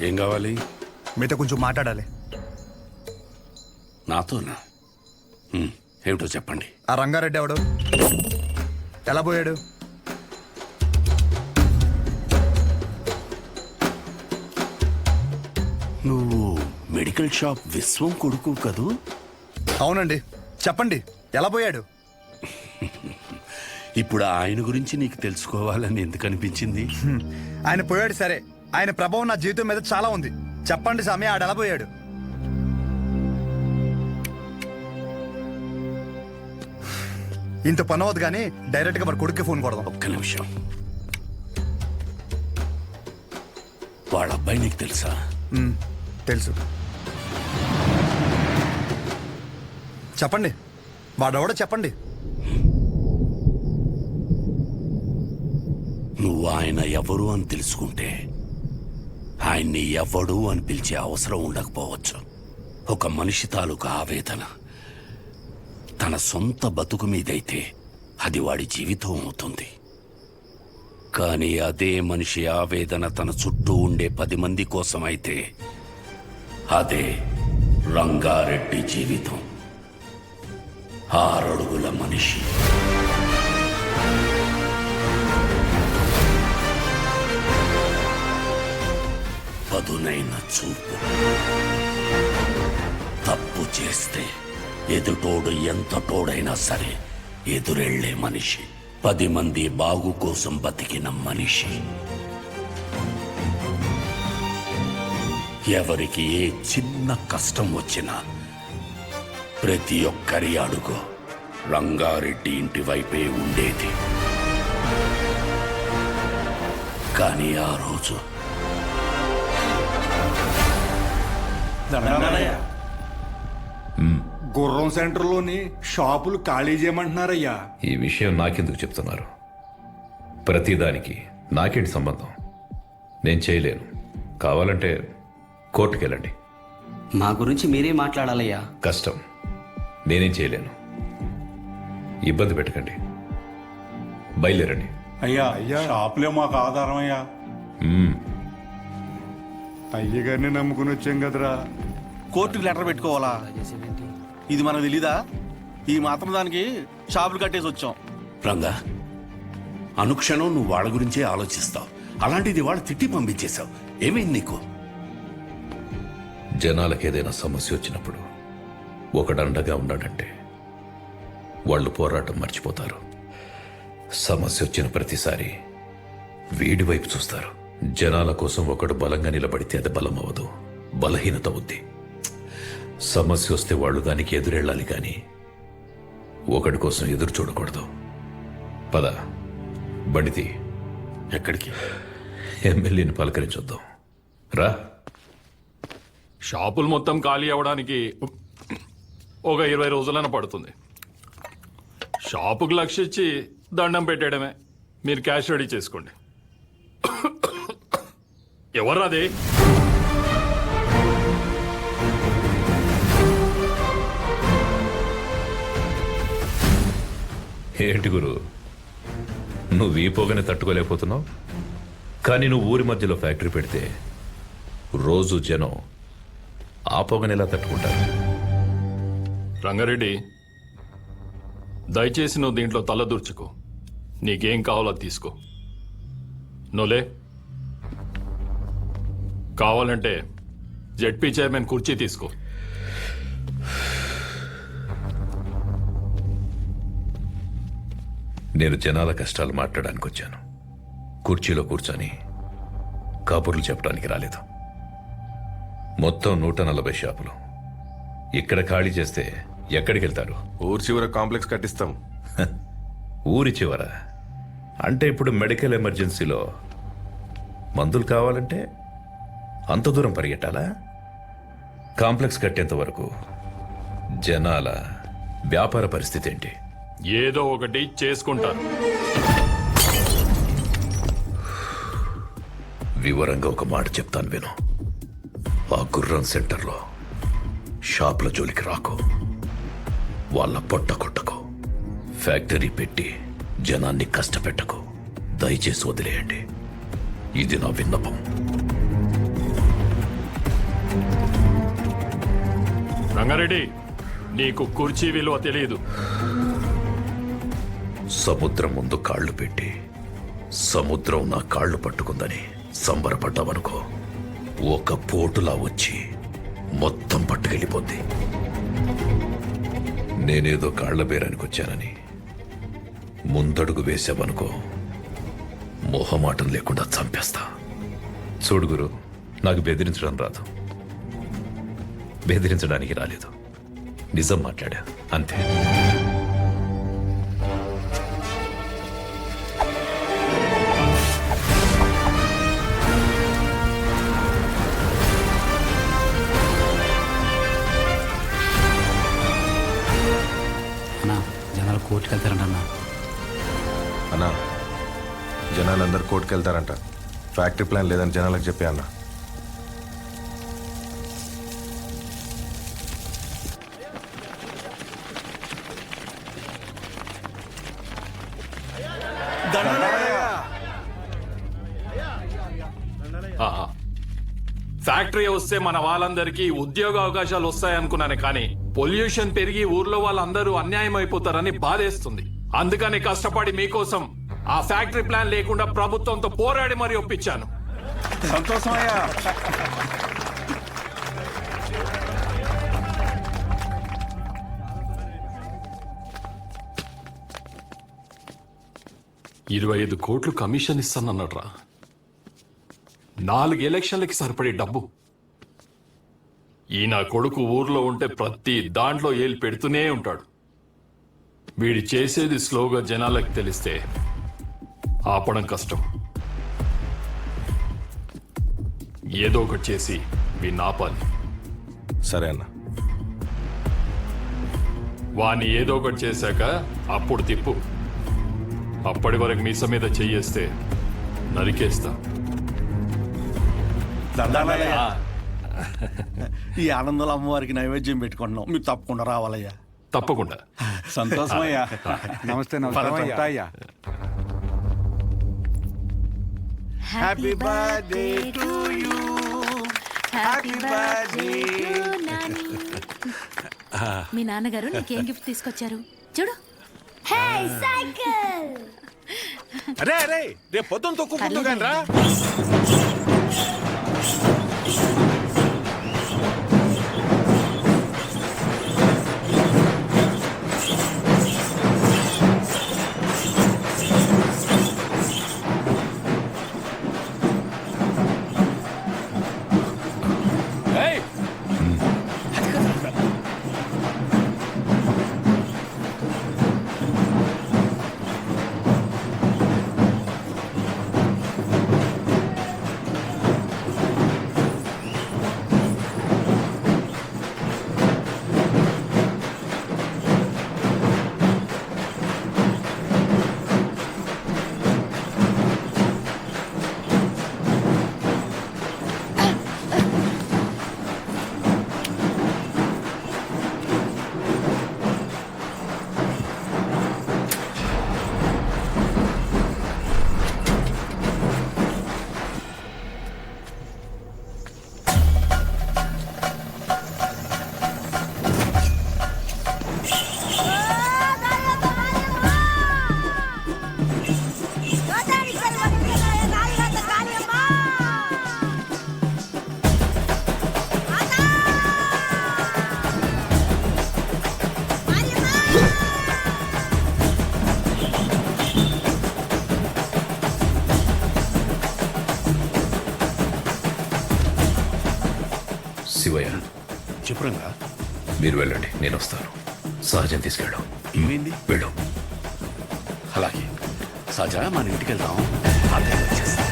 ఏం కావాలి? మీతో కొంచెం మాట్లాడాలి. నాతోనా? ఏమిటో చెప్పండి. ఆ రంగారెడ్డి ఎవడు? ఎలా పోయాడు? నువ్వు మెడికల్ షాప్ విశ్వం కొడుకు కదూ? అవునండి. చెప్పండి, ఎలా పోయాడు? ఇప్పుడు ఆయన గురించి నీకు తెలుసుకోవాలని ఎందుకు అనిపించింది? ఆయన పోయాడు సరే, ఆయన ప్రభావం నా జీవితం మీద చాలా ఉంది. చెప్పండి స్వామి, ఆడు ఎలా పోయాడు? ఇంత పని అవద్దు కానీ డైరెక్ట్ గా మరి కొడుక్కి ఫోన్ కొడదాం. ఒక్క నిమిషం. వాళ్ళ అబ్బాయి నీకు తెలుసా? తెలుసు. చెప్పండి, వాడెవడో చెప్పండి. నువ్వు ఆయన ఎవరు అని తెలుసుకుంటే ఆయన్ని ఎవడు అని పిలిచే అవసరం ఉండకపోవచ్చు. ఒక మనిషి తాలూకు ఆవేదన తన సొంత బతుకు మీదైతే అది వాడి జీవితం అవుతుంది. కానీ అదే మనిషి ఆవేదన తన చుట్టూ ఉండే 10 మంది కోసం అయితే అదే రంగారెడ్డి జీవితం. 6 అడుగుల మనిషి. పదునైన చూపు. తప్పు చేస్తే ఎదుటోడు ఎంత తోడైనా సరే ఎదురెళ్లే మనిషి. 10 మంది బాగు కోసం బతికిన మనిషి. ఎవరికి ఏ చిన్న కష్టం వచ్చినా ప్రతి ఒక్కరి అడుగు రంగారెడ్డి ఇంటి వైపే ఉండేది. కానీ ఆ రోజు గుర్రం సెంటర్లోని షాపులు ఖాళీ చేయమంటున్నారయ్యా. ఈ విషయం నాకెందుకు చెప్తున్నారు? ప్రతిదానికి నాకేంటి సంబంధం? నేను చేయలేను. కావాలంటే కోర్టుకెళ్ళండి. మా గురించి మీరే మాట్లాడాలయ్యా. కష్టం. నేనేం చేయలేను. ఇబ్బంది పెట్టకండి. బయలుదేరండి. అయ్యా షాపులే మాకు ఆధారం అయ్యా. అయ్యగారిని నమ్ముకుని వచ్చాం కదరా. కోర్టుకు లెటర్ పెట్టుకోవాలా? ఇది మనకు తెలీదా? ఈ మాత్రం దానికి షాపులు కట్టేసి వచ్చాం. రంగా, అనుక్షణం నువ్వు వాళ్ళ గురించే ఆలోచిస్తావు. అలాంటిది వాళ్ళు తిట్టి పంపించేశావు. ఏమైంది నీకు? జనాలకు ఏదైనా సమస్య వచ్చినప్పుడు ఒకడండగా ఉన్నాడంటే వాళ్ళు పోరాటం మర్చిపోతారు. సమస్య వచ్చిన ప్రతిసారి వీడి వైపు చూస్తారు. జనాల కోసం ఒకడు బలంగా నిలబడితే అది బలం అవ్వదు, బలహీనత అవుద్ది. సమస్య వస్తే వాళ్ళు దానికి ఎదురెళ్ళాలి కానీ ఒకడి కోసం ఎదురు చూడకూడదు. పద, బండితి. ఎక్కడికి? ఎమ్మెల్యేని పలకరించొద్దాం. రా. షాపులు మొత్తం ఖాళీ అవ్వడానికి ఒక 20 రోజులైనా పడుతుంది. షాపుకు లక్ష్య ఇచ్చి దండం పెట్టేయడమే. మీరు క్యాష్ రెడీ చేసుకోండి. ఎవర్రాది? ఏంటి గురు, నువ్వు ఈ పొగని తట్టుకోలేకపోతున్నావు? కానీ నువ్వు ఊరి మధ్యలో ఫ్యాక్టరీ పెడితే రోజు జనం ఆ పొగని ఎలా తట్టుకుంటారు? రంగారెడ్డి, దయచేసి నువ్వు దీంట్లో తలదూర్చుకో. నీకేం కావాలో తీసుకో. నువ్వులే. కావాలంటే జెడ్పీ చైర్మన్ కుర్చీ తీసుకో. నేను జనాల కష్టాలు మాట్లాడడానికి వచ్చాను. కుర్చీలో కూర్చొని కబుర్లు చెప్పడానికి రాలేదు. మొత్తం 140 షాపులు ఇక్కడ ఖాళీ చేస్తే ఎక్కడికి వెళ్తారు? ఊరి చివర కాంప్లెక్స్ కట్టిస్తాం. ఊరి చివర అంటే ఇప్పుడు మెడికల్ ఎమర్జెన్సీలో మందులు కావాలంటే అంత దూరం పరిగెట్టాలా? కాంప్లెక్స్ కట్టేంత వరకు జనాల వ్యాపార పరిస్థితి ఏంటి? ఏదో ఒకటి చేసుకుంటారు. వివరంగా ఒక మాట చెప్తాను విను. ఆ గుర్రం సెంటర్లో షాపుల జోలికి రాకు, వాళ్ళ పొట్ట కొట్టకు, ఫ్యాక్టరీ పెట్టి జనాన్ని కష్టపెట్టకు. దయచేసి వదిలేయండి. ఇది నా విన్నపం. రంగారెడ్డి, నీకు కుర్చీ విలువ తెలియదు. సముద్రం ముందు కాళ్ళు పెట్టి సముద్రం నా కాళ్ళు పట్టుకుందని సంబరపడ్డావనుకో, ఒక పోటులా వచ్చి మొత్తం పట్టుకెళ్ళిపోద్ది. నేనేదో కాళ్ల బేరానికి వచ్చానని ముందడుగు వేసావనుకో, మొహమాటం లేకుండా చంపేస్తా. చూడు గురు, నాకు బెదిరించడం రాదు, బెదిరించడానికి రాలేదు. నిజం మాట్లాడా అంతే. అన్నా, జనాలు కోర్టుకు వెళ్తారంటన్నా. అన్నా, జనాలందరూ కోర్టుకు వెళ్తారంట. ఫ్యాక్టరీ ప్లాన్ లేదని జనాలకు చెప్పే అన్నా. ఫ్యాక్టరీ వస్తే మన వాళ్ళందరికీ ఉద్యోగ అవకాశాలు వస్తాయనుకున్నాను, కానీ పొల్యూషన్ పెరిగి ఊర్లో వాళ్ళందరూ అన్యాయం అయిపోతారని బాధేస్తుంది. అందుకని కష్టపడి మీకోసం ఆ ఫ్యాక్టరీ ప్లాన్ లేకుండా ప్రభుత్వంతో పోరాడి మరీ ఒప్పించాను. సంతోషమయ్యా. $25 కోట్లు కమిషన్ ఇస్తానన్నట్రా. 4 ఎలక్షన్లకి సరిపడే డబ్బు. ఈ నా కొడుకు ఊర్లో ఉంటే ప్రతి దాంట్లో ఏలు పెడుతూనే ఉంటాడు. వీడి చేసేది స్లోగా జనాలకు తెలిస్తే ఆపడం కష్టం. ఏదో ఒకటి చేసి వీడిని ఆపాలి. సరే అన్న. వాణ్ణి ఏదో ఒకటి చేశాక అప్పుడు తిప్పు. అప్పటి వరకు మీస మీద చెయ్యేస్తే నరికేస్తా. ఈ ఆనందంలో అమ్మవారికి నైవేద్యం పెట్టుకుంటున్నాం, మీరు తప్పకుండా రావాలయ్యా. తప్పకుండా. సంతోషమయ్యా. నమస్తే. నమస్తే అయ్యా. Happy birthday to you, happy birthday to Nani. మీ నాన్నగారు నీకేం గిఫ్ట్ తీసుకొచ్చారు చూడు. Hey cycle. అరే అరే, రేపు పొద్దున్న తొక్కుకుంటూ కానీ రా. శివయ్య, చెప్పు రంగా. మీరు వెళ్ళండి, నేను వస్తాను. సహజం తీసుకెళ్ళు. ఏమైంది? వెళ్ళు. అలాగే సహజ, మన ఇంటికి వెళ్దాం. అదే వచ్చేస్తా.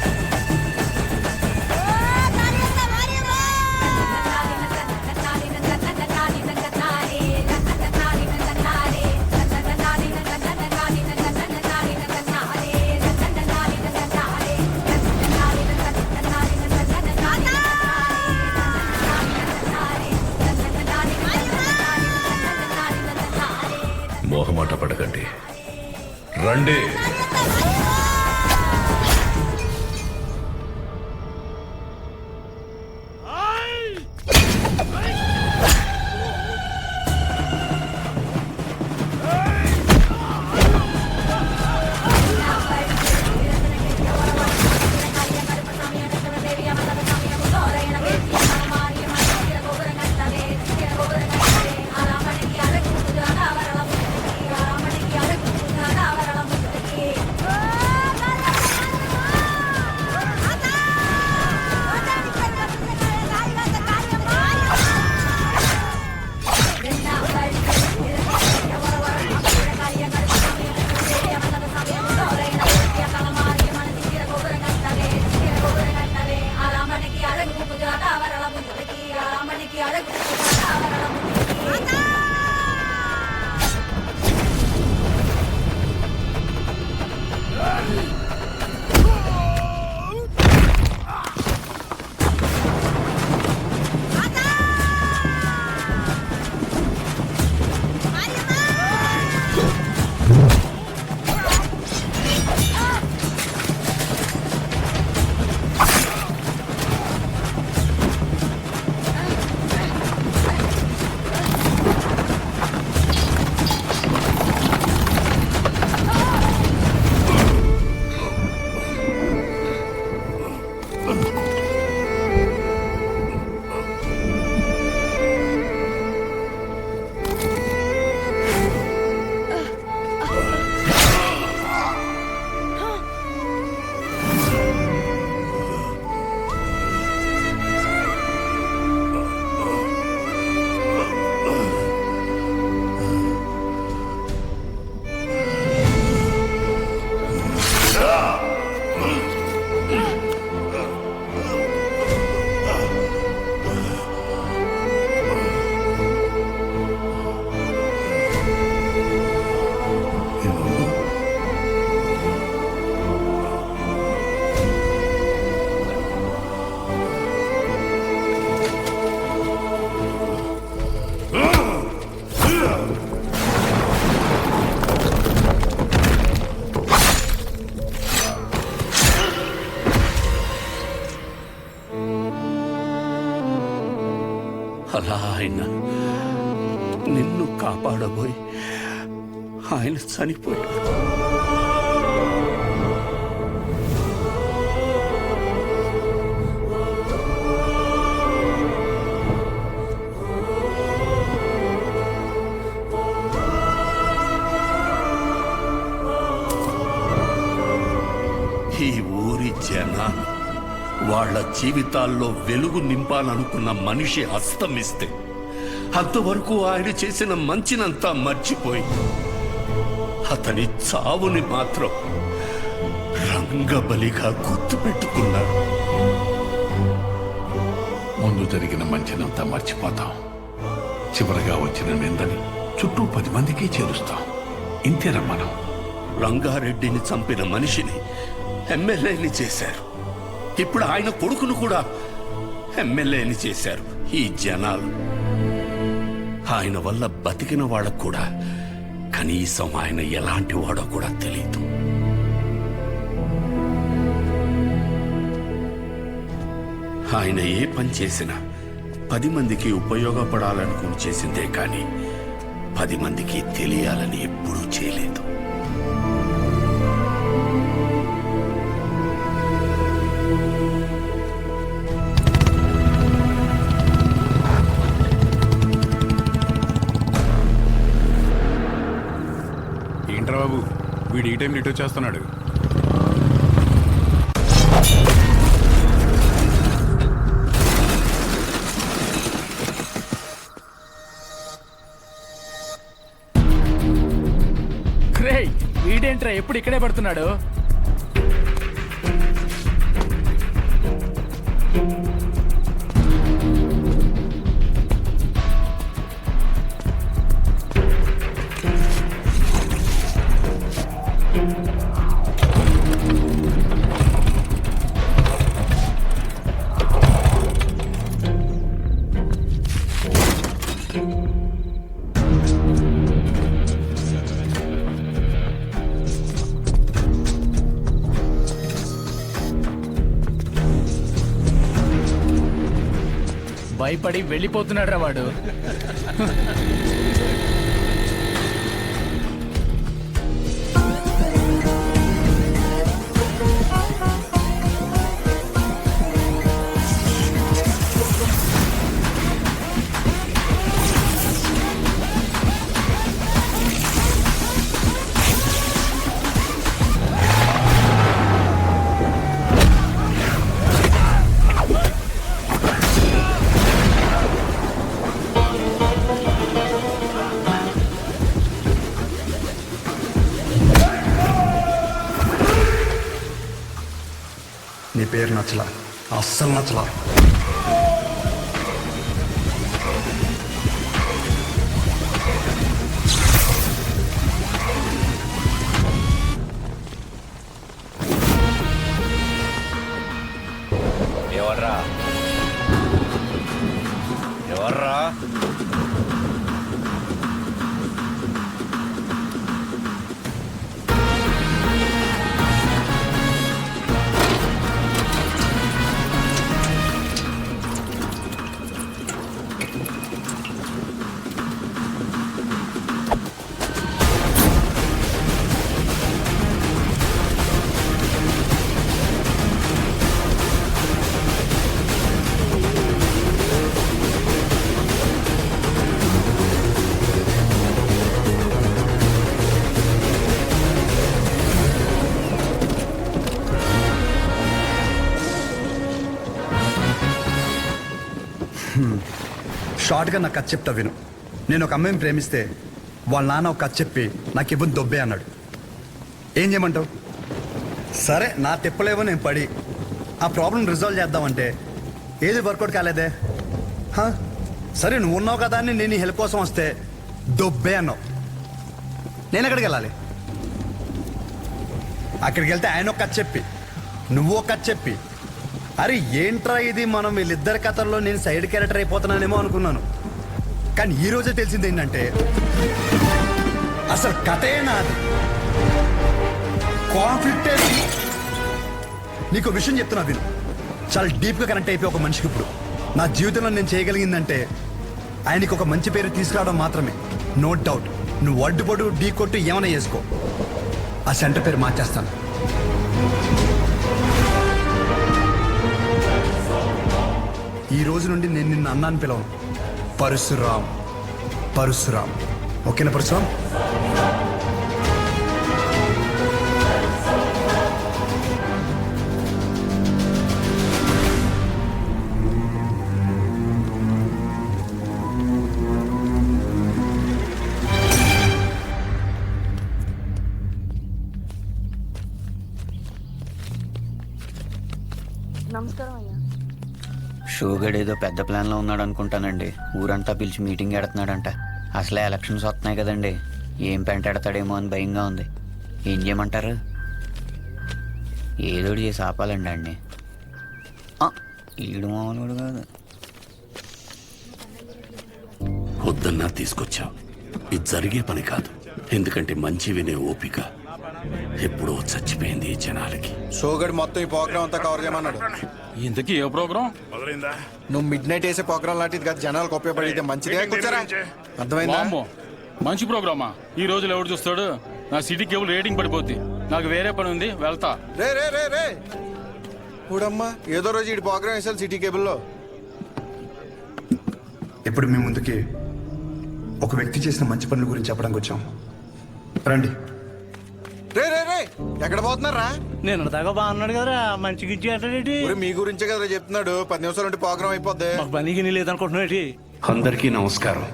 మోహమాట పడకండి, రండి. అలా ఆయన నిన్ను కాపాడబోయి ఆయన చనిపోయాడు. ఈ ఊరి జనాలు వాళ్ళ జీవితాల్లో వెలుగు నింపాలనుకున్న మనిషి అస్తమిస్తే అంతవరకు ఆయన చేసిన మంచినంతా మర్చిపోయి అతని చావుని మాత్రం రంగబలిగా గుర్తుపెట్టుకున్నాడు. ముందు జరిగిన మంచినంతా మర్చిపోతాం. చివరగా వచ్చిన నిందని చుట్టూ 10 మందికి చేరుస్తాం. ఇంతేనా మనం? రంగారెడ్డిని చంపిన మనిషిని ఎమ్మెల్యేని చేశారు. ఇప్పుడు ఆయన కొడుకును కూడా ఎమ్మెల్యేని చేశారు ఈ జనాలు. ఆయన వల్ల బతికిన వాళ్ళకు కూడా కనీసం ఆయన ఎలాంటి వాడో కూడా తెలియదు. ఆయన ఏ పని చేసినా 10 మందికి ఉపయోగపడాలనుకుని చేసిందే కానీ 10 మందికి తెలియాలని ఎప్పుడూ చేయలేదు. ఏంట్రా బాబు, వీడు ఈ టైం ఇటు వచ్చేస్తున్నాడు. ఏంట్రా ఎప్పుడు ఇక్కడే పడుతున్నాడు? భయపడి వెళ్ళిపోతున్నాడు రా వాడు. నీ పేరు నచ్చలా, అస్సలు నచ్చలా. ఎవర్రా ఎవర్రా? షార్ట్గా నాకు కథ చెప్తా విను. నేను ఒక అమ్మాయిని ప్రేమిస్తే వాళ్ళ నాన్న ఒక కథ చెప్పి నాకు ఇవ్వని దొబ్బే అన్నాడు. ఏం చేయమంటావు? సరే నా తిప్పలేవో నేను పడి ఆ ప్రాబ్లం రిజాల్వ్ చేద్దామంటే ఏది వర్కౌట్ కాలేదే. సరే నువ్వు ఉన్నావు కదా అని నేను హెల్ప్ కోసం వస్తే దొబ్బే అన్నావు. నేను ఎక్కడికి వెళ్ళాలి? అక్కడికి వెళ్తే ఆయన ఒక కథ చెప్పి నువ్వు ఒక కథ చెప్పి అరే ఏంట్రా ఇది, మనం వీళ్ళిద్దరి కథల్లో నేను సైడ్ క్యారెక్టర్ అయిపోతున్నానేమో అనుకున్నాను. కానీ ఈ రోజే తెలిసింది ఏంటంటే అసలు కథే నాది, కాన్ఫ్లిక్టే. నీకు విషయం చెప్తున్నా విను. చాలా డీప్గా కనెక్ట్ అయిపోయి ఒక మనిషికి ఇప్పుడు నా జీవితంలో నేను చేయగలిగిందంటే ఆయనకి ఒక మంచి పేరు తీసుకురావడం మాత్రమే. నో డౌట్ నువ్వు అడ్డుపడు ఢీ కొట్టు ఏమైనా చేసుకో, ఆ సెంటర్ పేరు మార్చేస్తాను. ఈ రోజు నుండి నేను నిన్ను అన్నాను పిలవను, పరశురామ్. పరశురామ్, ఓకేనా పరశురామ్? నమస్కారం అయ్యా. షోగడ్ ఏదో పెద్ద ప్లాన్లో ఉన్నాడు అనుకుంటానండి. ఊరంతా పిలిచి మీటింగ్ ఎడుతున్నాడంట. అసలే ఎలక్షన్స్ వస్తున్నాయి కదండి, ఏం పెంటాడతాడేమో అని భయంగా ఉంది. ఏం చేయమంటారు? ఏదోటి చేసి ఆపాలండి అండి. ఈడు మామూలు కాదు. వద్దన్నా తీసుకొచ్చావు. ఇది జరిగే పని కాదు. ఎందుకంటే మంచి వినే ఓపిక ఎప్పుడో చచ్చిపోయింది ఈ జనాలకి. షోగడ్ మొత్తం ఈ ప్రోగ్రామ్ అంతా కవర్ చేయమన్నాడు. ఇంతకీ ఏ ప్రోగ్రామ్? నువ్వు మిడ్ నైట్ వేసే ప్రోగ్రామ్ లాంటిది కదా, జనాలకు ఉపయోగపడితే మంచిదే. కూర్చోరా, అర్థమైందా? మంచి ప్రోగ్రామా? ఈ రోజులు ఎవడు చూస్తాడు? నా సిటీ కేబుల్ రేటింగ్ పడిపోద్ది. నాకు వేరే పని ఉంది, వెళ్తా. రే రే రే రే చూడమ్మా, ఏదో రోజు ఈ ప్రోగ్రామ్ వేసాలి సిటీ కేబుల్లో. ఇప్పుడు మీ ముందుకి ఒక వ్యక్తి చేసిన మంచి పనుల గురించి చెప్పడానికి వచ్చాం. రండి. రే రే రే ఎక్కడ పోతున్నారా? నేను దాకా బాగున్నాడు కదరా, మంచి గిచ్చి అంటే మీ గురించే కదా చెప్తున్నాడు. 10 నిమిషాలు ఉంటే ప్రోగ్రామ్ అయిపోద్ది. పనికి నీ లేదనుకుంటున్నాడు. అందరికీ నమస్కారం.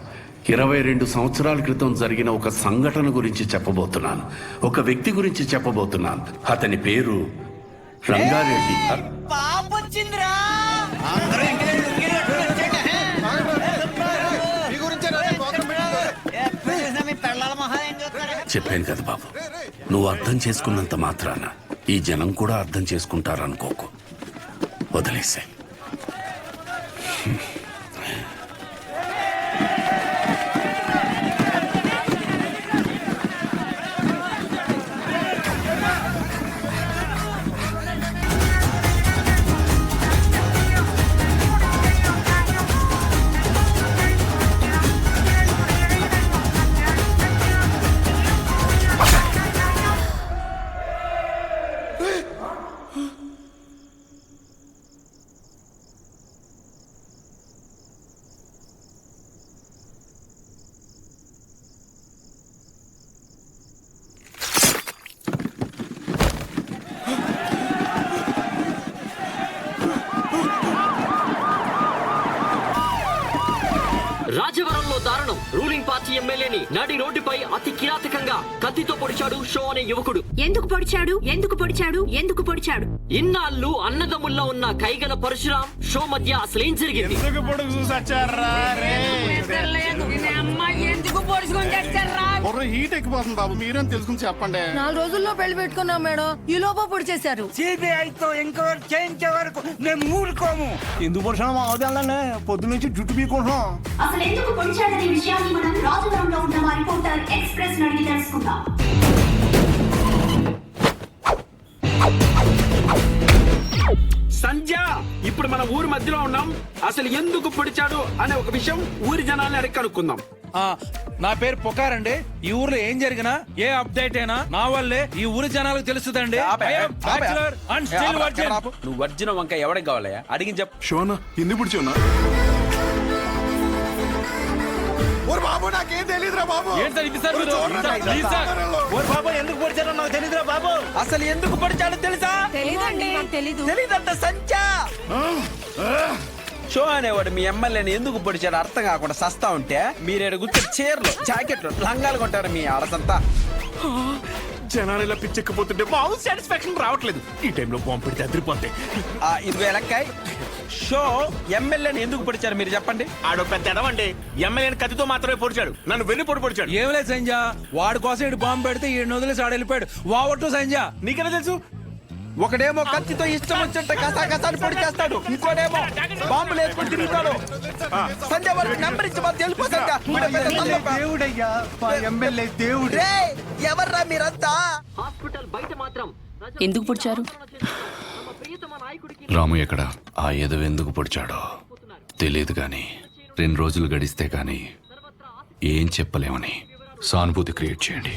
22 సంవత్సరాల క్రితం జరిగిన ఒక సంఘటన గురించి చెప్పబోతున్నాను. ఒక వ్యక్తి గురించి చెప్పబోతున్నాను. అతని పేరు రంగారెడ్డి. చెప్పాను కదా బాబు, నువ్వు అర్థం చేసుకున్నంత మాత్రాన ఈ జనం కూడా అర్థం చేసుకుంటారనుకోకు. వదిలేసాయి. రాజవరంలో దారుణం. రూలింగ్ పార్టీ ఎమ్మెల్యేని నడి రోడ్డుపై అతి కిరాతకంగా కత్తితో పొడిచాడు షో అనే యువకుడు. ఎందుకు పొడిచాడు ఎందుకు పొడిచాడు ఎందుకు పొడిచాడు? ఇన్నాళ్ళు అన్నదమ్ముల్లో ఉన్న కైగల పరశురాం షో మధ్య అసలేం జరిగింది? హీట్ ఎక్కిపోతుంది బాబు, మీరేం తెలుసుకుని చెప్పండి. 4 రోజుల్లో పెళ్లి పెట్టుకున్నాం మేడం, ఈ లోప పొడి చేశారు. సిబిఐతో ఎంక్వైరీ చేయించే వరకు మేము ఊరుకోము. ఎందుకు పొడిచాము అవదాలనే పొద్దు నుంచి జుట్టు పీకుంటున్నాం. అసలు ఎందుకు పొడిచాడనే విషయాన్ని మనం రాజవరంలో ఉన్న మా రిపోర్టర్ ఎక్స్ప్రెస్ అడిగి తెలుసుకుందాం. సంధ్య, ఇప్పుడు మన ఊరి మధ్యలో ఉన్నాం. అసలు ఎందుకు పొడిచాడు అనే ఒక విషయం ఊరి జనాన్ని అడిగి కనుక్కుందాం. నా పేరు పుకారండి. ఈ ఊర్లో ఏం జరిగినా ఏ అప్డేట్ అయినా నా వల్లే ఈ ఊరి జనాలకు తెలుస్తుందండి. నువ్వు వర్జిన వంకాయ ఎవరికి కావాలయ్యా అడిగి చెప్పు. షోనా ఎందుకు పుడిచోనా? బాబు నాకేం తెలియదురా బాబు. బాబు ఎందుకు పొడిచారో నాకు తెలియదురా బాబు. అసలు ఎందుకు పొడిచాడో తెలుసా? తెలీదంట సంధ్య. షో అనేవాడు మీ ఎమ్మెల్యేని ఎందుకు పొడిచాడు అర్థం కాకుండా సస్తా ఉంటే మీరేడు గుర్తు చీరలు జాకెట్లు లంగాలు కొంటారు మీ ఆడసంతా. జనాలు ఇలా పిచ్చెక్కిపోతుంటే మాకు సాటిస్ఫాక్షన్ రావట్లేదు. ఈ టైంలో బాంబు పెడితే అదిరిపోతే. ఇదిగో ఎలక్కాయ్, షో ఎమ్మెల్యేని ఎందుకు పొడిచారు మీరు చెప్పండి. ఆడో పెద్ద ఎడవండి. ఎమ్మెల్యేని కత్తితో మాత్రమే పొడిచాడు, నన్ను వెన్ను పొడిచాడు. ఏం లేదు సంజ, వాడి కోసం ఇటు బాంబు పెడితే ఈ వదిలేసి ఆడ వెళ్ళిపోయాడు. వావట్టు సంజ. నీకెలా తెలుసు? ఒకడేమో కత్తితో ఇష్టం వచ్చినట్టు కసాకసాన్ని పొడి చేస్తాడు, ఇంకోడేమో బాంబులు వేసుకొని తిరుగుతాడు. సంజయ్ వారికి నెంబర్ ఇచ్చి మాకు తెలుపు దేవుడయ్యా, ఎమ్మెల్యే దేవుడు. ఎవర్రా మీరంతా? హాస్పిటల్ బయట మాత్రం ఎందుకు పొడిచారు? రాము ఎక్కడ? ఆ ఎదవ ఎందుకు పొడిచాడో తెలియదు గాని 2 రోజులు గడిస్తే గాని ఏం చెప్పలేమని సానుభూతి క్రియేట్ చేయండి.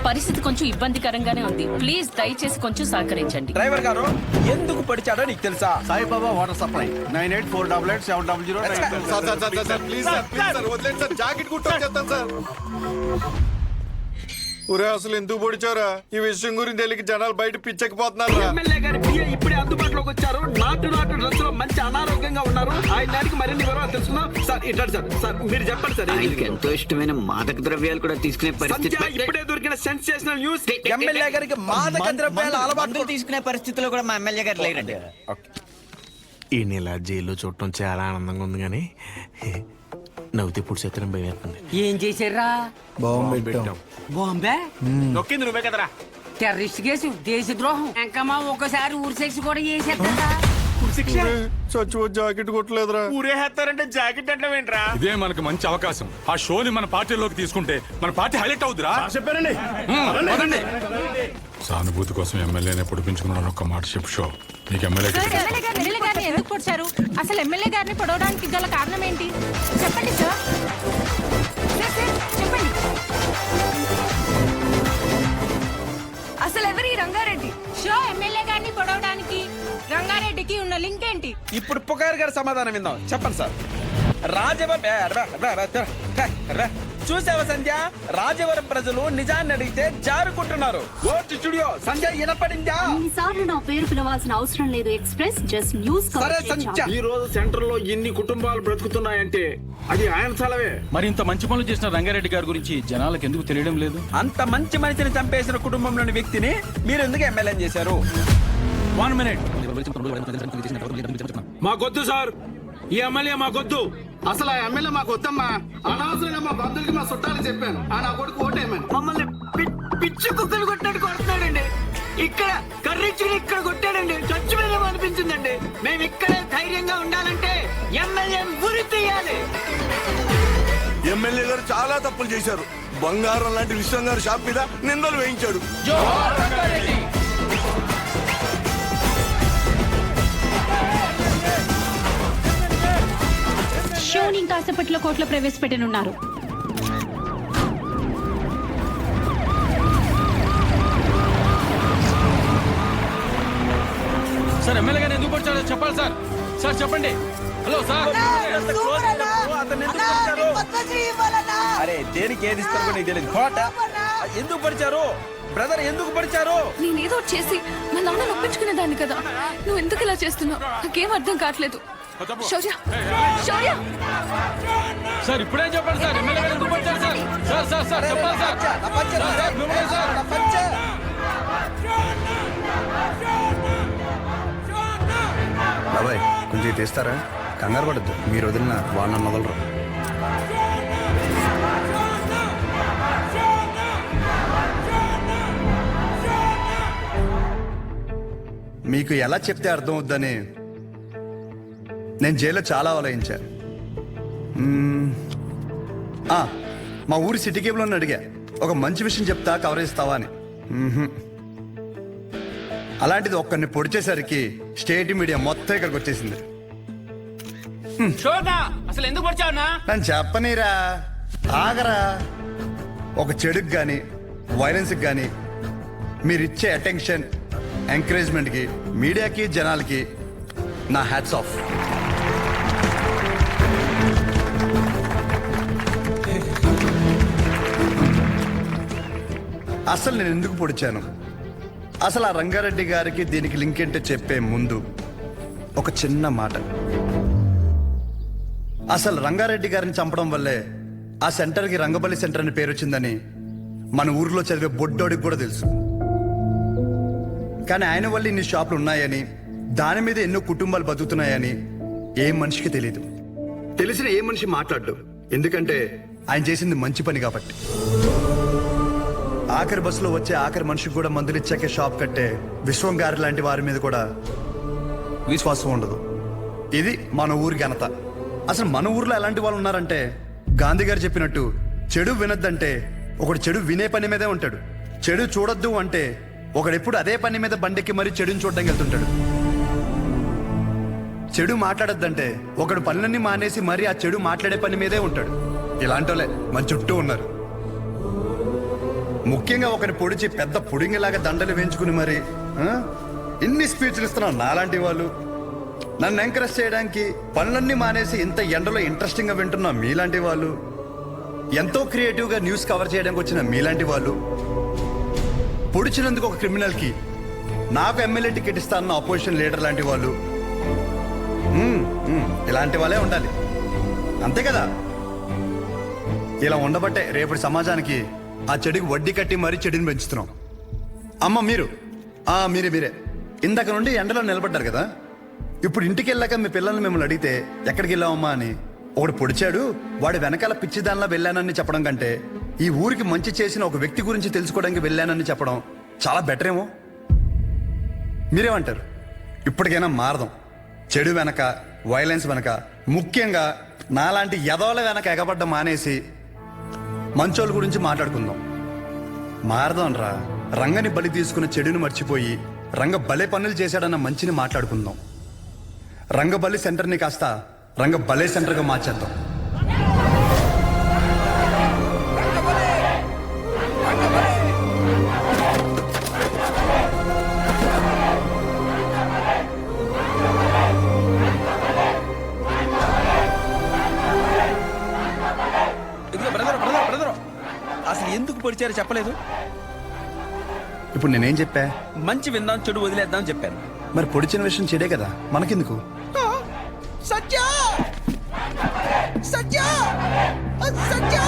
పరిస్థితి కొంచెం ఇబ్బందికరంగానే ఉంది. ప్లీజ్ దయచేసి కొంచెం సహకరించండి. డ్రైవర్ గారు ఎందుకు పొడిచాడో నీకు తెలుసా? Saibaba water supply 98488700. Sir please sir వదిలేండి సార్. జాకెట్ కుట్టొచ్చేస్తాను సార్. ఒరే అసలు ఎందుకు పొడిచారా? ఈ విషయం గురించి తెలియక జనాలు బయట పిచ్చెక్కిపోతున్నారు. ఎమ్మెల్యే గారి పిఏ ఇప్పుడే అందుబాటులోకి వచ్చారు. నాటు డ్రెస్ లో మంచి అనారోగ్యంగా ఉన్నారు. ఆయన దానికి మరిన్ని వివరాలు తెలుసుకున్నాం. Sir ఇట్లాడు sir. సార్ మీరు చెప్పండి సార్. ఆయనకి ఎంతో ఇష్టమైన మాదక ద్రవ్యాలు కూడా తీసుకునే పరిస్థితి. ఇప్పుడే దొరికిన సెన్సేషనల్ న్యూస్. ఎమ్మెల్యే గారికి మాదక ద్రవ్యాల అలవాటు తీసుకునే పరిస్థితిలో కూడా మా ఎమ్మెల్యే గారు లేరండి. ఈ నెల జైల్లో చూడటం చాలా ఆనందంగా ఉంది కానీ నవ్వుతే ఇప్పుడు చేతనం భయమేస్తుంది. ఏం చేశారా? బాంబే నొక్కింది నువ్వే కదరా. టెర్రరిస్ట్ కేసు, దేశద్రోహం, ఇంకా ఒక్కసారి ఊరి సెక్స్ కూడా చేసేస్తా. చచ్చిపో జాకెట్ కొట్టలేదురా. ఊరేస్తారంటే జాకెట్ అంటే ఏంట్రా? ఇదే మనకు మంచి అవకాశం. ఆ షోని మన పార్టీలోకి తీసుకుంటే మన పార్టీ హైలైట్ అవుతురా. చెప్పారండి. సానుభూతి కోసం ఎమ్మెల్యేనే పొడిపించుకున్నాను. ఒక్క మాట చెప్పు షో. నీకు ఎమ్మెల్యే గారిని ఎందుకు పొడిచారు? అసలు ఎమ్మెల్యే గారిని పొడవడానికి గల కారణం ఏంటి? చెప్పండి సార్. చెప్పండి. అసలు ఎవరి రంగారెడ్డి? షో ఎమ్మెల్యే గారిని పొడవడానికి రంగారెడ్డికి ఉన్న లింక్ ఏంటి? ఇప్పుడు పుకార్ గారి సమాధానం విందాం. చెప్పండి సార్. రాజబాబు చూసావా సంధ్య, రాజవరం ప్రజలు నిజాన్ని అడిగితే జారుకుంటున్నారు. ఓటు స్టూడియో సంధ్య వినపడిందా? సార్లు నా పేరు పిలవాల్సిన అవసరం లేదు. Express just news. సరే సంధ్య, ఈ రోజు సెంటర్ లో ఎన్ని కుటుంబాలు బ్రతుకుతున్నాయంటే అది ఆయన చలవే. మరి ఇంత మంచి పనులు చేసిన రంగారెడ్డి గారి గురించి జనాలకు ఎందుకు తెలియడం లేదు? అంత మంచి మనిషిని చంపేసిన కుటుంబంలోని వ్యక్తిని మీరు ఎందుకు ఎమ్మెల్యే చేశారు? 1 minute. మాకొద్దు సార్, ఈ ఎమ్మెల్యే మాకొద్దు. అసలు ఆ ఎమ్మెల్యే మాకు వద్దమ్మా. అనవసరంగా మా బంధువులకి మా చుట్టాలు చెప్పాను. ఆ నా కొడుకు ఓటేమని మమ్మల్ని పిచ్చి కుక్కలు కొట్టాడు కొడుతున్నాడండి. ఇక్కడ కర్రీచుకుని ఇక్కడ కొట్టాడండి. చచ్చు మీద అనిపించిందండి. మేము ఇక్కడే ధైర్యంగా ఉండాలంటే ఎమ్మెల్యే ఉరి తీయాలి. ఎమ్మెల్యే గారు చాలా తప్పులు చేశారు. బంగారం లాంటి విశ్వం గారి షాప్ మీద నిందలు వేయించాడు. షోని కాసేపట్లో కోర్టులో ప్రవేశపెట్టనున్నారు. సార్ ఎమ్మెల్యే గారు ఎందుకు వచ్చాడో చెప్పాలి సార్. సార్ చెప్పండి. Hello sir. అరే దేనికి ఏది ఇస్తారో నీకు తెలియదు. కోట ఎందుకు పరిచారు? బ్రదర్ ఎందుకు పరిచారు? నేనేదో చేసి మా నాన్న నొప్పించుకునేదాన్ని కదా. నువ్వు ఎందుకు ఇలా చేస్తున్నావు? నాకేం అర్థం కావట్లేదు. శౌర్య, శౌర్య, సార్ ఇప్పుడే చెప్పండి సార్. ఎమ్మెల్యే గారు ఎందుకు వచ్చారు సార్? సార్ సార్ సార్ చెప్పాలి సార్. సార్ మిమ్మల్ని సార్. బాబాయ్ కొంచెం తీస్తారా? కంగారు పడద్దు, మీరు వదిలిన వాళ్ళ మొదలరు. మీకు ఎలా చెప్తే అర్థం అవుద్దని నేను జైల్లో చాలా ఆలోచించాను. మా ఊరి సిటీ కేబుల్ అని అడిగా, ఒక మంచి విషయం చెప్తా కవరేజ్ ఇస్తావా అని. అలాంటిది ఒక్కరిని పొడిచేసరికి స్టేట్ మీడియా మొత్తం ఇక్కడికి వచ్చేసింది. అసలు ఎందుకు వచ్చావునా? నన్ను చెప్పనీరా, ఆగరా. ఒక చెడుకు కానీ వైలెన్స్కి కానీ మీరిచ్చే అటెన్షన్, ఎంకరేజ్మెంట్కి మీడియాకి జనాలకి నా హ్యాట్స్ ఆఫ్. అసలు నేను ఎందుకు పొడిచాను, అసలు ఆ రంగారెడ్డి గారికి దీనికి లింక్ ఏంటో చెప్పే ముందు ఒక చిన్న మాట. అసలు రంగారెడ్డి గారిని చంపడం వల్లే ఆ సెంటర్కి రంగబలి సెంటర్ అని పేరు వచ్చిందని మన ఊర్లో చదివే బొడ్డోడికి కూడా తెలుసు. కానీ ఆయన వల్ల ఇన్ని షాపులు ఉన్నాయని, దాని మీద ఎన్నో కుటుంబాలు బతుకుతున్నాయని ఏ మనిషికి తెలియదు. తెలిసిన ఏ మనిషి మాట్లాడు, ఎందుకంటే ఆయన చేసింది మంచి పని కాబట్టి. ఆఖరి బస్సులో వచ్చే ఆఖరి మనిషికి కూడా మందులు ఇచ్చాకే షాప్ కట్టే విశ్వం గారి లాంటి వారి మీద కూడా విశ్వాసం ఉండదు. ఇది మన ఊరి ఘనత. అసలు మన ఊర్లో ఎలాంటి వాళ్ళు ఉన్నారంటే, గాంధీ గారు చెప్పినట్టు చెడు వినొద్దంటే ఒకడు చెడు వినే పని మీదే ఉంటాడు. చెడు చూడొద్దు అంటే ఒకడెప్పుడు అదే పని మీద బండెక్కి మరీ చెడుని చూడడానికి వెళ్తుంటాడు. చెడు మాట్లాడొద్దంటే ఒకడు పనులన్నీ మానేసి మరీ ఆ చెడు మాట్లాడే పని మీదే ఉంటాడు. ఇలాంటి వాళ్ళే మన చుట్టూ ఉన్నారు. ముఖ్యంగా ఒకరి పొడిచి పెద్ద పుడింగిలాగా దండలు వేయించుకుని మరి ఇన్ని స్పీచ్లు ఇస్తున్నాం నాలాంటి వాళ్ళు. నన్ను ఎంకరేజ్ చేయడానికి పనులన్నీ మానేసి ఇంత ఎండలో ఇంట్రెస్టింగ్ గా వింటున్న మీలాంటి వాళ్ళు, ఎంతో క్రియేటివ్ గా న్యూస్ కవర్ చేయడానికి వచ్చిన మీలాంటి వాళ్ళు, పొడిచినందుకు ఒక క్రిమినల్ కి నాకు ఎమ్మెల్యే టికెట్ ఇస్తానన్న అపోజిషన్ లీడర్ లాంటి వాళ్ళు, ఇలాంటి వాళ్ళే ఉండాలి. అంతే కదా? ఇలా ఉండబట్టే రేపటి సమాజానికి ఆ చెడుకి వడ్డీ కట్టి మరీ చెడుని పెంచుతున్నాం. అమ్మ మీరే ఇందాక నుండి ఎండలో నిలబడ్డారు కదా. ఇప్పుడు ఇంటికి వెళ్ళాక మీ పిల్లల్ని మిమ్మల్ని అడిగితే ఎక్కడికి వెళ్ళావమ్మా అని, ఒకడు పొడిచాడు వాడి వెనకాల పిచ్చిదానిలా వెళ్ళానని చెప్పడం కంటే ఈ ఊరికి మంచి చేసిన ఒక వ్యక్తి గురించి తెలుసుకోవడానికి వెళ్ళానని చెప్పడం చాలా బెటర్ ఏమో. మీరేమంటారు? ఇప్పటికైనా మారదాం. చెడు వెనక, వైలెన్స్ వెనక, ముఖ్యంగా నాలాంటి ఎదవల వెనక ఎగబడ్డ మానేసి మంచోళ్ళ గురించి మాట్లాడుకుందాం. మారదాం రా. రంగని బలి తీసుకున్న చెడుని మర్చిపోయి రంగ బలే పనులు చేశాడన్న మంచిని మాట్లాడుకుందాం. రంగబలి సెంటర్ని కాస్త రంగ బలే సెంటర్గా మార్చేద్దాం. బ్రదర్ వచ్చారో చెప్పలేదు. ఇప్పుడు నేనేం చెప్పా? మంచి విందాం, చెడు వదిలేద్దాం చెప్పాను. మరి పొడిచిన విషయం చెడే కదా, మనకెందుకు? సత్య సత్య సత్య